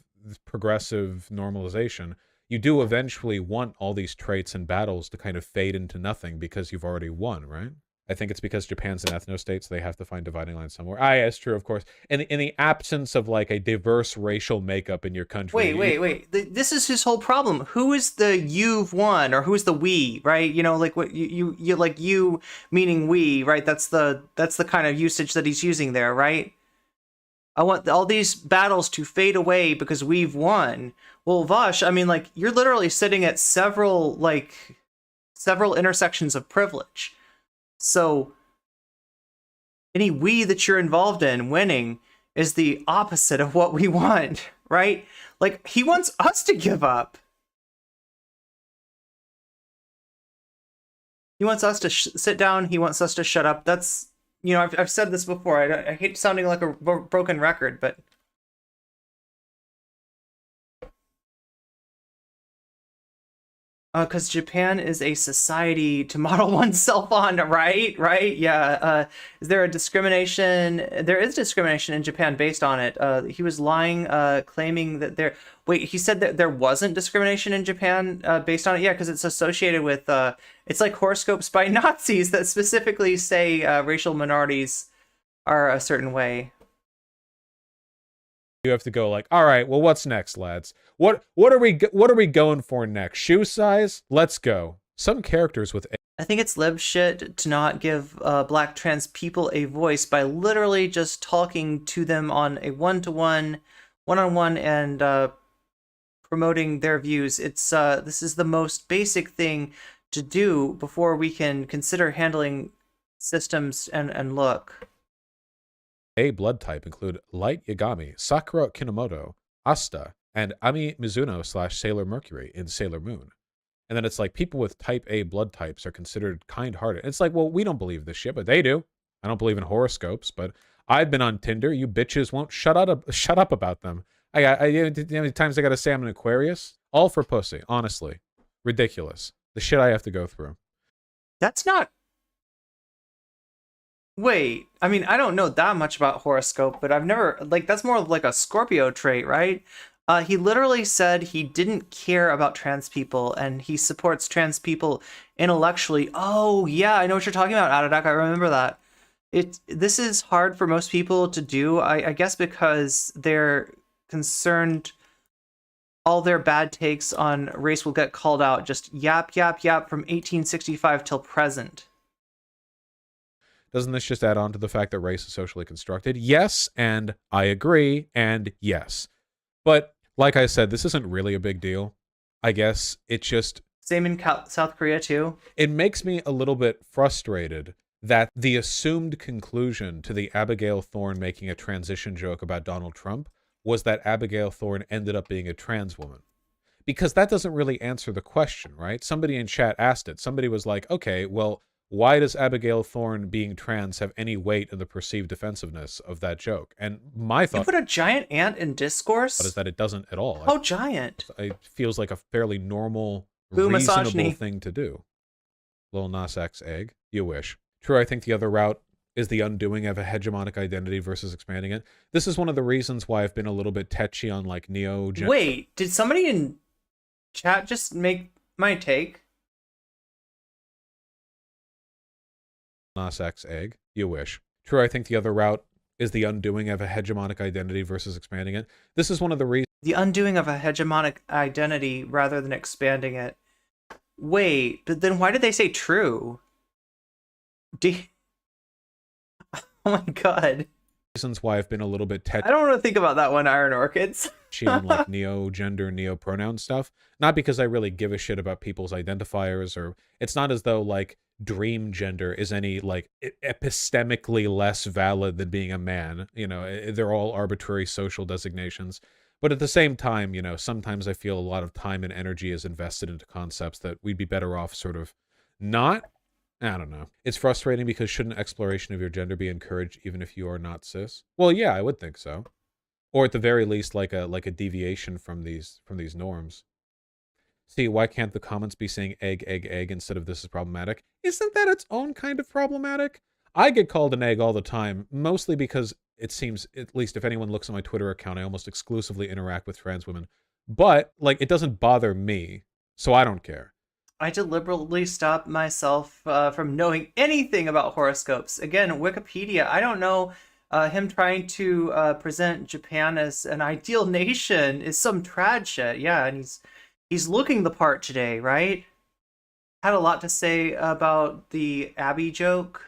progressive normalization. You do eventually want all these traits and battles to kind of fade into nothing because you've already won, right? I think it's because Japan's an ethno-state, so they have to find dividing lines somewhere. Ah, yeah, it's true, of course. In the absence of like a diverse racial makeup in your country. Wait. This is his whole problem. Who is the you've won, or who's the we, right? You know, like what you like you meaning we, right? That's the kind of usage that he's using there, right? I want all these battles to fade away because we've won. Well, Vaush, I mean, like you're literally sitting at several intersections of privilege. So any we that you're involved in winning is the opposite of what we want, right? Like he wants us to give up. He wants us to sit down. He wants us to shut up. That's I've said this before. I hate sounding like a broken record, but because Japan is a society to model oneself on, right? Right? Yeah. Is there a discrimination? There is discrimination in Japan based on it. He was lying, claiming that there. Wait, he said that there wasn't discrimination in Japan based on it. Yeah, because it's associated with. It's like horoscopes by Nazis that specifically say racial minorities are a certain way. You have to go like, all right, well, what's next, lads? What are we going for next? Shoe size? Let's go. Some characters with I think it's lib shit to not give black trans people a voice by literally just talking to them on a one-to-one, one-on-one, and promoting their views. This is the most basic thing to do before we can consider handling systems and look. A blood type include Light Yagami, Sakura Kinomoto, Asta, and Ami Mizuno / Sailor Mercury in Sailor Moon. And then it's like people with type A blood types are considered kind-hearted. It's like, well, we don't believe this shit, but they do. I don't believe in horoscopes, but I've been on Tinder. You bitches won't shut up about them. You know how many times I gotta say I'm an Aquarius? All for pussy, honestly. Ridiculous. The shit I have to go through. That's not. Wait, I mean, I don't know that much about horoscope, but I've never, like, that's more of like a Scorpio trait, right? He literally said he didn't care about trans people and he supports trans people intellectually. Oh, yeah, I know what you're talking about, Adadak. I remember that. This is hard for most people to do, I guess, because they're concerned all their bad takes on race will get called out. Just yap, yap, yap from 1865 till present. Doesn't this just add on to the fact that race is socially constructed? Yes, and I agree, and yes. But like I said, this isn't really a big deal. I guess it just... Same in South Korea, too. It makes me a little bit frustrated that the assumed conclusion to the Abigail Thorne making a transition joke about Donald Trump was that Abigail Thorne ended up being a trans woman. Because that doesn't really answer the question, right? Somebody in chat asked it. Somebody was like, okay, well, why does Abigail Thorne being trans have any weight in the perceived offensiveness of that joke? And my thought... You put a giant ant in discourse? Is that it doesn't at all. How giant? It feels like a fairly normal, Boo, reasonable misogyny. thing to do. Lil Nas X egg. You wish. True, I think the other route is the undoing of a hegemonic identity versus expanding it. This is one of the reasons why I've been a little bit tetchy on like neo... Wait, did somebody in chat just make my take? Nas X egg. You wish. True, I think the other route is the undoing of a hegemonic identity versus expanding it. This is one of the reasons... The undoing of a hegemonic identity rather than expanding it. Wait, but then why did they say true? Oh my god. Reasons why I've been a little bit tetchy. I don't want to think about that one, Iron Orchids. On like neo-gender, neo-pronoun stuff. Not because I really give a shit about people's identifiers, or it's not as though like dream gender is any like epistemically less valid than being a man. You know, they're all arbitrary social designations. But at the same time, you know, sometimes I feel a lot of time and energy is invested into concepts that we'd be better off sort of not. I don't know. It's frustrating because shouldn't exploration of your gender be encouraged even if you are not cis? Well, yeah, I would think so. Or at the very least, like a deviation from these norms. See, why can't the comments be saying egg, egg, egg instead of this is problematic? Isn't that its own kind of problematic? I get called an egg all the time, mostly because it seems, at least if anyone looks at my Twitter account, I almost exclusively interact with trans women. But, like, it doesn't bother me, so I don't care. I deliberately stopped myself from knowing anything about horoscopes. Again, Wikipedia, I don't know. Him trying to present Japan as an ideal nation is some trad shit. Yeah, and he's looking the part today, right? Had a lot to say about the Abby joke.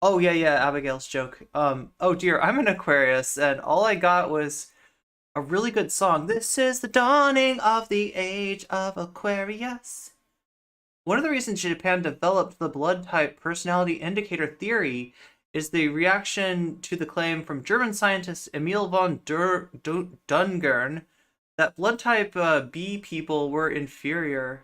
Oh yeah, Abigail's joke. Oh dear, I'm an Aquarius, and all I got was a really good song. This is the dawning of the age of Aquarius. One of the reasons Japan developed the blood type personality indicator theory is the reaction to the claim from German scientist Emil von Dungern that blood type B people were inferior.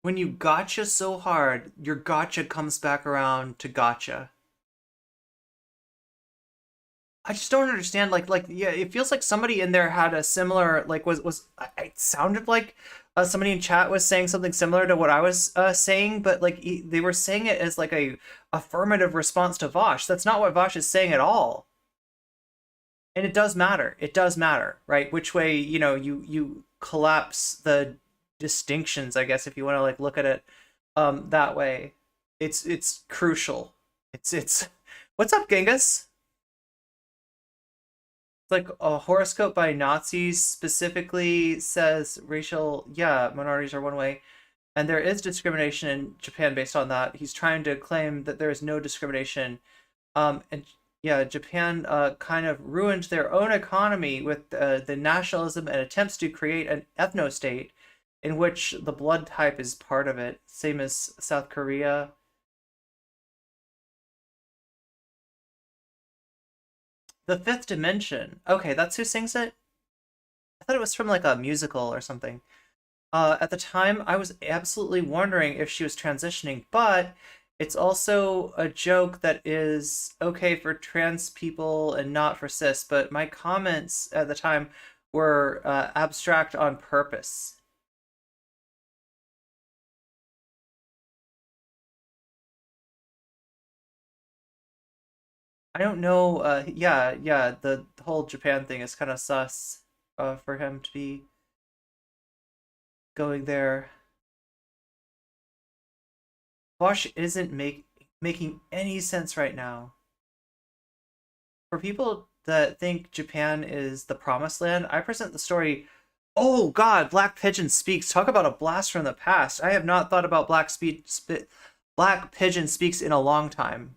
when you gotcha so hard, your gotcha comes back around to gotcha. I just don't understand. Yeah, it feels like somebody in there had a similar it sounded like somebody in chat was saying something similar to what I was saying, but like they were saying it as like a affirmative response to Vaush. That's not what Vaush is saying at all. And it does matter. It does matter, right? Which way, you collapse the distinctions, I guess, if you want to like look at it that way. It's crucial. It's what's up, Genghis? Like a horoscope by Nazis specifically says racial, yeah, minorities are one way, and there is discrimination in Japan based on that. He's trying to claim that there is no discrimination, and yeah, Japan kind of ruined their own economy with the nationalism and attempts to create an ethno-state in which the blood type is part of it, same as South Korea. The Fifth Dimension. Okay, that's who sings it? I thought it was from like a musical or something. At the time, I was absolutely wondering if she was transitioning, but it's also a joke that is okay for trans people and not for cis, but my comments at the time were abstract on purpose. I don't know. Yeah. The whole Japan thing is kind of sus for him to be going there. Vaush isn't making any sense right now. For people that think Japan is the promised land, I present the story. Oh God, Black Pigeon Speaks. Talk about a blast from the past. I have not thought about Black Pigeon Speaks in a long time.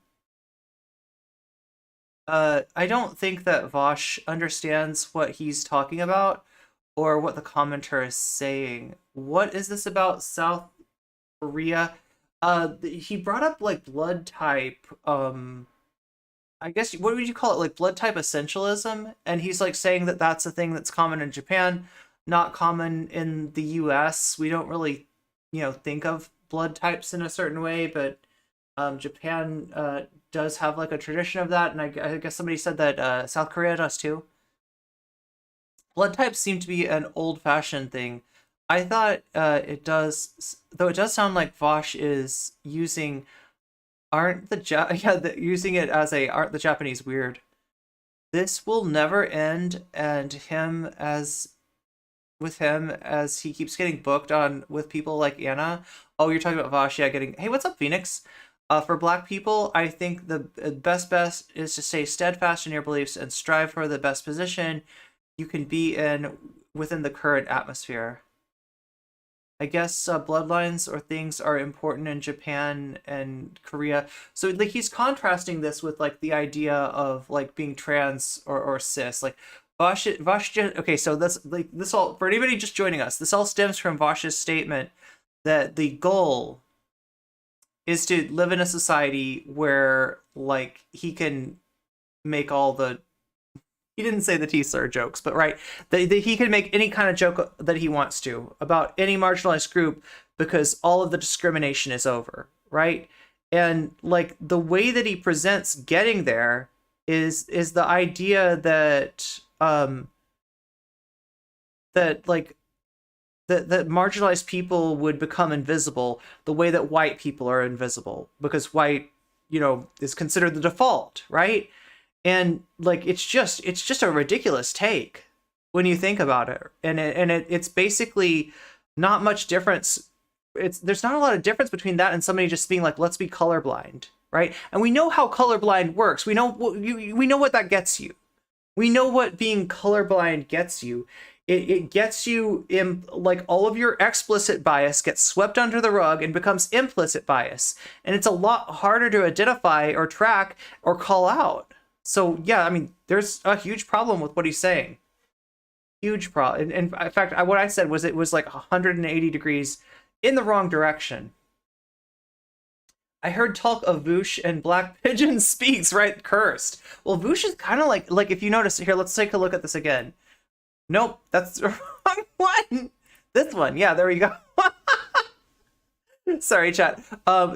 I don't think that Vaush understands what he's talking about or what the commenter is saying. What is this about South Korea? He brought up like blood type. I guess what would you call it? Like blood type essentialism, and he's like saying that that's a thing that's common in Japan, not common in the U.S. We don't really, think of blood types in a certain way, but Japan does have like a tradition of that, and I guess somebody said that South Korea does too. Blood types seem to be an old-fashioned thing. I thought it does, though it does sound like Vaush is using using it as a aren't the Japanese weird. This will never end, and with him as he keeps getting booked on with people like Anna. Oh, you're talking about Vaush, yeah, getting hey, what's up, Phoenix? For Black people, I think the best is to stay steadfast in your beliefs and strive for the best position you can be in within the current atmosphere. I guess bloodlines or things are important in Japan and Korea. So like he's contrasting this with like the idea of like being trans or cis. Like Vaush okay, so this all for anybody just joining us, this all stems from Vaush's statement that the goal is to live in a society where like he can make all the he didn't say the T-slur jokes, but right, that he can make any kind of joke that he wants to about any marginalized group because all of the discrimination is over, right? And like the way that he presents getting there is the idea that that marginalized people would become invisible the way that white people are invisible because white, is considered the default, right? And like it's just a ridiculous take when you think about it, and it's basically not much difference. There's not a lot of difference between that and somebody just being like, let's be colorblind, right? And we know how colorblind works. We know what that gets you. We know what being colorblind gets you. It gets you in like all of your explicit bias gets swept under the rug and becomes implicit bias, and it's a lot harder to identify or track or call out. So yeah, I mean, there's a huge problem with what he's saying. Huge problem. In fact, what I said was it was like 180 degrees in the wrong direction. I heard talk of Vaush and Black Pigeon Speaks, right? Cursed. Well, Vaush is kind of like if you notice here, let's take a look at this again. Nope, that's the wrong one. This one, yeah, there we go. Sorry, chat.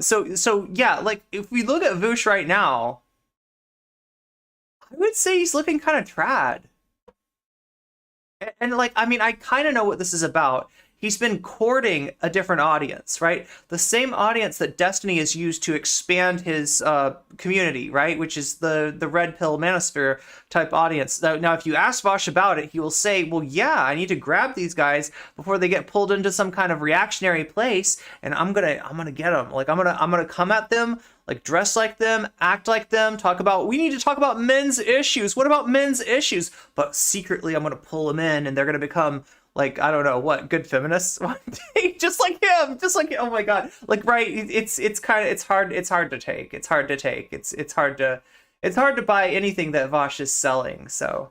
So yeah, like if we look at Vaush right now, I would say he's looking kind of trad. And like, I mean, I kind of know what this is about. He's been courting a different audience, right? The same audience that Destiny has used to expand his community, right? Which is the red pill manosphere type audience. Now, if you ask Vaush about it, he will say, well, yeah, I need to grab these guys before they get pulled into some kind of reactionary place, and I'm gonna get them. Like I'm gonna come at them, like dress like them, act like them, we need to talk about men's issues. What about men's issues? But secretly I'm gonna pull them in, and they're gonna become like, I don't know what, good feminists one day, just like him. Oh my god. Like, right, it's hard to take. It's hard to buy anything that Vaush is selling. So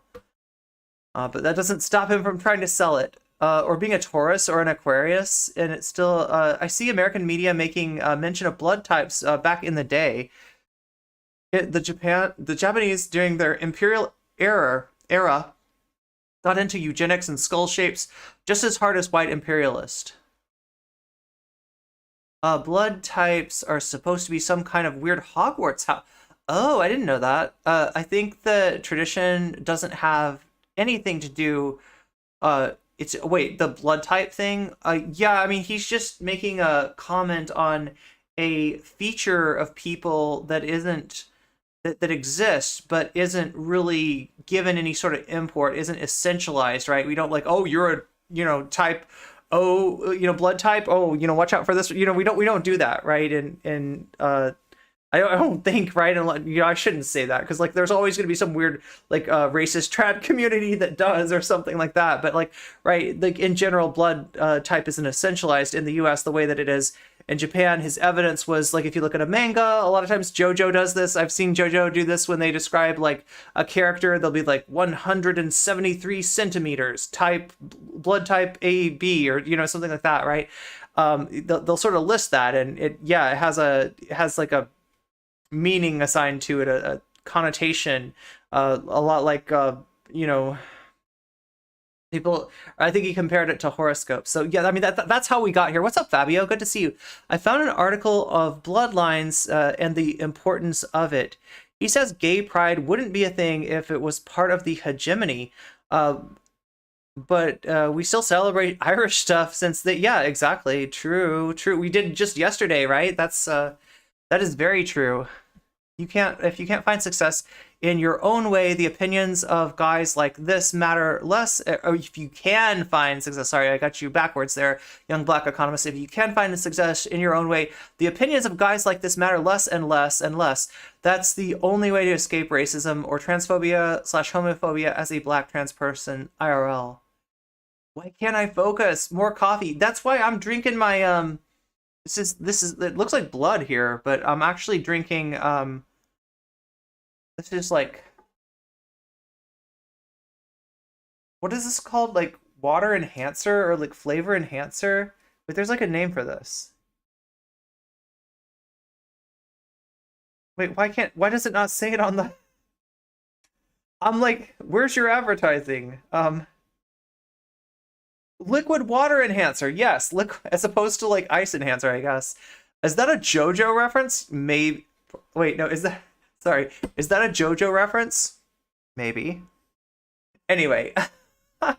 but that doesn't stop him from trying to sell it. Or being a Taurus or an Aquarius, and it's still I see American media making mention of blood types back in the day. The Japanese during their imperial era got into eugenics and skull shapes just as hard as white imperialists. Blood types are supposed to be some kind of weird Hogwarts house. Oh, I didn't know that. I think the tradition doesn't have anything to do. Wait, the blood type thing? Yeah, I mean, he's just making a comment on a feature of people that isn't that exists but isn't really given any sort of import, isn't essentialized, right? We don't like, oh, you're a type blood type, watch out for this, we don't do that, right? And I don't think, right, and I shouldn't say that because like there's always going to be some weird like racist trad community that does or something like that, but like, right, like in general blood type isn't essentialized in the US the way that it is in Japan. His evidence was like, if you look at a manga, a lot of times JoJo does this. I've seen JoJo do this when they describe like a character, they'll be like 173 centimeters, blood type AB, or something like that, right? They'll sort of list that, and it has like a meaning assigned to it, a connotation, a lot like people, I think he compared it to horoscopes. So yeah, I mean, that's how we got here. What's up, Fabio? Good to see you. I found an article of bloodlines and the importance of it. He says gay pride wouldn't be a thing if it was part of the hegemony. But we still celebrate Irish stuff since yeah, exactly. True. We did just yesterday, right? That is very true. If you can't find success in your own way, the opinions of guys like this matter less. Or if you can find success, sorry, I got you backwards there, young black economist. If you can find success in your own way, the opinions of guys like this matter less and less and less. That's the only way to escape racism or transphobia/homophobia as a black trans person IRL. Why can't I focus? More coffee. That's why I'm drinking my This is it looks like blood here, but I'm actually drinking this is like, what is this called? Like water enhancer or like flavor enhancer? But there's like a name for this. Wait, why does it not say it on the I'm like, where's your advertising? Liquid water enhancer, yes, as opposed to like ice enhancer, I guess. Is that a JoJo reference? Maybe. Wait, no, is that a JoJo reference? Maybe. Anyway, I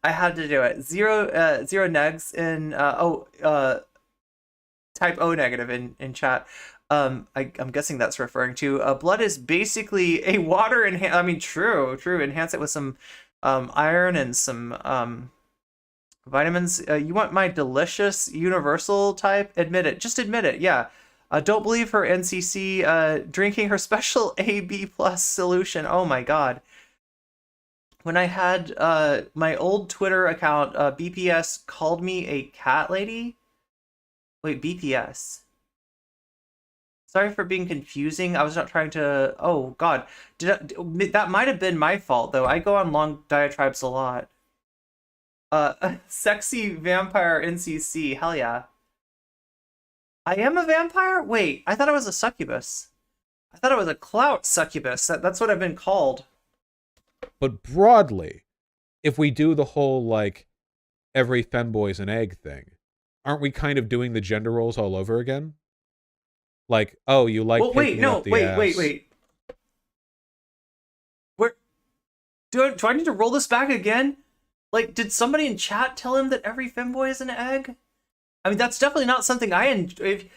had to do it. Zero negs in type O negative in chat. I'm guessing that's referring to blood is basically a water I mean, true. Enhance it with some iron and some vitamins. You want my delicious universal type? Admit it. Just admit it. Yeah. Don't believe her, NCC. Drinking her special AB plus solution. Oh my god. When I had my old Twitter account, BPS called me a cat lady. Wait, BPS. Sorry for being confusing. I was not trying to. Oh god. That might have been my fault though. I go on long diatribes a lot. Sexy vampire NCC, hell yeah. I am a vampire? Wait, I thought I was a succubus. I thought I was a clout succubus. That's what I've been called. But broadly, if we do the whole, like, every femboy's an egg thing, aren't we kind of doing the gender roles all over again? Like, oh, you like Well, wait, taking it no, up the wait, ass. wait. Where do I need to roll this back again? Like, did somebody in chat tell him that every femboy is an egg? I mean, that's definitely not something I enjoy.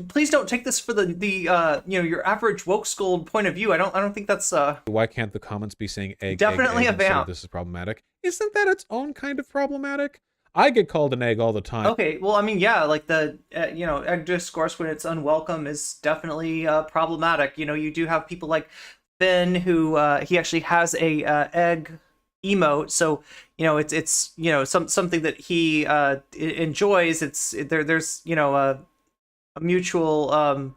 Please don't take this for the your average woke school point of view. I don't think that's Why can't the comments be saying egg? definitely egg, a instead of vamp. this is problematic? Isn't that its own kind of problematic? I get called an egg all the time. Okay, well, I mean, yeah, like the egg discourse when it's unwelcome is definitely problematic. You know, you do have people like Finn who he actually has a egg emote, so it's something that he enjoys. There's a mutual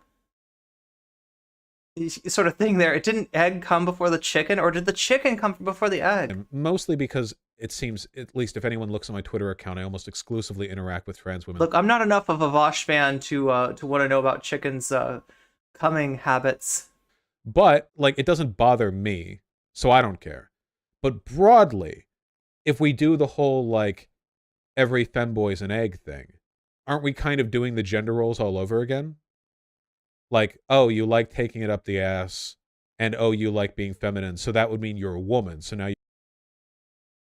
sort of thing there. It didn't egg come before the chicken, or did the chicken come before the egg? Mostly because it seems, at least if anyone looks on my Twitter account, I almost exclusively interact with trans women. Look, I'm not enough of a Vaush fan to want to know about chickens' coming habits. But, like, it doesn't bother me, so I don't care. But broadly, if we do the whole, like, every femboy's an egg thing, aren't we kind of doing the gender roles all over again? Like, oh, you like taking it up the ass, and oh, you like being feminine, so that would mean you're a woman, so now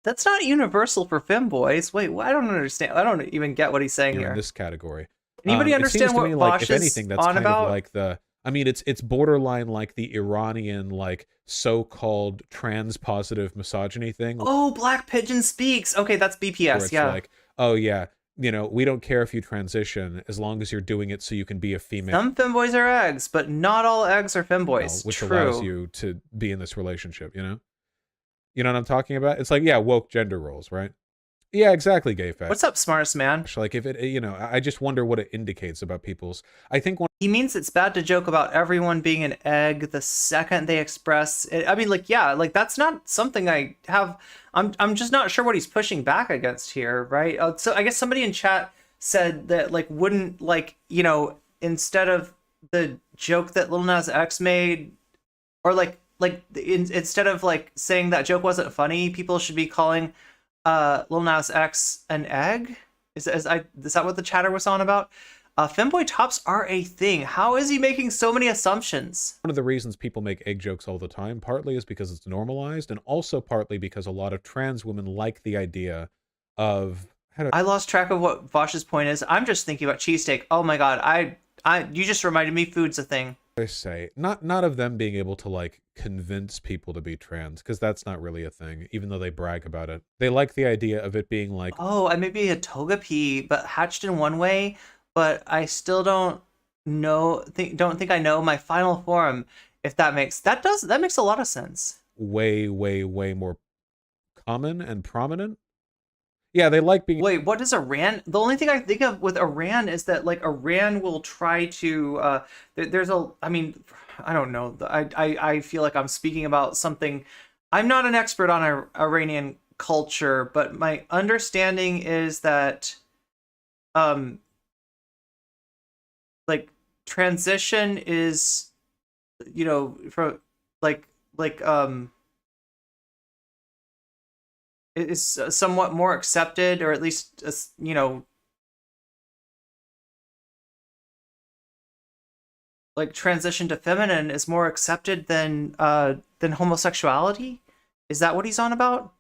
That's not universal for femboys. Wait, I don't understand. I don't even get what he's saying you're here. in this category. Anybody It understand seems to what me like, Vaush if is anything, that's on kind about? of like the... I mean, it's borderline like the Iranian, like, so-called trans-positive misogyny thing. Oh, Black Pigeon Speaks. Okay, that's Where BPS, it's yeah. like, oh, yeah, we don't care if you transition as long as you're doing it so you can be a female. Some femboys are eggs, but not all eggs are femboys. Which True. allows you to be in this relationship, You know what I'm talking about? It's like, yeah, woke gender roles, right? Yeah, exactly, gay fat. What's up, smartest man? Like, if it, I just wonder what it indicates about people's... I think one... He means it's bad to joke about everyone being an egg the second they express it. I mean, like, yeah, like that's not something I have. I'm just not sure what he's pushing back against here, right? So I guess somebody in chat said that, like, wouldn't, like, instead of the joke that Lil Nas X made, or instead of like saying that joke wasn't funny, people should be calling Lil Nas X an egg. Is that what the chatter was on about? Femboy tops are a thing. How is he making so many assumptions? One of the reasons people make egg jokes all the time, partly is because it's normalized, and also partly because a lot of trans women like the idea of... I lost track of what Vaush's point is. I'm just thinking about cheesesteak. Oh my god, you just reminded me food's a thing. I say, not of them being able to, like, convince people to be trans, because that's not really a thing, even though they brag about it. They like the idea of it being like... Oh, I may be a togepi, but hatched in one way, but I still don't think I know my final form, if that makes a lot of sense. Way, way, way more common and prominent. Yeah, they like being... Wait, what is Iran? The only thing I think of with Iran is that, like, Iran will try to I mean, I don't know. I feel like I'm speaking about something. I'm not an expert on Iranian culture, but my understanding is that like, transition is, for it is somewhat more accepted, or at least like, transition to feminine is more accepted than homosexuality. Is that what he's on about?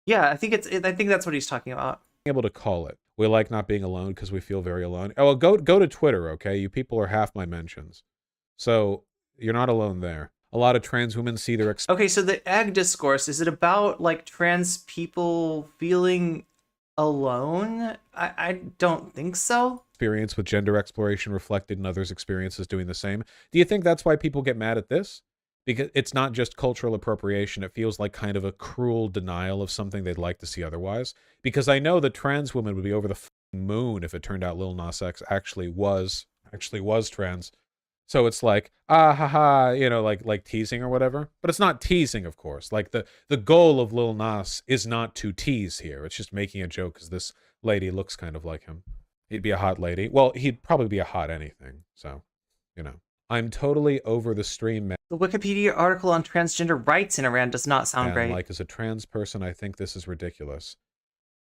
Yeah, I think that's what he's talking about. Able to call it. We like not being alone because we feel very alone. Oh, well, go to Twitter, okay? You people are half my mentions. So you're not alone there. A lot of trans women see their... Okay, so the egg discourse, is it about, like, trans people feeling alone? I don't think so. Experience with gender exploration reflected in others' experiences doing the same. Do you think that's why people get mad at this? Because it's not just cultural appropriation. It feels like kind of a cruel denial of something they'd like to see otherwise. Because I know that trans women would be over the moon if it turned out Lil Nas X actually was trans. So it's like, haha, like teasing or whatever. But it's not teasing, of course. Like, the goal of Lil Nas is not to tease here. It's just making a joke because this lady looks kind of like him. He'd be a hot lady. Well, he'd probably be a hot anything. So, I'm totally over the stream, man. The Wikipedia article on transgender rights in Iran does not sound great. Like, as a trans person, I think this is ridiculous.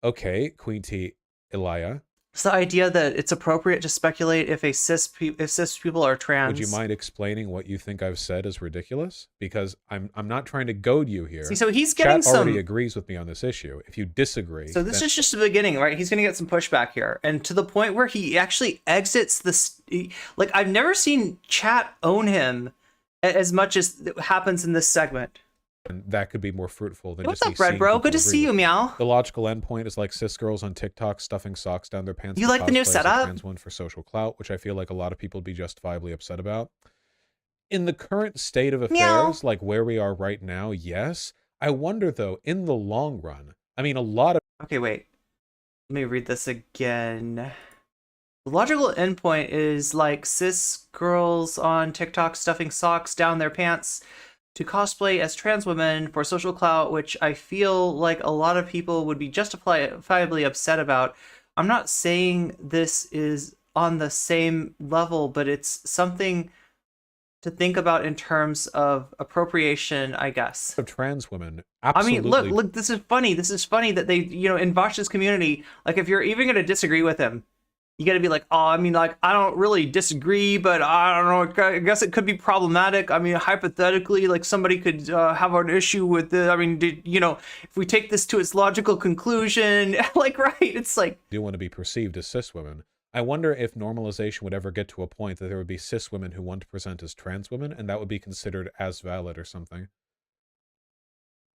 Okay, Queen T, Elia. It's the idea that it's appropriate to speculate if cis people are trans. Would you mind explaining what you think I've said is ridiculous? Because I'm not trying to goad you here. See, so he's getting Chat already agrees with me on this issue. If you disagree, so this is just the beginning, right? He's going to get some pushback here, and to the point where he actually exits this. Like, I've never seen chat own him as much as happens in this segment. and that could be more fruitful than What's just up, Red Bro? Good to see you, Meow. The logical endpoint is like cis girls on TikTok stuffing socks down their pants. You like the new setup? Trans one for social clout, which I feel like a lot of people would be justifiably upset about. In the current state of affairs, Meow. like where we are right now, yes. I wonder though, in the long run, I mean, a lot of Okay, wait. Let me read this again. The logical endpoint is like cis girls on TikTok stuffing socks down their pants to cosplay as trans women for social clout, which I feel like a lot of people would be justifiably upset about. I'm not saying this is on the same level, but it's something to think about in terms of appropriation, I guess. of trans women, I absolutely. mean, look, this is funny. This is funny that they, in Vaush's community, like, if you're even going to disagree with him, you got to be like, oh, I mean, like, I don't really disagree, but I don't know. I guess it could be problematic. I mean, hypothetically, like, somebody could have an issue with it. I mean, if we take this to its logical conclusion, like, right, it's like, do want to be perceived as cis women. I wonder if normalization would ever get to a point that there would be cis women who want to present as trans women, and that would be considered as valid or something.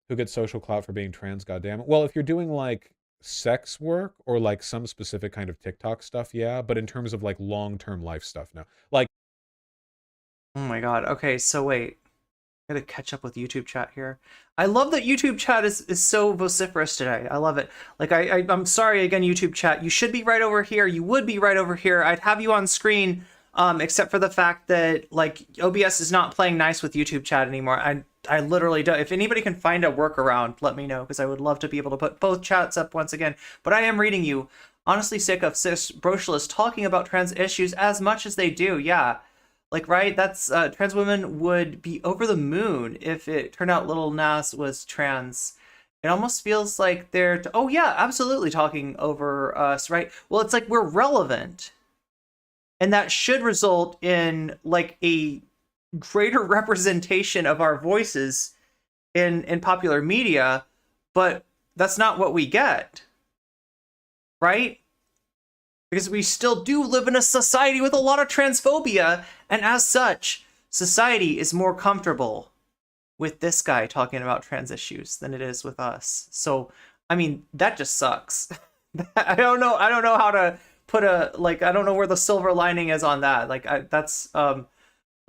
Who gets social clout for being trans, goddammit? Well, if you're doing, like, sex work or, like, some specific kind of TikTok stuff, yeah, but in terms of, like, long-term life stuff, no. Like, oh my god. Okay, so wait. I gotta catch up with YouTube chat here. I love that YouTube chat is so vociferous today. I love it. Like, I'm sorry again, YouTube chat. You should be right over here. You would be right over here. I'd have you on screen, except for the fact that, like, OBS is not playing nice with YouTube chat anymore. I literally don't. If anybody can find a workaround, let me know, because I would love to be able to put both chats up once again. But I am reading you. Honestly sick of cis brocialists talking about trans issues as much as they do. Yeah. Like, right, that's, trans women would be over the moon if it turned out Lil Nas was trans. It almost feels like they're, oh yeah, absolutely talking over us, right? Well, it's like we're relevant. And that should result in, like, a greater representation of our voices in popular media, but that's not what we get, right? Because we still do live in a society with a lot of transphobia, and as such, society is more comfortable with this guy talking about trans issues than it is with us. So, I mean, that just sucks. I don't know how to put I don't know where the silver lining is on that. Like,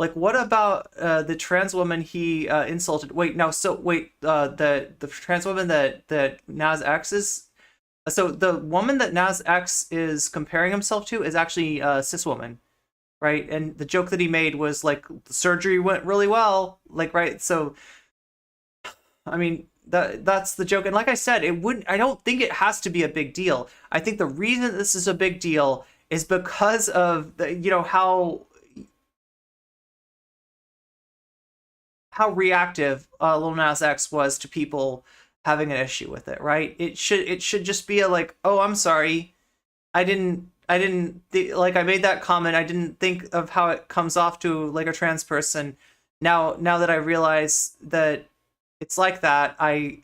like, what about the trans woman he insulted? Wait, no, so wait, the trans woman that Nas X is. So the woman that Nas X is comparing himself to is actually a cis woman, right? And the joke that he made was like, the surgery went really well, like, right? So, I mean, that's the joke. And like I said, I don't think it has to be a big deal. I think the reason this is a big deal is because of the, how reactive Lil Nas X was to people having an issue with it, right? It should just be a, like, oh, I'm sorry, I made that comment, I didn't think of how it comes off to, like, a trans person. Now that I realize that it's like that, right,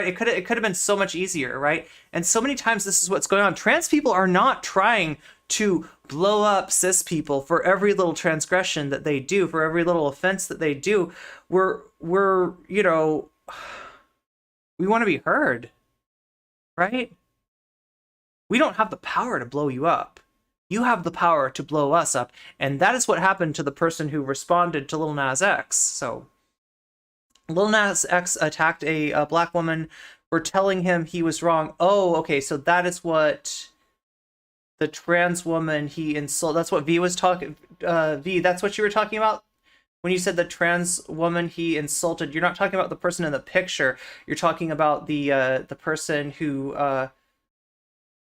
it could have been so much easier, right? And so many times this is what's going on. Trans people are not trying to blow up cis people for every little transgression that they do, for every little offense that they do. We're we want to be heard, right? We don't have the power to blow you up. You have the power to blow us up. And that is what happened to the person who responded to Lil Nas X. So Lil Nas X attacked a black woman for telling him he was wrong. Oh, okay, so that is what the trans woman he insulted. That's what V was talking. V, that's what you were talking about? When you said the trans woman he insulted, you're not talking about the person in the picture. You're talking about the person who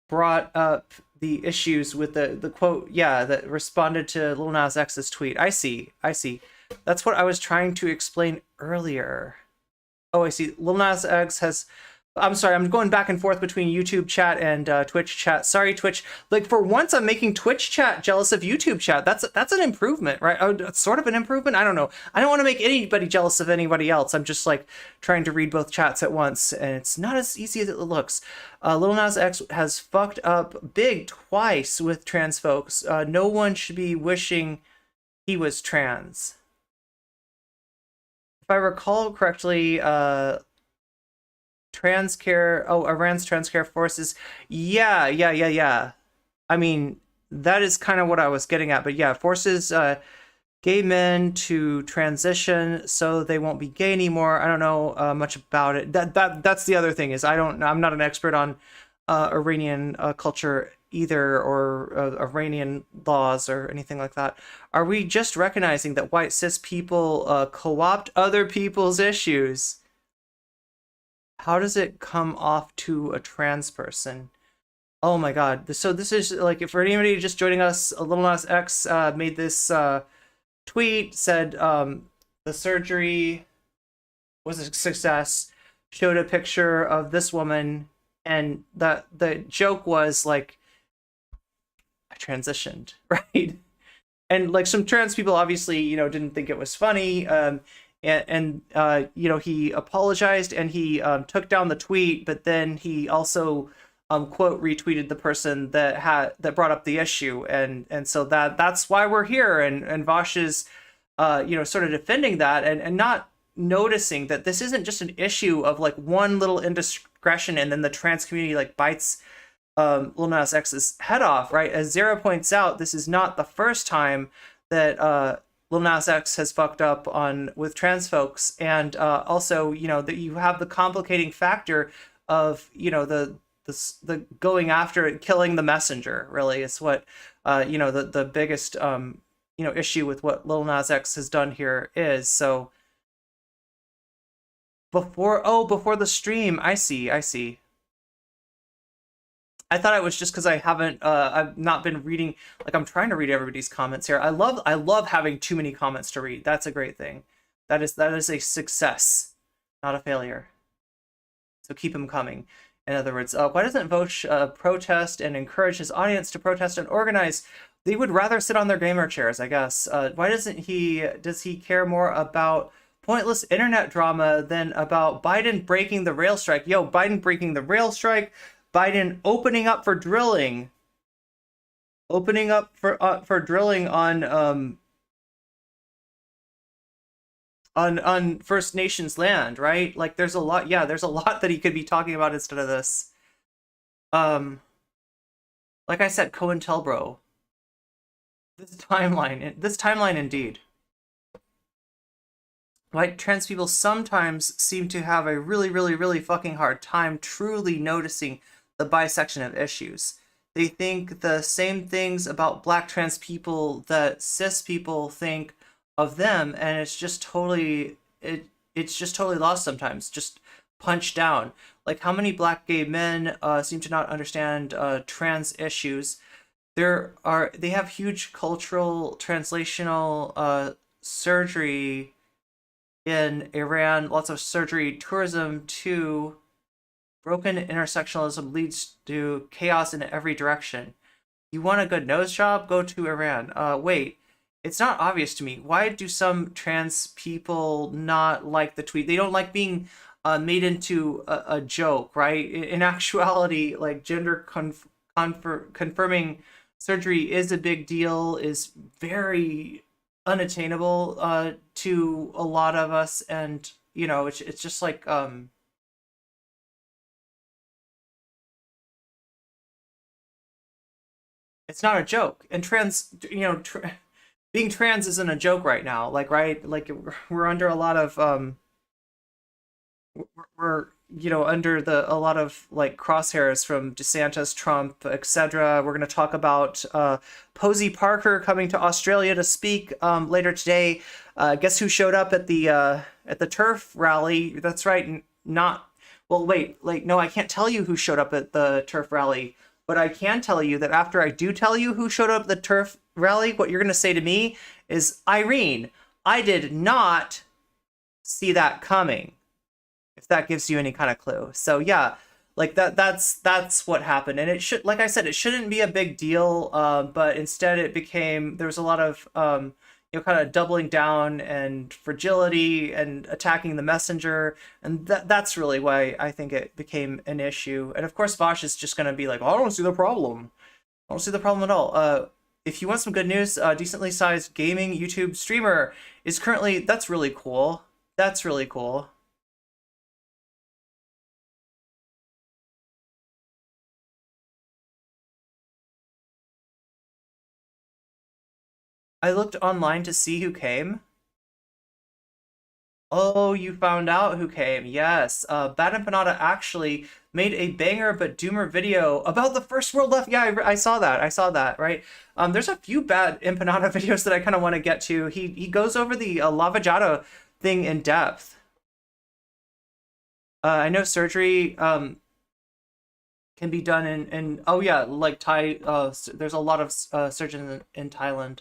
brought up the issues with the quote, yeah, that responded to Lil Nas X's tweet. I see. That's what I was trying to explain earlier. Oh, I see. Lil Nas X has I'm sorry, I'm going back and forth between YouTube chat and Twitch chat. Sorry, Twitch. Like, for once, I'm making Twitch chat jealous of YouTube chat. That's an improvement, right? Oh, sort of an improvement. I don't know. I don't want to make anybody jealous of anybody else. I'm just like trying to read both chats at once, and it's not as easy as it looks. Lil Nas X has fucked up big twice with trans folks. No one should be wishing he was trans. If I recall correctly, Iran's trans care forces. Yeah. I mean, that is kind of what I was getting at, but yeah, forces gay men to transition so they won't be gay anymore. I don't know much about it. That's the other thing is I'm not an expert on Iranian culture either, or Iranian laws or anything like that. Are we just recognizing that white cis people co-opt other people's issues? How does it come off to a trans person? Oh my god. So this is like, if for anybody just joining us, Lil Nas X made this tweet, said the surgery was a success, showed a picture of this woman, and the joke was like, I transitioned, right? And like some trans people obviously, didn't think it was funny. And he apologized, and he took down the tweet, but then he also quote retweeted the person that brought up the issue, and so that's why we're here, and Vaush is sort of defending that, and not noticing that this isn't just an issue of like one little indiscretion and then the trans community like bites Lil Nas X's head off, right? As Zara points out, this is not the first time that Lil Nas X has fucked up with trans folks, and also that you have the complicating factor of the going after it, killing the messenger. Really, is what the biggest issue with what Lil Nas X has done here is. So before the stream, I see. I thought it was just because I've not been reading, like I'm trying to read everybody's comments here. I love having too many comments to read. That's a great thing. That is a success, not a failure. So keep them coming. In other words, why doesn't Vaush protest and encourage his audience to protest and organize? They would rather sit on their gamer chairs, I guess. Why does he care more about pointless internet drama than about Biden breaking the rail strike? Yo, Biden breaking the rail strike, Biden opening up for drilling, for drilling on First Nations land, right? Like there's a lot that he could be talking about instead of this. Like I said, COINTELPRO. This timeline indeed. White trans people sometimes seem to have a really, really, really fucking hard time truly noticing the bisection of issues. They think the same things about black trans people that cis people think of them, and it's just totally lost sometimes, just punched down. Like how many black gay men seem to not understand trans issues. They have huge cultural translational surgery in Iran, lots of surgery tourism too. Broken intersectionalism leads to chaos in every direction. You want a good nose job? Go to Iran. Wait, it's not obvious to me. Why do some trans people not like the tweet? They don't like being made into a joke, right? In actuality, like gender confirming surgery is a big deal, is very unattainable to a lot of us, and it's just like it's not a joke. And being trans isn't a joke right now, like, right? Like we're under a lot of we're under a lot of like crosshairs from DeSantis, Trump, etc. We're going to talk about Posey Parker coming to Australia to speak later today. Guess who showed up at the turf rally? That's right. No, I can't tell you who showed up at the turf rally, but I can tell you that after I do tell you who showed up at the turf rally, what you're going to say to me is, Irene, I did not see that coming. if that gives you any kind of clue. So yeah, like that's what happened, and it should, like I said, it shouldn't be a big deal, but instead it became, there was a lot of kind of doubling down and fragility and attacking the messenger, and that's really why I think it became an issue. And of course, Vaush is just gonna be like, "Oh, I don't see the problem. I don't see the problem at all." If you want some good news, decently sized gaming YouTube streamer is currently, that's really cool. That's really cool. I looked online to see who came. Oh, you found out who came. Yes. Bad Empanada actually made a banger but doomer video about the first world left. Yeah, I saw that. I saw that, right? There's a few Bad Empanada videos that I kind of want to get to. He goes over the Lava Jato thing in depth. I know surgery can be done in oh yeah, like Thai. There's a lot of surgeons in Thailand.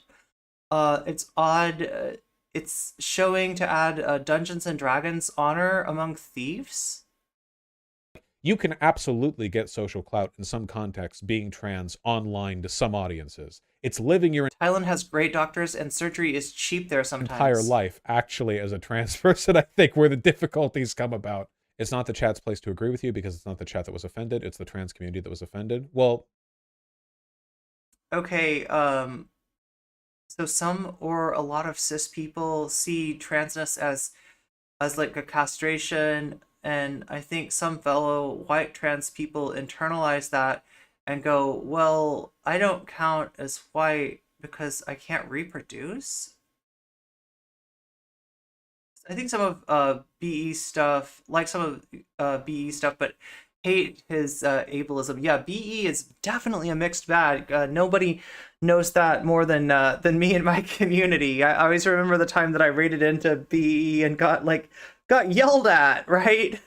It's odd. It's showing to add Dungeons and Dragons honor among thieves. You can absolutely get social clout in some contexts being trans online to some audiences. It's living your Thailand has great doctors and surgery is cheap there sometimes. entire life, actually, as a trans person, I think, where the difficulties come about. It's not the chat's place to agree with you because it's not the chat that was offended. It's the trans community that was offended. Well, okay, so some or a lot of cis people see transness as like a castration, and I think some fellow white trans people internalize that and go, well, I don't count as white because I can't reproduce. I think some of BE stuff, like some of BE stuff, but hate his ableism. Yeah, BE is definitely a mixed bag. Nobody knows that more than me and my community. I always remember the time that I raided into BE and got yelled at, right?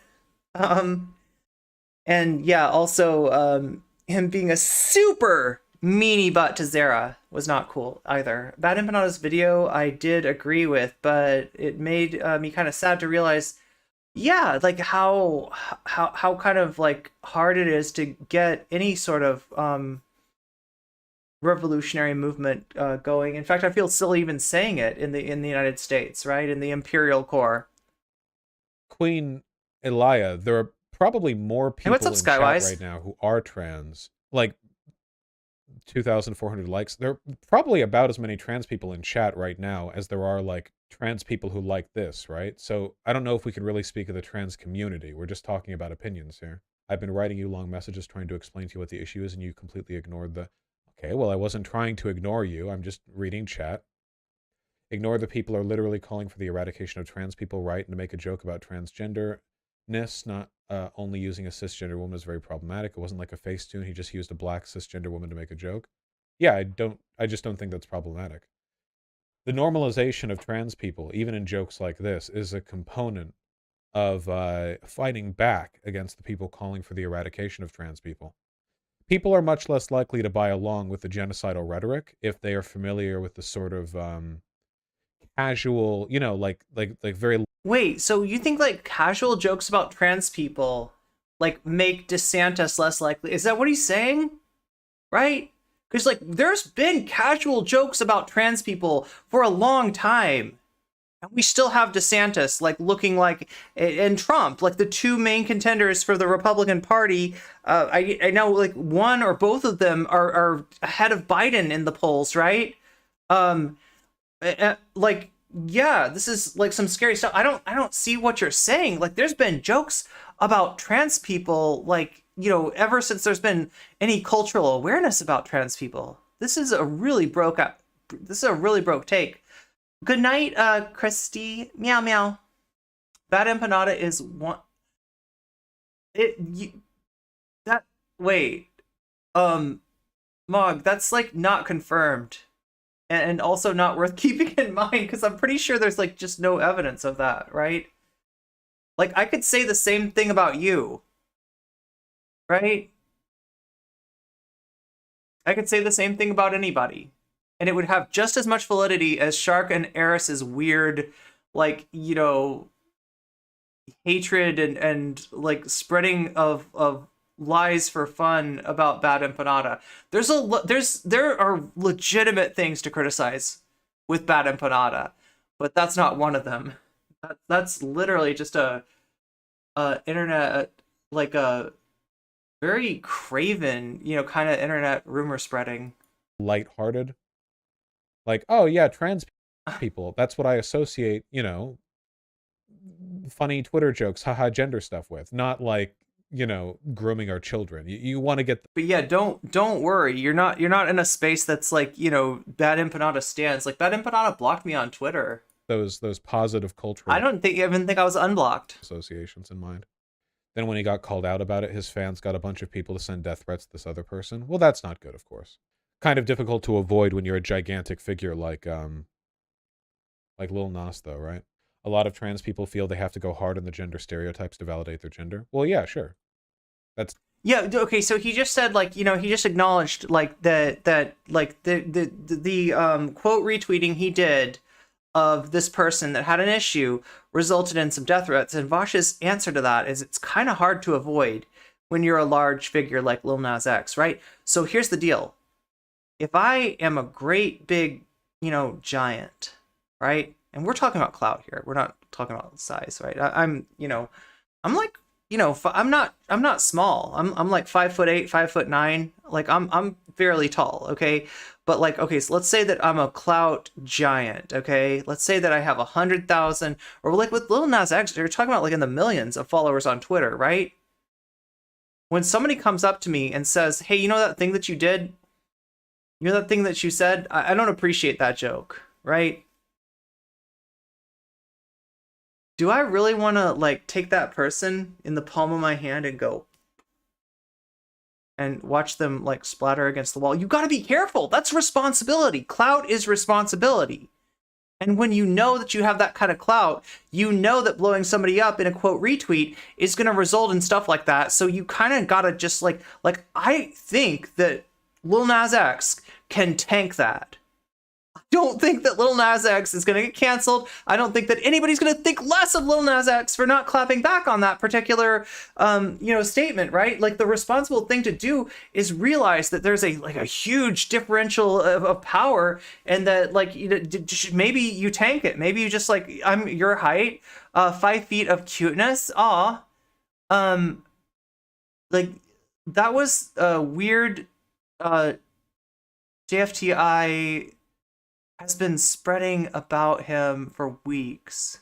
And yeah, also him being a super meanie butt to Zara was not cool either. Bad Empanada's video I did agree with, but it made me kind of sad to realize, yeah, like how kind of like hard it is to get any sort of revolutionary movement going. In fact, I feel silly even saying it in the United States, right? In the imperial core. Queen Elia, there are probably more people what's up, in chat Skywise? right now who are trans. Like 2,400 likes. There are probably about as many trans people in chat right now as there are like trans people who like this, right? So I don't know if we can really speak of the trans community. We're just talking about opinions here. I've been writing you long messages trying to explain to you what the issue is, and you completely ignored the... Okay, well, I wasn't trying to ignore you. I'm just reading chat. Ignore the people are literally calling for the eradication of trans people, right? And to make a joke about transgenderness, not only using a cisgender woman is very problematic. It wasn't like a Facetune. He just used a black cisgender woman to make a joke. Yeah, I just don't think that's problematic. The normalization of trans people, even in jokes like this, is a component of fighting back against the people calling for the eradication of trans people. People are much less likely to buy along with the genocidal rhetoric if they are familiar with the sort of casual, like very... Wait, so you think like casual jokes about trans people like make DeSantis less likely? Is that what he's saying? Right? Because like there's been casual jokes about trans people for a long time. And we still have DeSantis like looking like, and Trump, like the two main contenders for the Republican Party. I know like one or both of them are ahead of Biden in the polls, right? Like, yeah, this is like some scary stuff. I don't see what you're saying. Like, there's been jokes about trans people, like, ever since there's been any cultural awareness about trans people. This is a really broke take. Good night, Christy. Meow meow. Bad Empanada is one. Mog, that's like not confirmed. And also not worth keeping in mind, because I'm pretty sure there's like just no evidence of that, right? Like, I could say the same thing about you, right? I could say the same thing about anybody, and it would have just as much validity as Shark and Eris's weird, like, hatred and like spreading of lies for fun about Bad Empanada. There are legitimate things to criticize with Bad Empanada, but that's not one of them. That's literally just a internet, like a very craven, kind of internet rumor spreading. Lighthearted. Like, oh yeah, trans people. That's what I associate, funny Twitter jokes, haha, gender stuff with. Not like, grooming our children. You want to get But yeah, don't worry. You're not in a space that's like, Bad Empanada stands. Like Bad Empanada blocked me on Twitter. those positive cultural I don't even think I was unblocked. associations in mind. Then when he got called out about it, his fans got a bunch of people to send death threats to this other person. Well, that's not good, of course. Kind of difficult to avoid when you're a gigantic figure like Lil Nas, though, right? A lot of trans people feel they have to go hard on the gender stereotypes to validate their gender. Well, yeah, sure. That's Yeah, okay, so he just said like, he just acknowledged like that like the quote retweeting he did of this person that had an issue resulted in some death threats, and Vaush's answer to that is it's kind of hard to avoid when you're a large figure like Lil Nas X, right? So here's the deal. If I am a great big, giant, right? And we're talking about clout here. We're not talking about size, right? I'm like, I'm not small. I'm like 5'8", 5'9". Like I'm fairly tall, okay? But like, okay, so let's say that I'm a clout giant, okay? Let's say that I have 100,000, or like with Lil Nas X, you're talking about like in the millions of followers on Twitter, right? When somebody comes up to me and says, hey, you know that thing that you did? You know that thing that you said? I don't appreciate that joke, right? Do I really want to like take that person in the palm of my hand and go and watch them like splatter against the wall? You got to be careful. That's responsibility. Clout is responsibility. And when you know that you have that kind of clout, you know that blowing somebody up in a quote retweet is going to result in stuff like that. So you kind of got to just like I think that Lil Nas X can tank that. I don't think that Lil Nas X is going to get canceled. I don't think that anybody's going to think less of Lil Nas X for not clapping back on that particular, statement, right? Like the responsible thing to do is realize that there's a huge differential of power, and that like maybe you tank it. Maybe you just like I'm your height, 5 feet of cuteness. Like that was a weird. JFTI has been spreading about him for weeks.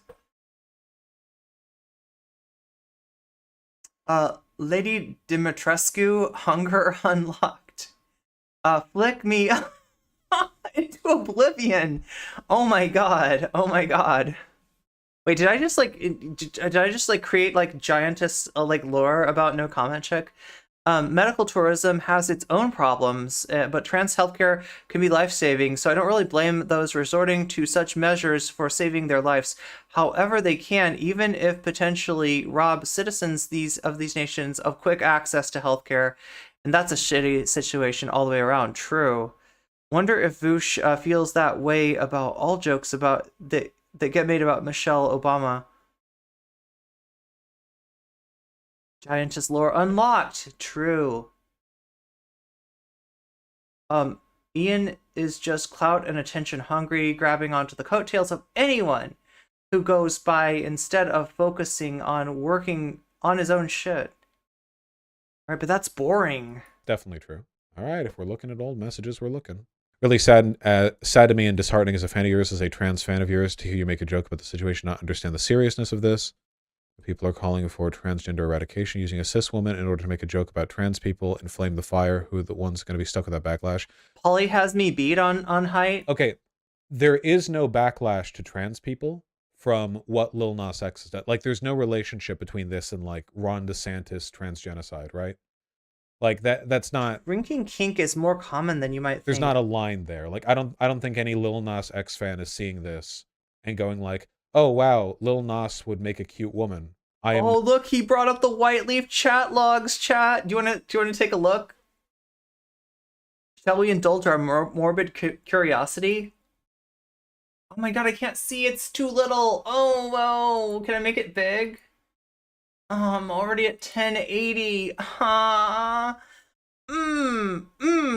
Lady Dimitrescu, hunger unlocked. Flick me into oblivion. Oh my god. Oh my god. Wait, did I just create like giantess like lore about no comment chick? Medical tourism has its own problems, but trans healthcare can be life-saving, so I don't really blame those resorting to such measures for saving their lives. However, they can, even if potentially rob citizens of these nations of quick access to healthcare, and that's a shitty situation all the way around. True. Wonder if Vaush feels that way about all jokes about that get made about Michelle Obama. Giantess lore unlocked. True. Ian is just clout and attention hungry, grabbing onto the coattails of anyone who goes by instead of focusing on working on his own shit. Right, but that's boring. definitely true. All right, if we're looking at old messages, we're looking. Really sad to me and disheartening as a fan of yours, as a trans fan of yours, to hear you make a joke about the situation, not understand the seriousness of this. People are calling for transgender eradication using a cis woman in order to make a joke about trans people, inflame the fire. Who the one's going to be stuck with that backlash? Polly has me beat on height. Okay, there is no backlash to trans people from what Lil Nas X has done. Like, there's no relationship between this and like Ron DeSantis transgenocide, right? Like that's not. Drinking kink is more common than you might think. There's not a line there. Like I don't think any Lil Nas X fan is seeing this and going like, oh wow, Lil Nas would make a cute woman. Oh look, he brought up the White Leaf chat logs. Chat. Do you want to take a look? Shall we indulge our morbid curiosity? Oh my god, I can't see. It's too little. Oh, can I make it big? I'm already at 1080.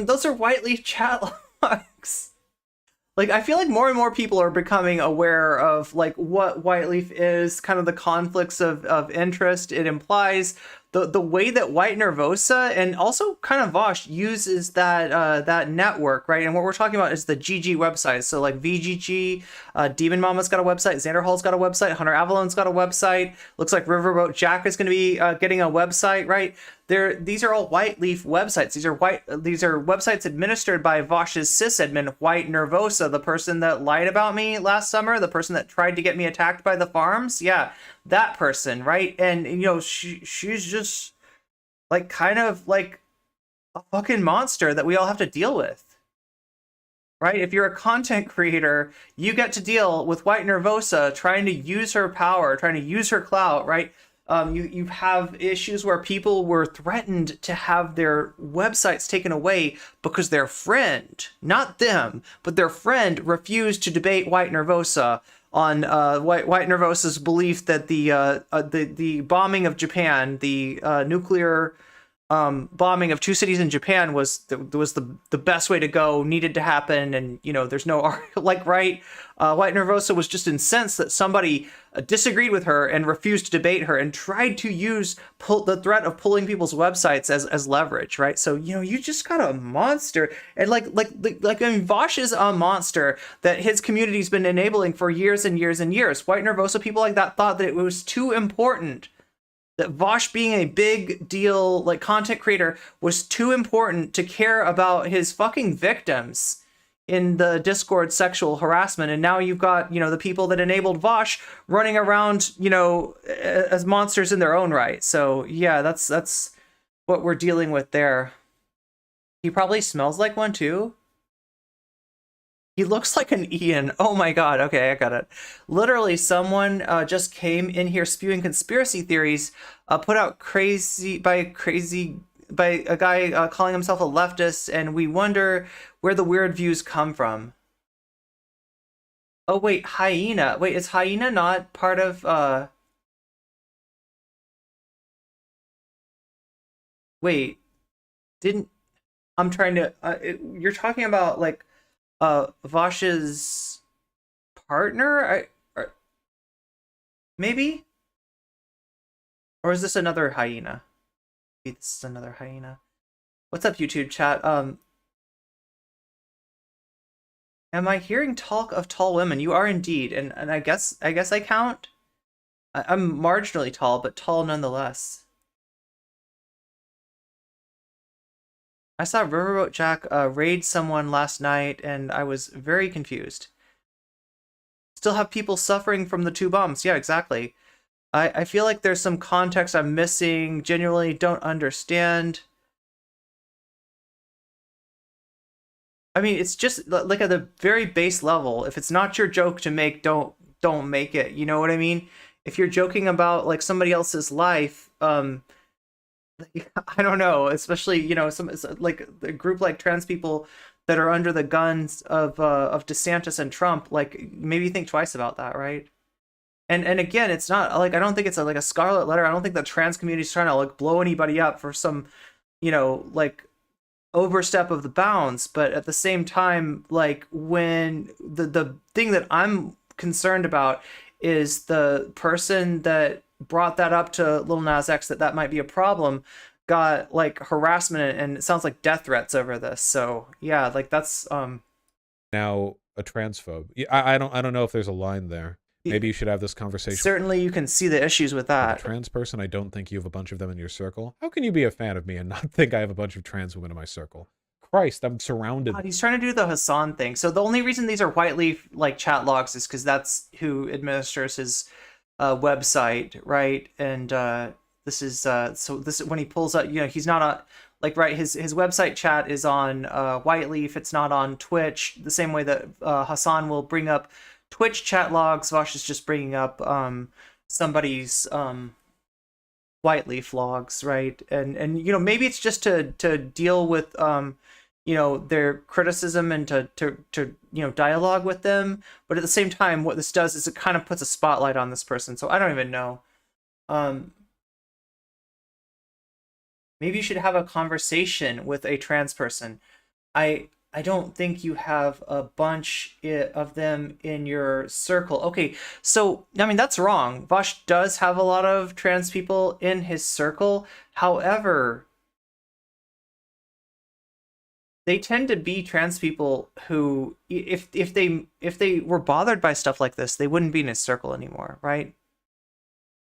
Those are white leaf chat logs. Like, I feel like more and more people are becoming aware of like what Whiteleaf is, kind of the conflicts of interest it implies, the way that White Nervosa and also kind of Vaush uses that network, right? And what we're talking about is the GG websites. So like VGG, Demon Mama's got a website, Xander Hall's got a website, Hunter Avalon's got a website. Looks like Riverboat Jack is going to be getting a website, right? These are all White Leaf websites. These are websites administered by Vaush's sysadmin, White Nervosa, the person that lied about me last summer, the person that tried to get me attacked by the farms. Yeah, that person, right? And you know, she's just like kind of like a fucking monster that we all have to deal with. Right? If you're a content creator, you get to deal with White Nervosa trying to use her power, trying to use her clout, right? You have issues where people were threatened to have their websites taken away because their friend, not them, but their friend refused to debate White Nervosa on White Nervosa's belief that the bombing of Japan, the nuclear bombing of two cities in Japan was the best way to go, needed to happen, and you know there's no like right. White Nervosa was just incensed that somebody disagreed with her and refused to debate her and tried to use the threat of pulling people's websites as leverage, right? So you know you just got a monster, and like I mean Vaush is a monster that his community's been enabling for years and years and years. White Nervosa people like that thought that it was too important, that Vaush being a big deal like content creator was too important to care about his fucking victims in the Discord sexual harassment. And now you've got, you know, the people that enabled Vaush running around, you know, as monsters in their own right. So yeah, that's what we're dealing with there. He probably smells like one too. He looks like an Ian. Oh my god. Okay, I got it. Literally, someone just came in here spewing conspiracy theories, put out by a guy calling himself a leftist, and we wonder where the weird views come from. Oh wait, Hyena. Wait, is Hyena not part of wait, didn't I'm trying to you're talking about like Vaush's partner? Maybe? Or is this another hyena? Maybe this is another hyena. What's up, YouTube chat? Am I hearing talk of tall women? You are indeed, and I guess I count. I'm marginally tall, but tall nonetheless. I saw Riverboat Jack raid someone last night, and I was very confused. Still have people suffering from the two bombs. Yeah, exactly. I feel like there's some context I'm missing, genuinely don't understand. I mean, it's just like at the very base level. If it's not your joke to make, don't make it. You know what I mean? If you're joking about like somebody else's life, I don't know, especially, you know, some like a group like trans people that are under the guns of DeSantis and Trump, like maybe think twice about that, right? And again, it's not like I don't think it's like a scarlet letter. I don't think the trans community is trying to like blow anybody up for some, you know, like overstep of the bounds. But at the same time, like when the thing that I'm concerned about is the person that brought that up to Lil Nas X, that might be a problem, got like harassment and it sounds like death threats over this. So yeah, like that's now a transphobe. I don't know if there's a line there. Maybe you should have this conversation. Certainly you can see the issues with that. A trans person, I don't think you have a bunch of them in your circle. How can you be a fan of me and not think I have a bunch of trans women in my circle? Christ, I'm surrounded. God, he's trying to do the Hassan thing. So the only reason these are White Leaf like chat logs is because that's who administers his website, right? And this is so this when he pulls up, you know, he's not a like right. His website chat is on White Leaf. It's not on Twitch. The same way that Hassan will bring up Twitch chat logs, Vaush is just bringing up somebody's White Leaf logs, right? And you know, maybe it's just to deal with you know, their criticism and to you know, dialogue with them. But at the same time, what this does is it kind of puts a spotlight on this person. So I don't even know. maybe you should have a conversation with a trans person. I don't think you have a bunch of them in your circle. Okay, so I mean that's wrong. Vaush does have a lot of trans people in his circle. However, they tend to be trans people who, if they were bothered by stuff like this, they wouldn't be in his circle anymore, right?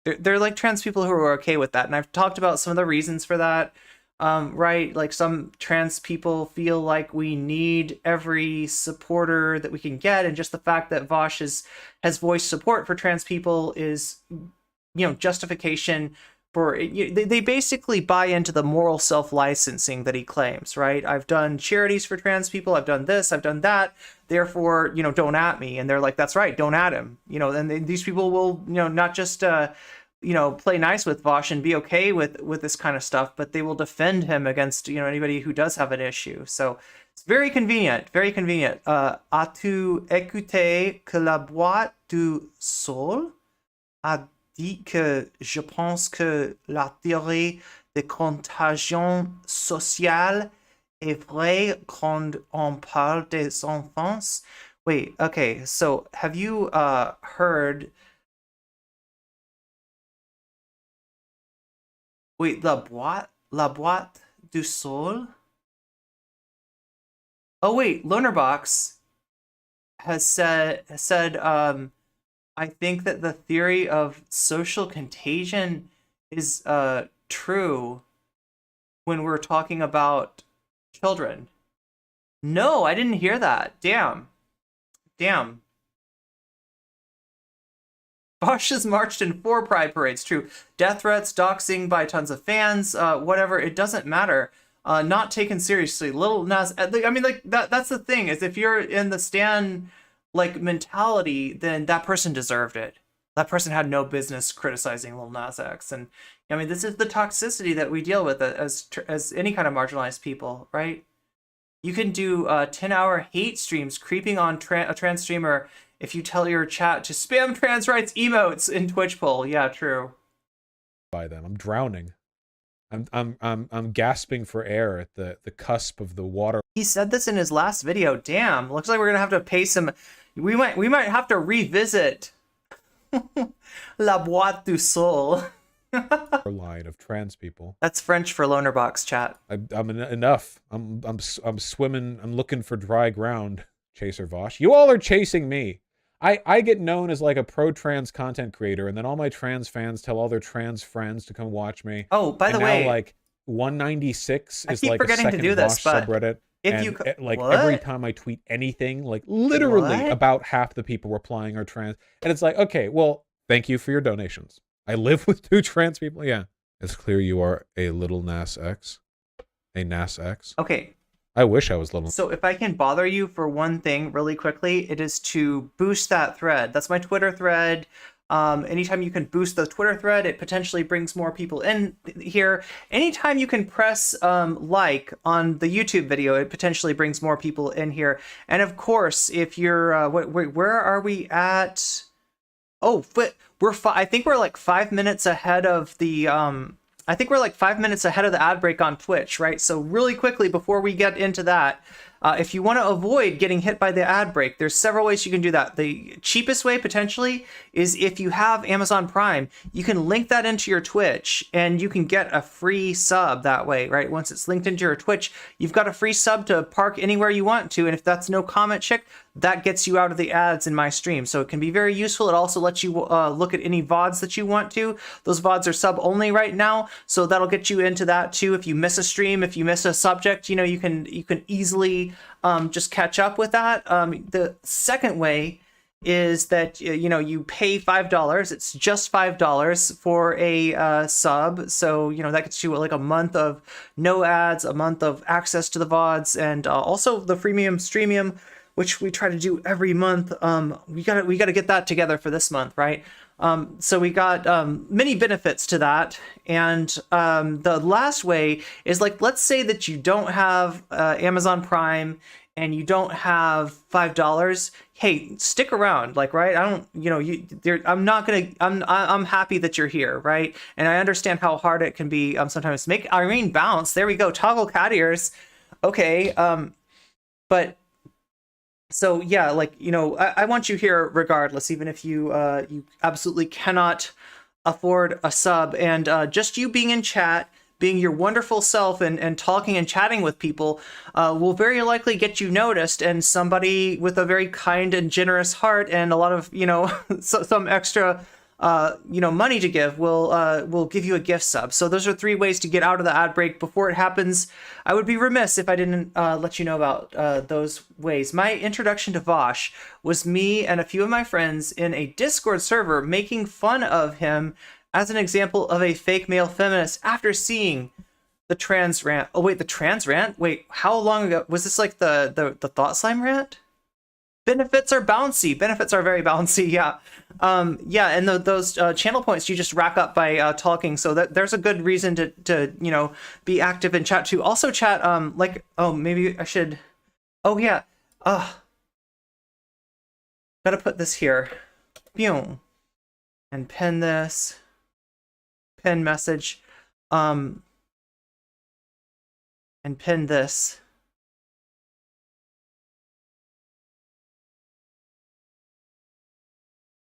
They're like trans people who are okay with that, and I've talked about some of the reasons for that. Right, like some trans people feel like we need every supporter that we can get, and just the fact that Vaush has voiced support for trans people is, justification for it. They basically buy into the moral self-licensing that he claims, right? I've done charities for trans people, I've done this, I've done that, therefore, don't at me. And they're like, that's right, don't at him. And these people will, not just play nice with Vaush and be okay with this kind of stuff, but they will defend him against anybody who does have an issue. So it's very convenient, very convenient. As-tu écouté que la boîte du sol a dit que je pense que la théorie de contagion sociale est vraie quand on parle des enfants? Wait, okay, so have you heard... Wait, la boîte du sol? Oh wait, Lonerbox has said I think that the theory of social contagion is true when we're talking about children. No, I didn't hear that. Damn. Vaush has marched in 4 pride parades. True. Death threats, doxing by tons of fans, whatever. It doesn't matter. Not taken seriously. Lil Nas. I mean, like that's the thing is if you're in the stan mentality, then that person deserved it. That person had no business criticizing Lil Nas X. And I mean, this is the toxicity that we deal with as any kind of marginalized people, right? You can do 10-hour hate streams creeping on a trans streamer if you tell your chat to spam trans rights emotes in Twitch poll. Yeah, true. By them, I'm drowning. I'm gasping for air at the cusp of the water. He said this in his last video. Damn, looks like we're gonna have to pay some. We might have to revisit La Boîte du Sol. Line of trans people. That's French for Lonerbox, chat. I'm enough. I'm swimming. I'm looking for dry ground. Chaser Vaush. You all are chasing me. I get known as like a pro-trans content creator, and then all my trans fans tell all their trans friends to come watch me. Oh, by the way, like 196 is like a second Vaush subreddit. If you every time I tweet anything, like literally about half the people replying are trans, and it's like, okay, well, thank you for your donations. I live with 2 trans people. Yeah, it's clear you are a little Nas X, a Nas X. Okay. I wish I was little. So if I can bother you for one thing really quickly, it is to boost that thread. That's my Twitter thread. Anytime you can boost the Twitter thread, it potentially brings more people in here. Anytime you can press like on the YouTube video, it potentially brings more people in here. And of course, if you're, where are we at? Oh, but I think we're like 5 minutes ahead of the, I think we're like 5 minutes ahead of the ad break on Twitch, right? So really quickly before we get into that, if you want to avoid getting hit by the ad break, there's several ways you can do that. The cheapest way potentially is if you have Amazon Prime, you can link that into your Twitch and you can get a free sub that way, right? Once it's linked into your Twitch, you've got a free sub to park anywhere you want to. And if that's no comment chick, that gets you out of the ads in my stream. So it can be very useful. It also lets you look at any VODs that you want to. Those VODs are sub only right now. So that'll get you into that too. If you miss a stream, if you miss a subject, you can easily just catch up with that. The second way is that you pay $5. It's just $5 for a sub. So that gets you like a month of no ads, a month of access to the VODs, and also the freemium streamium, which we try to do every month. We gotta get that together for this month, right? So we got many benefits to that. And the last way is, like, let's say that you don't have Amazon Prime and you don't have $5, hey, stick around. Like, right? I don't, I'm happy that you're here, right? And I understand how hard it can be sometimes to make Irene bounce. There we go. Toggle cat ears. Okay. But so yeah, like, I want you here regardless, even if you you absolutely cannot afford a sub, and just you being in chat, being your wonderful self, and talking and chatting with people will very likely get you noticed, and somebody with a very kind and generous heart and a lot of some extra money to give will give you a gift sub. So those are 3 ways to get out of the ad break before it happens. I would be remiss if I didn't let you know about those ways. My introduction to Vaush was me and a few of my friends in a Discord server making fun of him as an example of a fake male feminist after seeing the trans rant. Oh wait, the trans rant? Wait, how long ago was this? Like the thought slime rant? Benefits are bouncy. Benefits are very bouncy. Yeah. Yeah, and those channel points you just rack up by talking. So there's a good reason to be active in chat too. Also chat like, oh, maybe I should. Oh yeah. Gotta put this here. Boom. And pin this. Pin message. And pin this.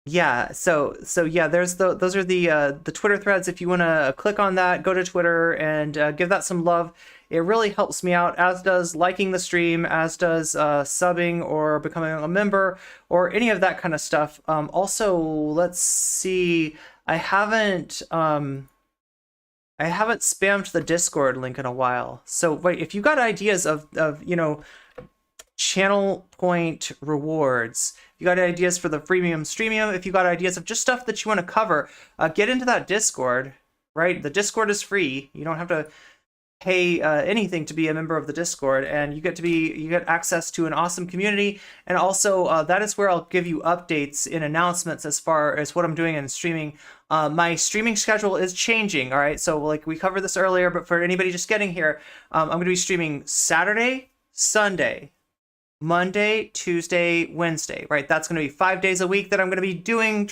Yeah, so yeah, those are the Twitter threads. If you want to click on that, go to Twitter and give that some love. It really helps me out, as does liking the stream, as does subbing or becoming a member or any of that kind of stuff. Also, let's see, I haven't spammed the Discord link in a while. So wait, if you got ideas of channel point rewards, if you got ideas for the freemium streamium, if you got ideas of just stuff that you want to cover, get into that Discord, right? The Discord is free. You don't have to pay anything to be a member of the Discord, and you get access to an awesome community. And also that is where I'll give you updates and announcements as far as what I'm doing in streaming. My streaming schedule is changing. All right, so like we covered this earlier, but for anybody just getting here, I'm going to be streaming Saturday, Sunday, Monday, Tuesday, Wednesday, right? That's going to be 5 days a week that I'm going to be doing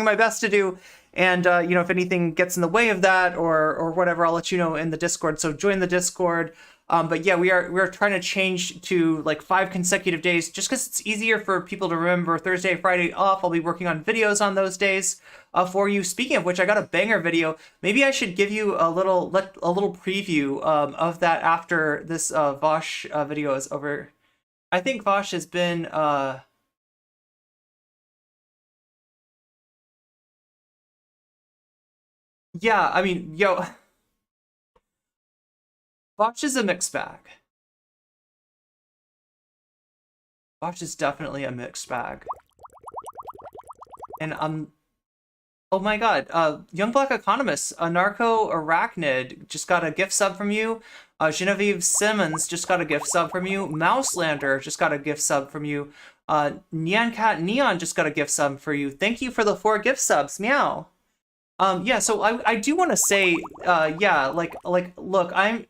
my best to do. And, if anything gets in the way of that or whatever, I'll let you know in the Discord. So join the Discord. But yeah, we're trying to change to like 5 consecutive days just because it's easier for people to remember. Thursday, Friday off. I'll be working on videos on those days for you. Speaking of which, I got a banger video. Maybe I should give you a little preview of that after this Vaush video is over. I think Vaush has been yeah, I mean, Vaush is a mixed bag. Vaush is definitely a mixed bag. And oh my god, Young Black Economist, Anarcho Arachnid just got a gift sub from you. Genevieve Simmons just got a gift sub from you. Mouselander just got a gift sub from you. Neon Cat Neon just got a gift sub for you. Thank you for the 4 gift subs. Meow. Yeah, so I do want to say, yeah, like, look, I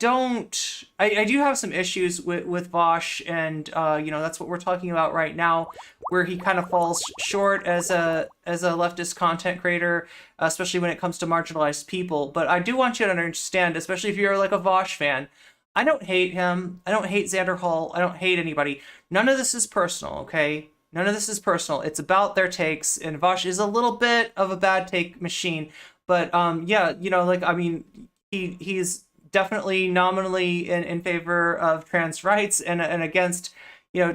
do have some issues with Vaush, and, that's what we're talking about right now, where he kind of falls short as a leftist content creator, especially when it comes to marginalized people. But I do want you to understand, especially if you're like a Vaush fan, I don't hate him. I don't hate Xander Hall. I don't hate anybody. None of this is personal, okay? None of this is personal. It's about their takes, and Vaush is a little bit of a bad take machine. But yeah, I mean, he's definitely nominally in favor of trans rights and against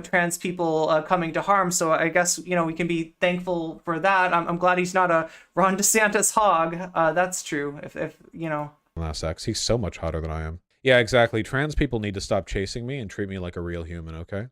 trans people coming to harm. So I guess we can be thankful for that. I'm glad he's not a Ron DeSantis hog. That's true. If Last X, he's so much hotter than I am. Yeah, exactly. Trans people need to stop chasing me and treat me like a real human. Okay,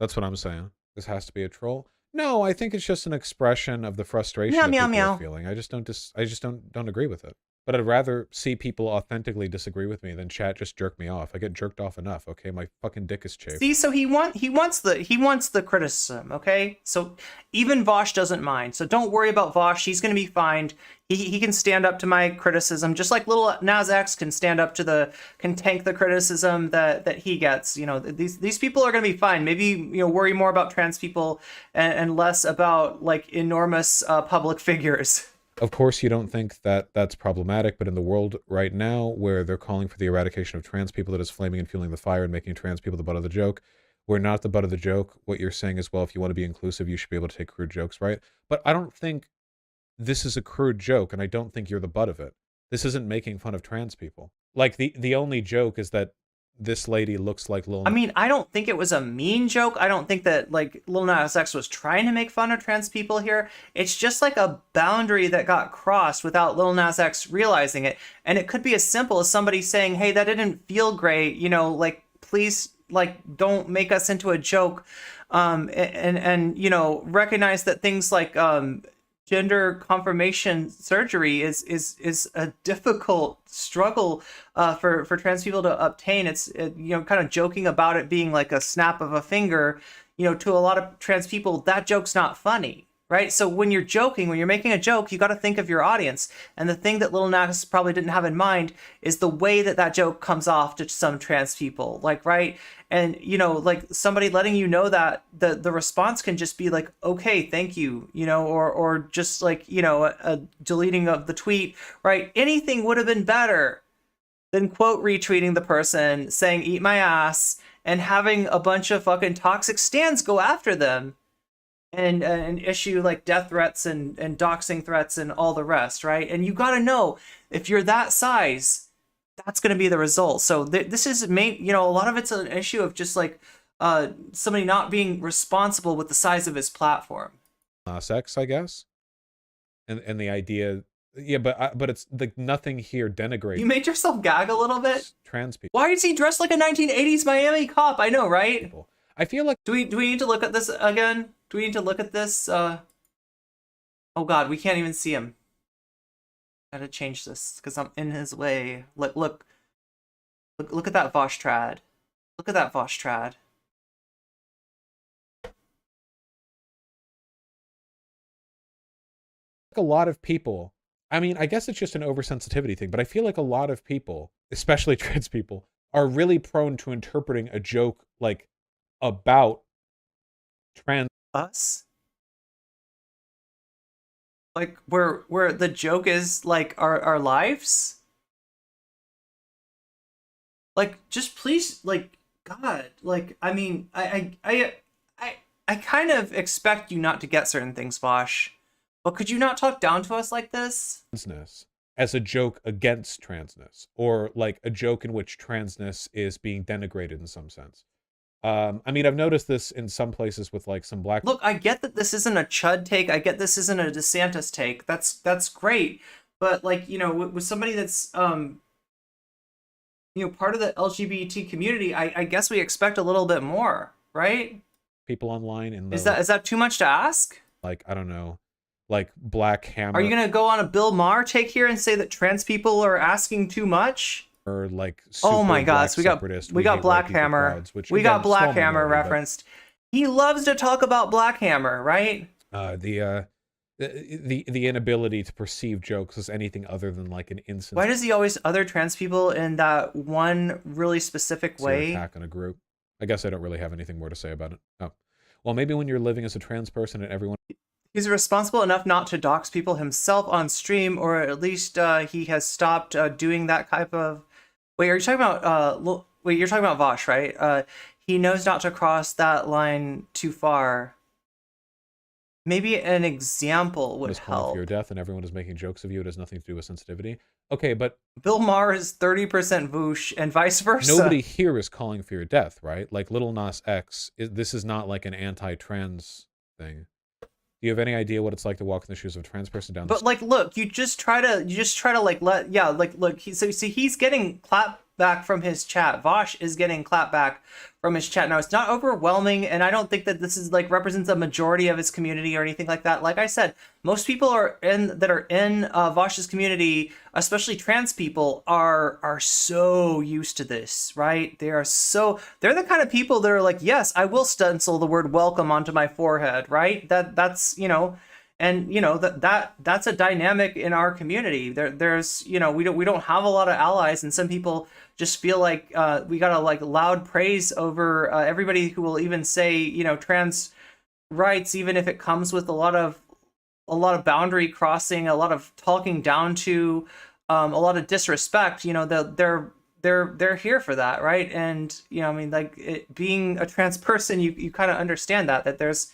that's what I'm saying. This has to be a troll. No, I think it's just an expression of the frustration that people are feeling. I just don't agree with it. But I'd rather see people authentically disagree with me than chat just jerk me off. I get jerked off enough, okay? My fucking dick is chafed. See, so he wants the criticism, okay? So even Vaush doesn't mind. So don't worry about Vaush. He's gonna be fine. He can stand up to my criticism, just like Lil Nas X can tank the criticism that he gets. You know, these people are gonna be fine. Maybe, you know, worry more about trans people and less about like enormous public figures. Of course, you don't think that that's problematic, but in the world right now where they're calling for the eradication of trans people, that is flaming and fueling the fire and making trans people the butt of the joke, we're not the butt of the joke. What you're saying is, well, if you want to be inclusive, you should be able to take crude jokes, right? But I don't think this is a crude joke, and I don't think you're the butt of it. This isn't making fun of trans people. Like, the only joke is that this lady looks like Lil Nas. I mean, I don't think it was a mean joke. I don't think that, like, Lil Nas X was trying to make fun of trans people here. It's just like a boundary that got crossed without Lil Nas X realizing it. And it could be as simple as somebody saying, hey, that didn't feel great. You know, like, please, like, don't make us into a joke. And you know, recognize that things like gender confirmation surgery is a difficult struggle for trans people to obtain. You know, kind of joking about it being like a snap of a finger, you know, to a lot of trans people, that joke's not funny, right? So when you're joking, when you're making a joke, you got to think of your audience. And the thing that Lil Nas probably didn't have in mind is the way that joke comes off to some trans people, like, right? And, you know, like somebody letting you know that the response can just be like, okay, thank you, you know, or just like, you know, a deleting of the tweet, right? Anything would have been better than quote retweeting the person, saying, eat my ass, and having a bunch of fucking toxic stans go after them and issue like death threats and doxing threats and all the rest, right? And you got to know, if you're that size, that's going to be the result. So this is you know, a lot of it's an issue of just like somebody not being responsible with the size of his platform. Sex, I guess. And the idea, yeah, but it's like nothing here denigrates. You made yourself gag a little bit. Trans people. Why is he dressed like a 1980s Miami cop? I know, right? I feel like do we need to look at this again? Do we need to look at this? Oh God, we can't even see him. Gotta change this because I'm in his way. Look at that Vaush trad. Look at that Vaush trad. a lot of people, I mean, I guess it's just an oversensitivity thing, but I feel like a lot of people, especially trans people, are really prone to interpreting a joke like about trans us. Like where the joke is like our lives. Like just please, like God, like I mean, I kind of expect you not to get certain things, Vaush. But could you not talk down to us like this? Transness as a joke against transness, or like a joke in which transness is being denigrated in some sense. I mean, I've noticed this in some places with like some black. Look, I get that this isn't a Chud take. I get this isn't a DeSantis take. That's great. But like, you know, with somebody that's you know, part of the LGBT community, I guess we expect a little bit more, right? People online in the, is that too much to ask? Like, I don't know, like Black Hammer. Are you gonna go on a Bill Maher take here and say that trans people are asking too much? Or like, oh my gosh, we got Black Hammer. Crowds, which, we again, got Black small Hammer minority, referenced. He loves to talk about Black Hammer, right? The inability to perceive jokes as anything other than like an instance. Why does he always other trans people in that one really specific way? Attack on a group. I guess I don't really have anything more to say about it. Oh, well, maybe when you're living as a trans person and everyone. He's responsible enough not to dox people himself on stream, or at least he has stopped doing that type of. Wait, are you talking about? Wait, you're talking about Vaush, right? He knows not to cross that line too far. Maybe an example would help. For your death, and everyone is making jokes of you. It has nothing to do with sensitivity. Okay, but Bill Maher is 30% Vaush, and vice versa. Nobody here is calling for your death, right? Like Lil Nas X. This is not like an anti-trans thing. Do you have any idea what it's like to walk in the shoes of a trans person down the street? But like, look, you just try to like look. So he's getting back from his chat. Vaush is getting clapback from his chat. Now, it's not overwhelming, and I don't think that this is like represents a majority of his community or anything like that. Like I said, most people that are in Vaush's community, especially trans people, are so used to this, right? They're the kind of people that are like, yes, I will stencil the word welcome onto my forehead, right? That's and that's a dynamic in our community. There's we don't have a lot of allies, and some people just feel like we gotta like loud praise over everybody who will even say trans rights, even if it comes with a lot of boundary crossing, a lot of talking down to, a lot of disrespect. They're here for that, right? And being a trans person, you kind of understand that there's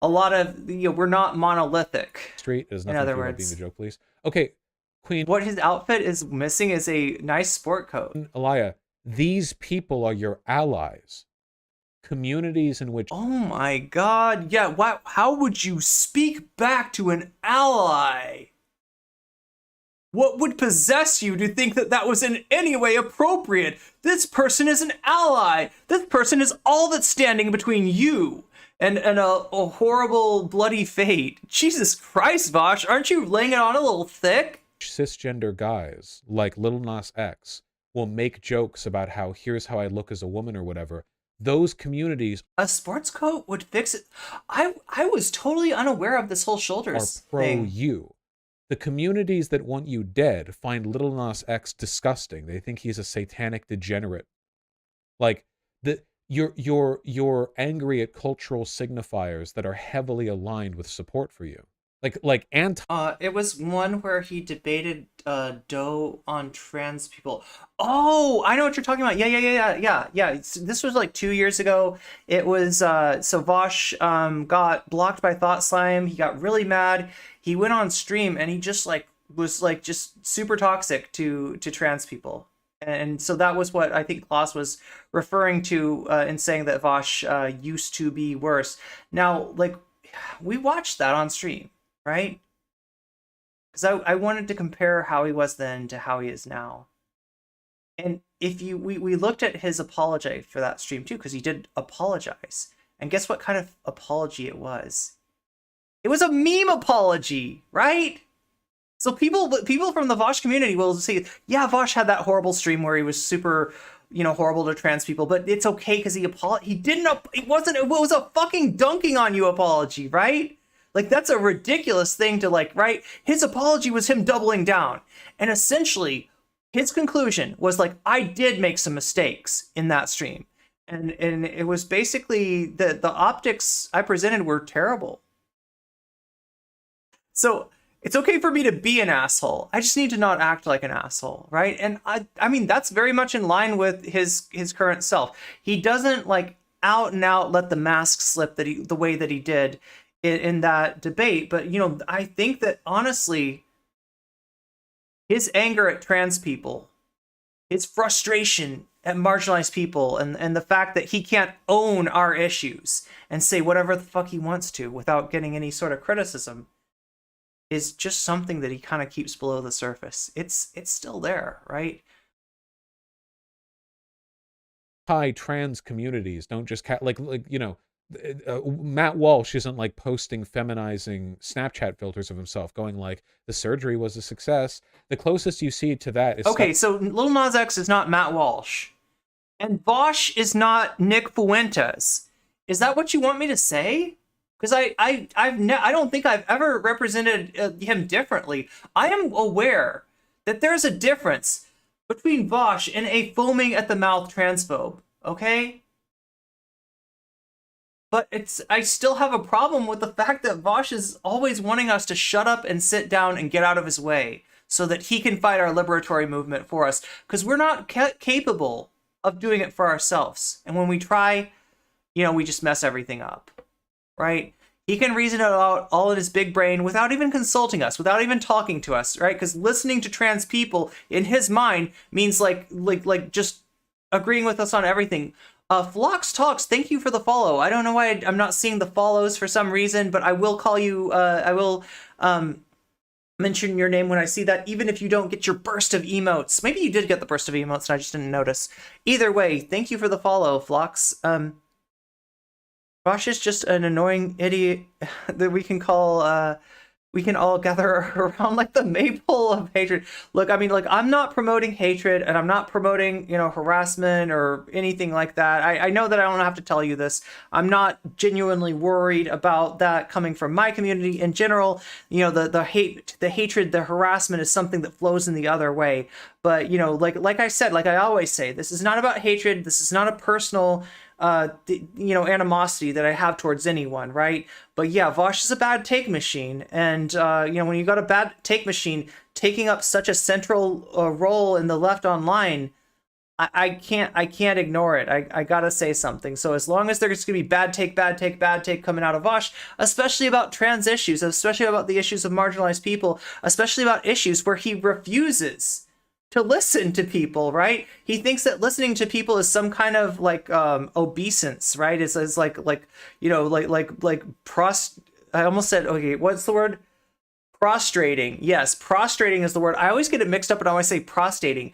a lot of we're not monolithic. Street is nothing. In other being words, the joke, please. Okay, Queen. What his outfit is missing is a nice sport coat. Alaya, these people are your allies. Communities in which. Oh my God! Yeah, wow. How would you speak back to an ally? What would possess you to think that that was in any way appropriate? This person is an ally. This person is all that's standing between you and a horrible, bloody fate. Jesus Christ, Vaush, aren't you laying it on a little thick? Cisgender guys like Lil Nas X will make jokes about how here's how I look as a woman or whatever. Those communities. A sports coat would fix it. I was totally unaware of this whole shoulders are pro thing. you. The communities that want you dead find Lil Nas X disgusting. They think he's a satanic degenerate. Like you're angry at cultural signifiers that are heavily aligned with support for you. Like anti. It was one where he debated Doe on trans people. Oh, I know what you're talking about. Yeah. This was like 2 years ago. It was so Vaush got blocked by Thought Slime. He got really mad. He went on stream and he just was just super toxic to trans people. And so that was what I think Klaus was referring to in saying that Vaush used to be worse. Now, we watched that on stream, right? Because I wanted to compare how he was then to how he is now. And if we looked at his apology for that stream too, because he did apologize. And guess what kind of apology it was? It was a meme apology, right? So people from the Vaush community will say, yeah, Vaush had that horrible stream where he was super, horrible to trans people, but it's okay because he didn't. It was a fucking dunking on you apology, right? Like, that's a ridiculous thing to right? His apology was him doubling down. And essentially, his conclusion was I did make some mistakes in that stream. And it was basically the optics I presented were terrible. So it's okay for me to be an asshole. I just need to not act like an asshole, right? And I mean, that's very much in line with his current self. He doesn't out and out let the mask slip the way that he did in that debate. But I think that honestly, his anger at trans people, his frustration at marginalized people, and the fact that he can't own our issues and say whatever the fuck he wants to without getting any sort of criticism, is just something that he kind of keeps below the surface. It's still there, right? High trans communities don't just Matt Walsh isn't posting feminizing Snapchat filters of himself going the surgery was a success. The closest you see to that is okay. So Lil Nas X is not Matt Walsh, and Vaush is not Nick Fuentes. Is that what you want me to say? Because I don't think I've ever represented him differently. I am aware that there's a difference between Vaush and a foaming at the mouth transphobe. Okay. But I still have a problem with the fact that Vaush is always wanting us to shut up and sit down and get out of his way so that he can fight our liberatory movement for us. Because we're not capable of doing it for ourselves. And when we try, we just mess everything up. Right? He can reason it out all in his big brain without even consulting us, without even talking to us, right? Because listening to trans people in his mind means just agreeing with us on everything. Phlox Talks, thank you for the follow. I don't know why I'm not seeing the follows for some reason, but I will call you. I will mention your name when I see that, even if you don't get your burst of emotes. Maybe you did get the burst of emotes and I just didn't notice. Either way, thank you for the follow, Phlox. Vaush is just an annoying idiot that we can all gather around like the maypole of hatred. Look, I mean, like, I'm not promoting hatred and I'm not promoting, harassment or anything like that. I know that I don't have to tell you this. I'm not genuinely worried about that coming from my community in general. The hatred, the harassment is something that flows in the other way. But, like I said, like I always say, this is not about hatred. This is not a personal animosity that I have towards anyone, right? But yeah, Vaush is a bad take machine, and when you got a bad take machine taking up such a central role in the left online, I can't ignore it. I gotta say something. So as long as there's gonna be bad take coming out of Vaush, especially about trans issues, especially about the issues of marginalized people, especially about issues where he refuses to listen to people, right? He thinks that listening to people is some kind of like obeisance, right? It's I almost said, okay, what's the word? Prostrating. Yes, prostrating is the word. I always get it mixed up and I always say prostrating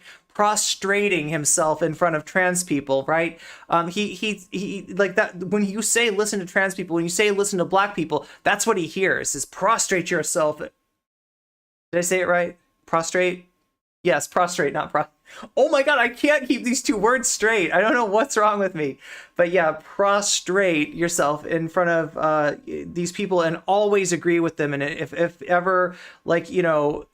himself in front of trans people, right? He like that. When you say listen to trans people, when you say listen to black people, that's what he hears is prostrate yourself. Did I say it right? Prostrate? Yes, prostrate, not Oh my god, I can't keep these two words straight. I don't know what's wrong with me. But yeah, prostrate yourself in front of these people and always agree with them. And if ever, like, a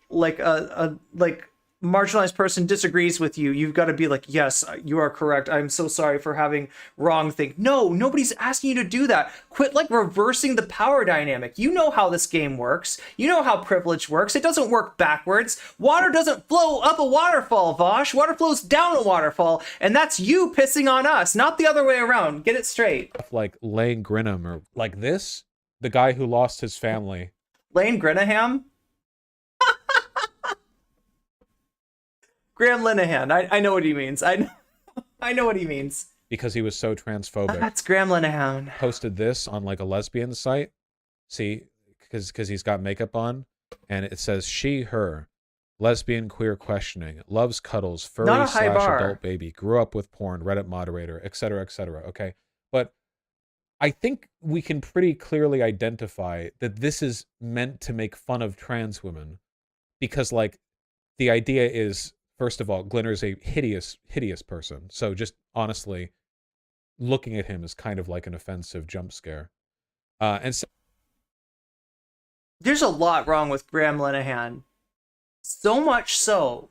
marginalized person disagrees with you, you've got to be like, yes, you are correct. I'm so sorry for having wrong thing. No, nobody's asking you to do that. Quit like reversing the power dynamic. You know how this game works. You know how privilege works. It doesn't work backwards. Water doesn't flow up a waterfall, Vaush. Water flows down a waterfall, and that's you pissing on us, not the other way around. Get it straight. Like Lane Grinham or like this, the guy who lost his family. Lane Grinham? Graham Linehan. I know what he means. I know what he means. Because he was so transphobic. That's Graham Linehan. Posted this on like a lesbian site. See, because he's got makeup on, and it says she, her, lesbian, queer questioning, loves cuddles, furry / adult baby, grew up with porn, Reddit moderator, etc., etc. Okay, but I think we can pretty clearly identify that this is meant to make fun of trans women, because like the idea is, first of all, Glinner's a hideous, hideous person. So just honestly, looking at him is kind of like an offensive jump scare. And so there's a lot wrong with Graham Linehan. So much so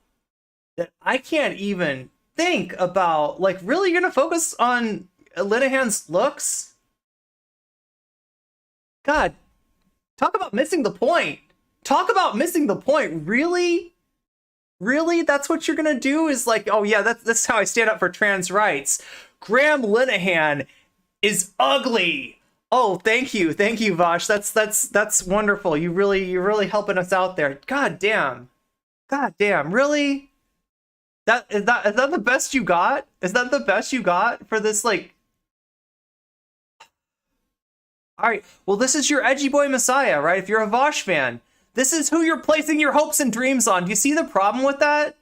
that I can't even think about, like, really you're going to focus on Linehan's looks? God, talk about missing the point. Talk about missing the point. Really? Really? That's what you're gonna do? Is like, oh yeah, that's how I stand up for trans rights. Graham Linehan is ugly. Oh, thank you, Vaush. That's wonderful. You're really helping us out there. God damn, really? Is that the best you got? Is that the best you got for this? Like, all right. Well, this is your edgy boy messiah, right? If you're a Vaush fan. This is who you're placing your hopes and dreams on. Do you see the problem with that?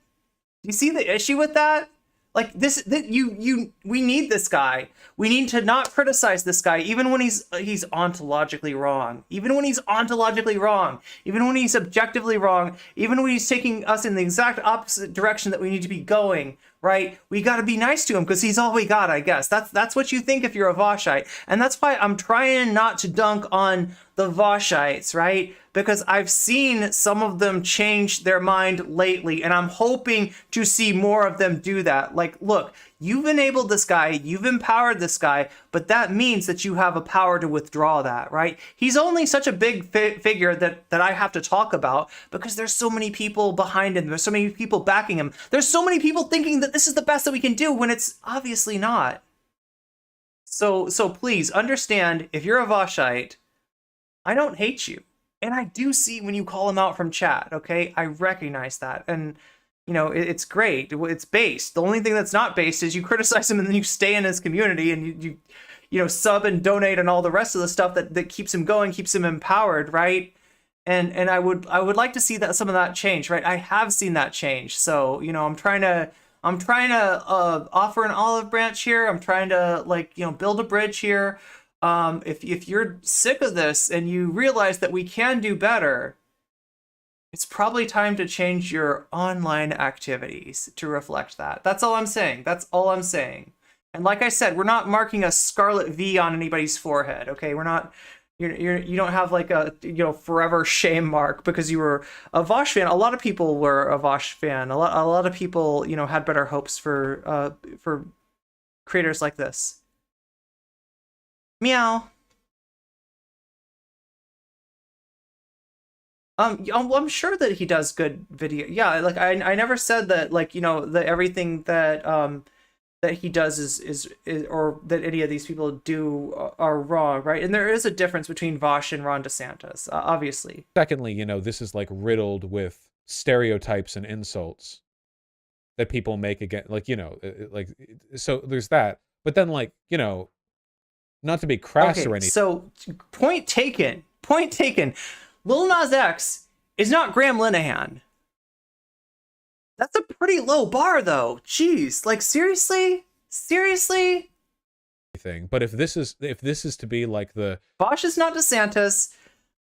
Do you see the issue with that? Like we need this guy. We need to not criticize this guy, even when he's ontologically wrong. Even when he's ontologically wrong. Even when he's objectively wrong. Even when he's taking us in the exact opposite direction that we need to be going. Right? We got to be nice to him because he's all we got, I guess. That's what you think if you're a Vaushite. And that's why I'm trying not to dunk on the Vaushites, right? Because I've seen some of them change their mind lately, and I'm hoping to see more of them do that. Like, look, you've enabled this guy, you've empowered this guy, but that means that you have a power to withdraw that, right? He's only such a big figure that I have to talk about because there's so many people behind him. There's so many people backing him. There's so many people thinking that this is the best that we can do when it's obviously not. So please understand, if you're a Vaushite, I don't hate you. And I do see when you call him out from chat, okay? I recognize that. And, it's great. It's based. The only thing that's not based is you criticize him and then you stay in his community and you sub and donate and all the rest of the stuff that keeps him going, keeps him empowered, right? and I would like to see that some of that change, right? I have seen that change. So, I'm trying to offer an olive branch here. I'm trying to build a bridge here. If you're sick of this and you realize that we can do better, it's probably time to change your online activities to reflect that. That's all I'm saying. That's all I'm saying. And like I said, we're not marking a scarlet V on anybody's forehead, okay? We're not. You don't have like a forever shame mark because you were a Vaush fan. A lot of people were a Vaush fan. A lot of people had better hopes for creators like this. Meow. I'm sure that he does good video. Yeah, like I never said that that everything that that he does is or that any of these people do are wrong, right? And there is a difference between Vaush and Ron DeSantis, obviously. Secondly, this is like riddled with stereotypes and insults that people make again, so there's that. But then not to be crass or anything. So point taken. Point taken. Lil Nas X is not Graham Linehan. That's a pretty low bar, though. Jeez, seriously? But if this is to be like the Vaush is not DeSantis,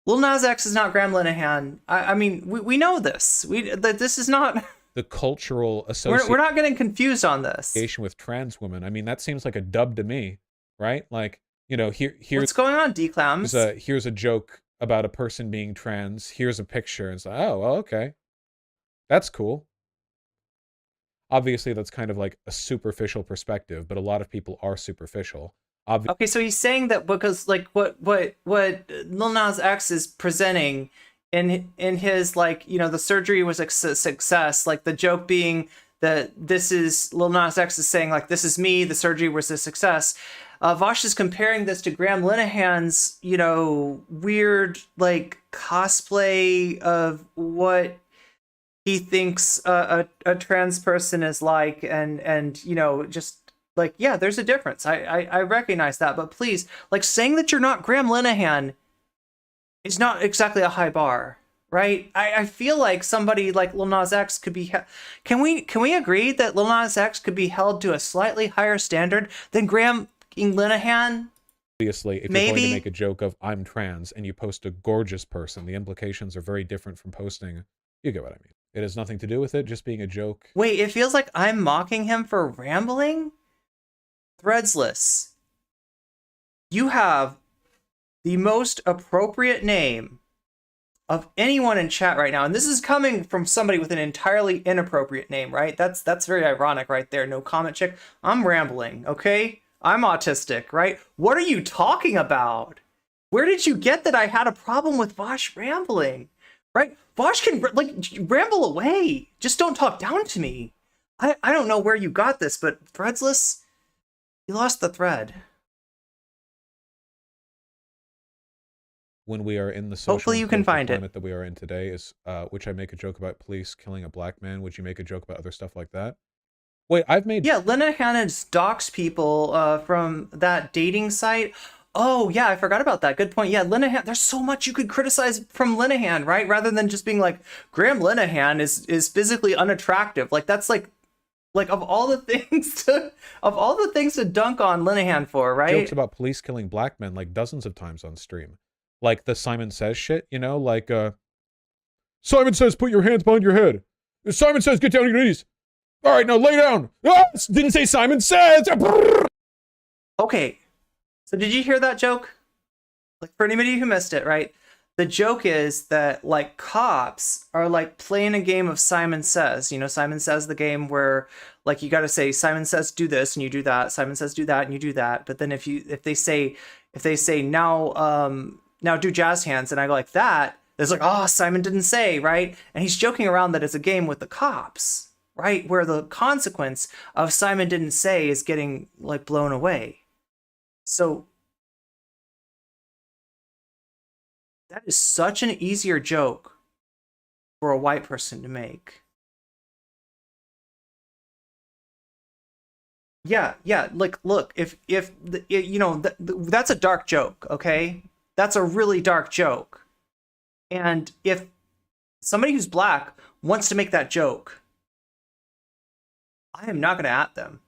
Lil Nas X is not Graham Linehan. I mean, we know this. This is not the cultural association. We're not getting confused on this. With trans women. I mean, that seems like a dub to me, right? Here's what's going on, D-Clams? Here's a joke about a person being trans. Here's a picture, and it's like, oh, well, okay, that's cool. Obviously, that's kind of like a superficial perspective, but a lot of people are superficial. Okay, so he's saying that because what Lil Nas X is presenting in his the surgery was a success. Like the joke being that this is Lil Nas X is saying this is me. The surgery was a success. Vaush is comparing this to Graham Linehan's weird cosplay of what he thinks a trans person is like, and just yeah, there's a difference. I recognize that, but please, saying that you're not Graham Linehan is not exactly a high bar, right? I feel like somebody like Lil Nas X could be. Can we agree that Lil Nas X could be held to a slightly higher standard than Graham Linehan? Obviously, if you're going to make a joke of I'm trans and you post a gorgeous person, the implications are very different from posting. You get what I mean. It has nothing to do with it, just being a joke. Wait, it feels like I'm mocking him for rambling? Threadsless. You have the most appropriate name of anyone in chat right now, and this is coming from somebody with an entirely inappropriate name, right? That's very ironic right there. No comment chick. I'm rambling, okay? I'm autistic, right? What are you talking about? Where did you get that I had a problem with Vaush rambling? Right? Vaush can ramble away. Just don't talk down to me. I don't know where you got this, but Threadsless, you lost the thread. When we are in the social hopefully you can find climate it that we are in today, is which I make a joke about police killing a black man. Would you make a joke about other stuff like that? Wait, I've made... Yeah, Linehan has doxed people from that dating site. Oh, yeah, I forgot about that. Good point. Yeah, Linehan, there's so much you could criticize from Linehan, right? Rather than just being Graham Linehan is physically unattractive. That's of all the things to dunk on Linehan for, right? Jokes about police killing black men dozens of times on stream. The Simon Says shit, Simon Says put your hands behind your head. Simon Says get down on your knees. All right, now lay down. Ah, didn't say Simon Says. Okay. So did you hear that joke? For anybody who missed it, right? The joke is that cops are playing a game of Simon Says. Simon Says, the game where you got to say Simon Says do this and you do that. Simon Says do that and you do that. But then if they say now do jazz hands and I go like that, it's oh, Simon didn't say, right? And he's joking around that it's a game with the cops, right? Where the consequence of Simon didn't say is getting blown away. So that is such an easier joke for a white person to make. Yeah. Look, if that's a dark joke, okay? That's a really dark joke. And if somebody who's black wants to make that joke, I am not going to at them.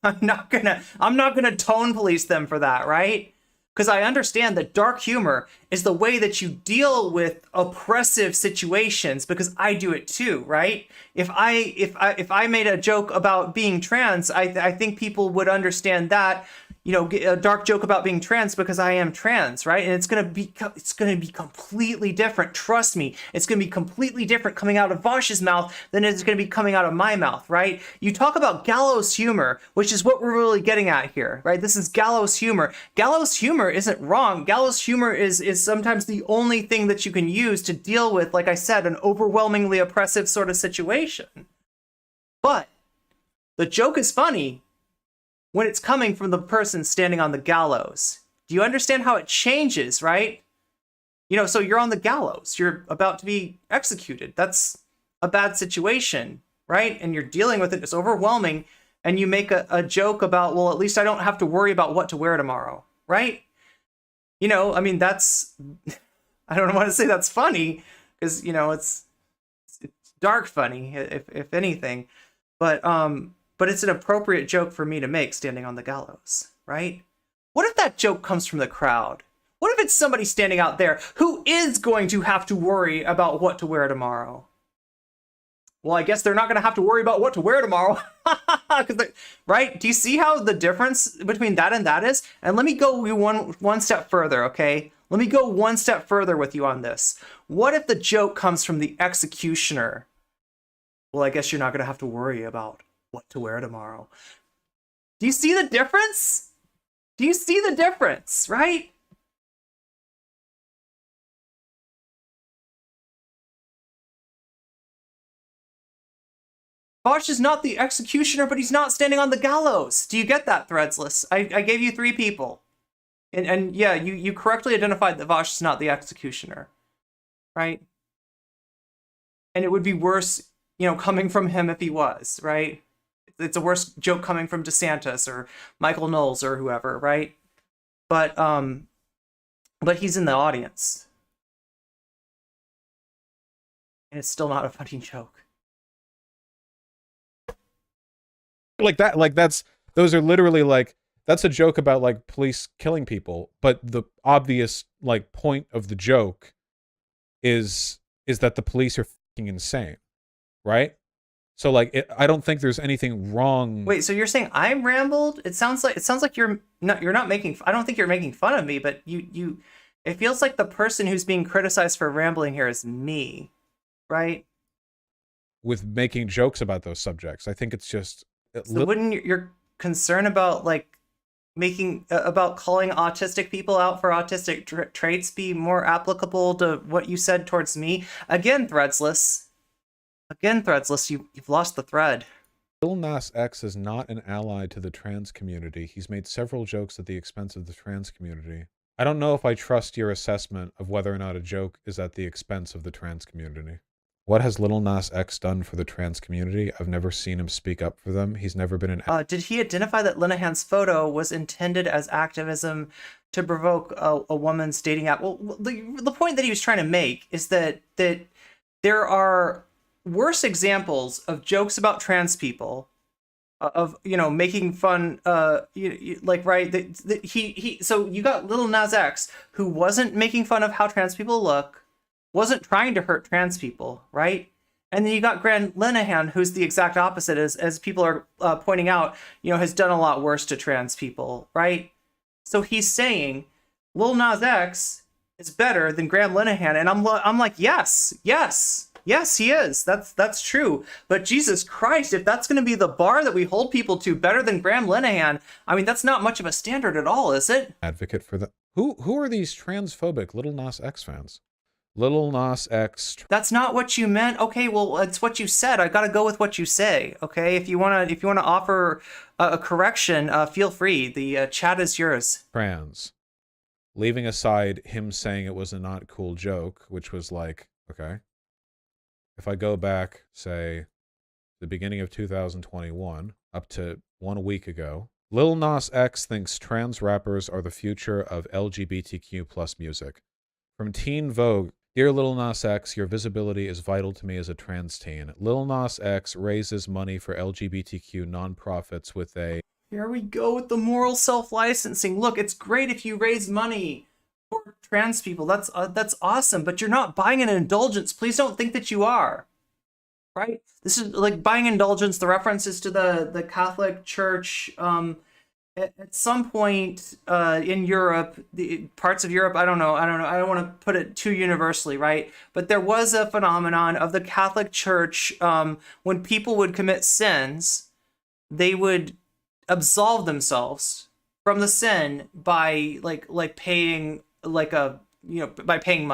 I'm not gonna tone police them for that, right? Because I understand that dark humor is the way that you deal with oppressive situations, because I do it too, right? If I made a joke about being trans, I think people would understand that, you know, a dark joke about being trans because I am trans, right? And it's gonna be completely different. Trust me, it's gonna be completely different coming out of Vaush's mouth than it's gonna be coming out of my mouth, right? You talk about gallows humor, which is what we're really getting at here, right? This is gallows humor. Gallows humor isn't wrong. Gallows humor is sometimes the only thing that you can use to deal with, like I said, an overwhelmingly oppressive sort of situation. But the joke is funny when it's coming from the person standing on the gallows. Do you understand how it changes, right? You know, so you're on the gallows. You're about to be executed. That's a bad situation, right? And you're dealing with it. It's overwhelming. And you make a joke about, well, at least I don't have to worry about what to wear tomorrow, right? You know, I mean, that's... I don't want to say that's funny, because, you know, it's dark funny, if anything. But it's an appropriate joke for me to make standing on the gallows, right? What if that joke comes from the crowd? What if it's somebody standing out there who is going to have to worry about what to wear tomorrow? Well, I guess they're not going to have to worry about what to wear tomorrow. Right? Do you see how the difference between that and that is? And let me go one step further, okay? Let me go one step further with you on this. What if the joke comes from the executioner? Well, I guess you're not going to have to worry about what to wear tomorrow. Do you see the difference? Do you see the difference, right? Vaush is not the executioner, but he's not standing on the gallows. Do you get that, Threadsless? I gave you 3 people. And yeah, you correctly identified that Vaush is not the executioner, right? And it would be worse, you know, coming from him if he was, right? It's a worse joke coming from DeSantis or Michael Knowles or whoever, right? But he's in the audience. And it's still not a funny joke. Those are literally like, that's a joke about like police killing people, but the obvious like point of the joke is that the police are fucking insane, right? So like, I don't think there's anything wrong. Wait, so you're saying I'm rambled? It sounds like you're not making. I don't think you're making fun of me, but you. It feels like the person who's being criticized for rambling here is me, right? With making jokes about those subjects, I think it's just. So wouldn't your concern about like about calling autistic people out for autistic traits be more applicable to what you said towards me? Again, Threadsless, you've lost the thread. Lil Nas X is not an ally to the trans community. He's made several jokes at the expense of the trans community. I don't know if I trust your assessment of whether or not a joke is at the expense of the trans community. What has Lil Nas X done for the trans community? I've never seen him speak up for them. He's never been an... Did he identify that Linehan's photo was intended as activism to provoke a woman's dating app? Well, the point that he was trying to make is that there are worse examples of jokes about trans people, of, you know, making fun, like, right? So you got Lil Nas X, who wasn't making fun of how trans people look, wasn't trying to hurt trans people, right? And then you got Graham Linehan, who's the exact opposite, as people are pointing out, you know, has done a lot worse to trans people, right? So he's saying Lil Nas X is better than Graham Linehan, and I'm like, yes, he is. That's true. But Jesus Christ, if that's going to be the bar that we hold people to, better than Graham Linehan, I mean, that's not much of a standard at all, is it? Advocate for that. Who are these transphobic Lil Nas X fans? Lil Nas X. That's not what you meant. Okay, well, it's what you said. I gotta go with what you say. Okay, if you wanna offer a correction, feel free. The chat is yours. Trans. Leaving aside him saying it was a not cool joke, which was like, okay. If I go back, say, the beginning of 2021, up to 1 week ago, Lil Nas X thinks trans rappers are the future of LGBTQ plus music. From Teen Vogue, Dear Lil Nas X, your visibility is vital to me as a trans teen. Lil Nas X raises money for LGBTQ nonprofits with a... Here we go with the moral self-licensing. Look, it's great if you raise money for trans people. That's awesome, but you're not buying an indulgence. Please don't think that you are. Right? This is like buying indulgence. The references to the Catholic Church at some point in Europe, the parts of Europe, I don't know. I don't want to put it too universally, right? But there was a phenomenon of the Catholic Church when people would commit sins, they would absolve themselves from the sin by like paying like a by paying money.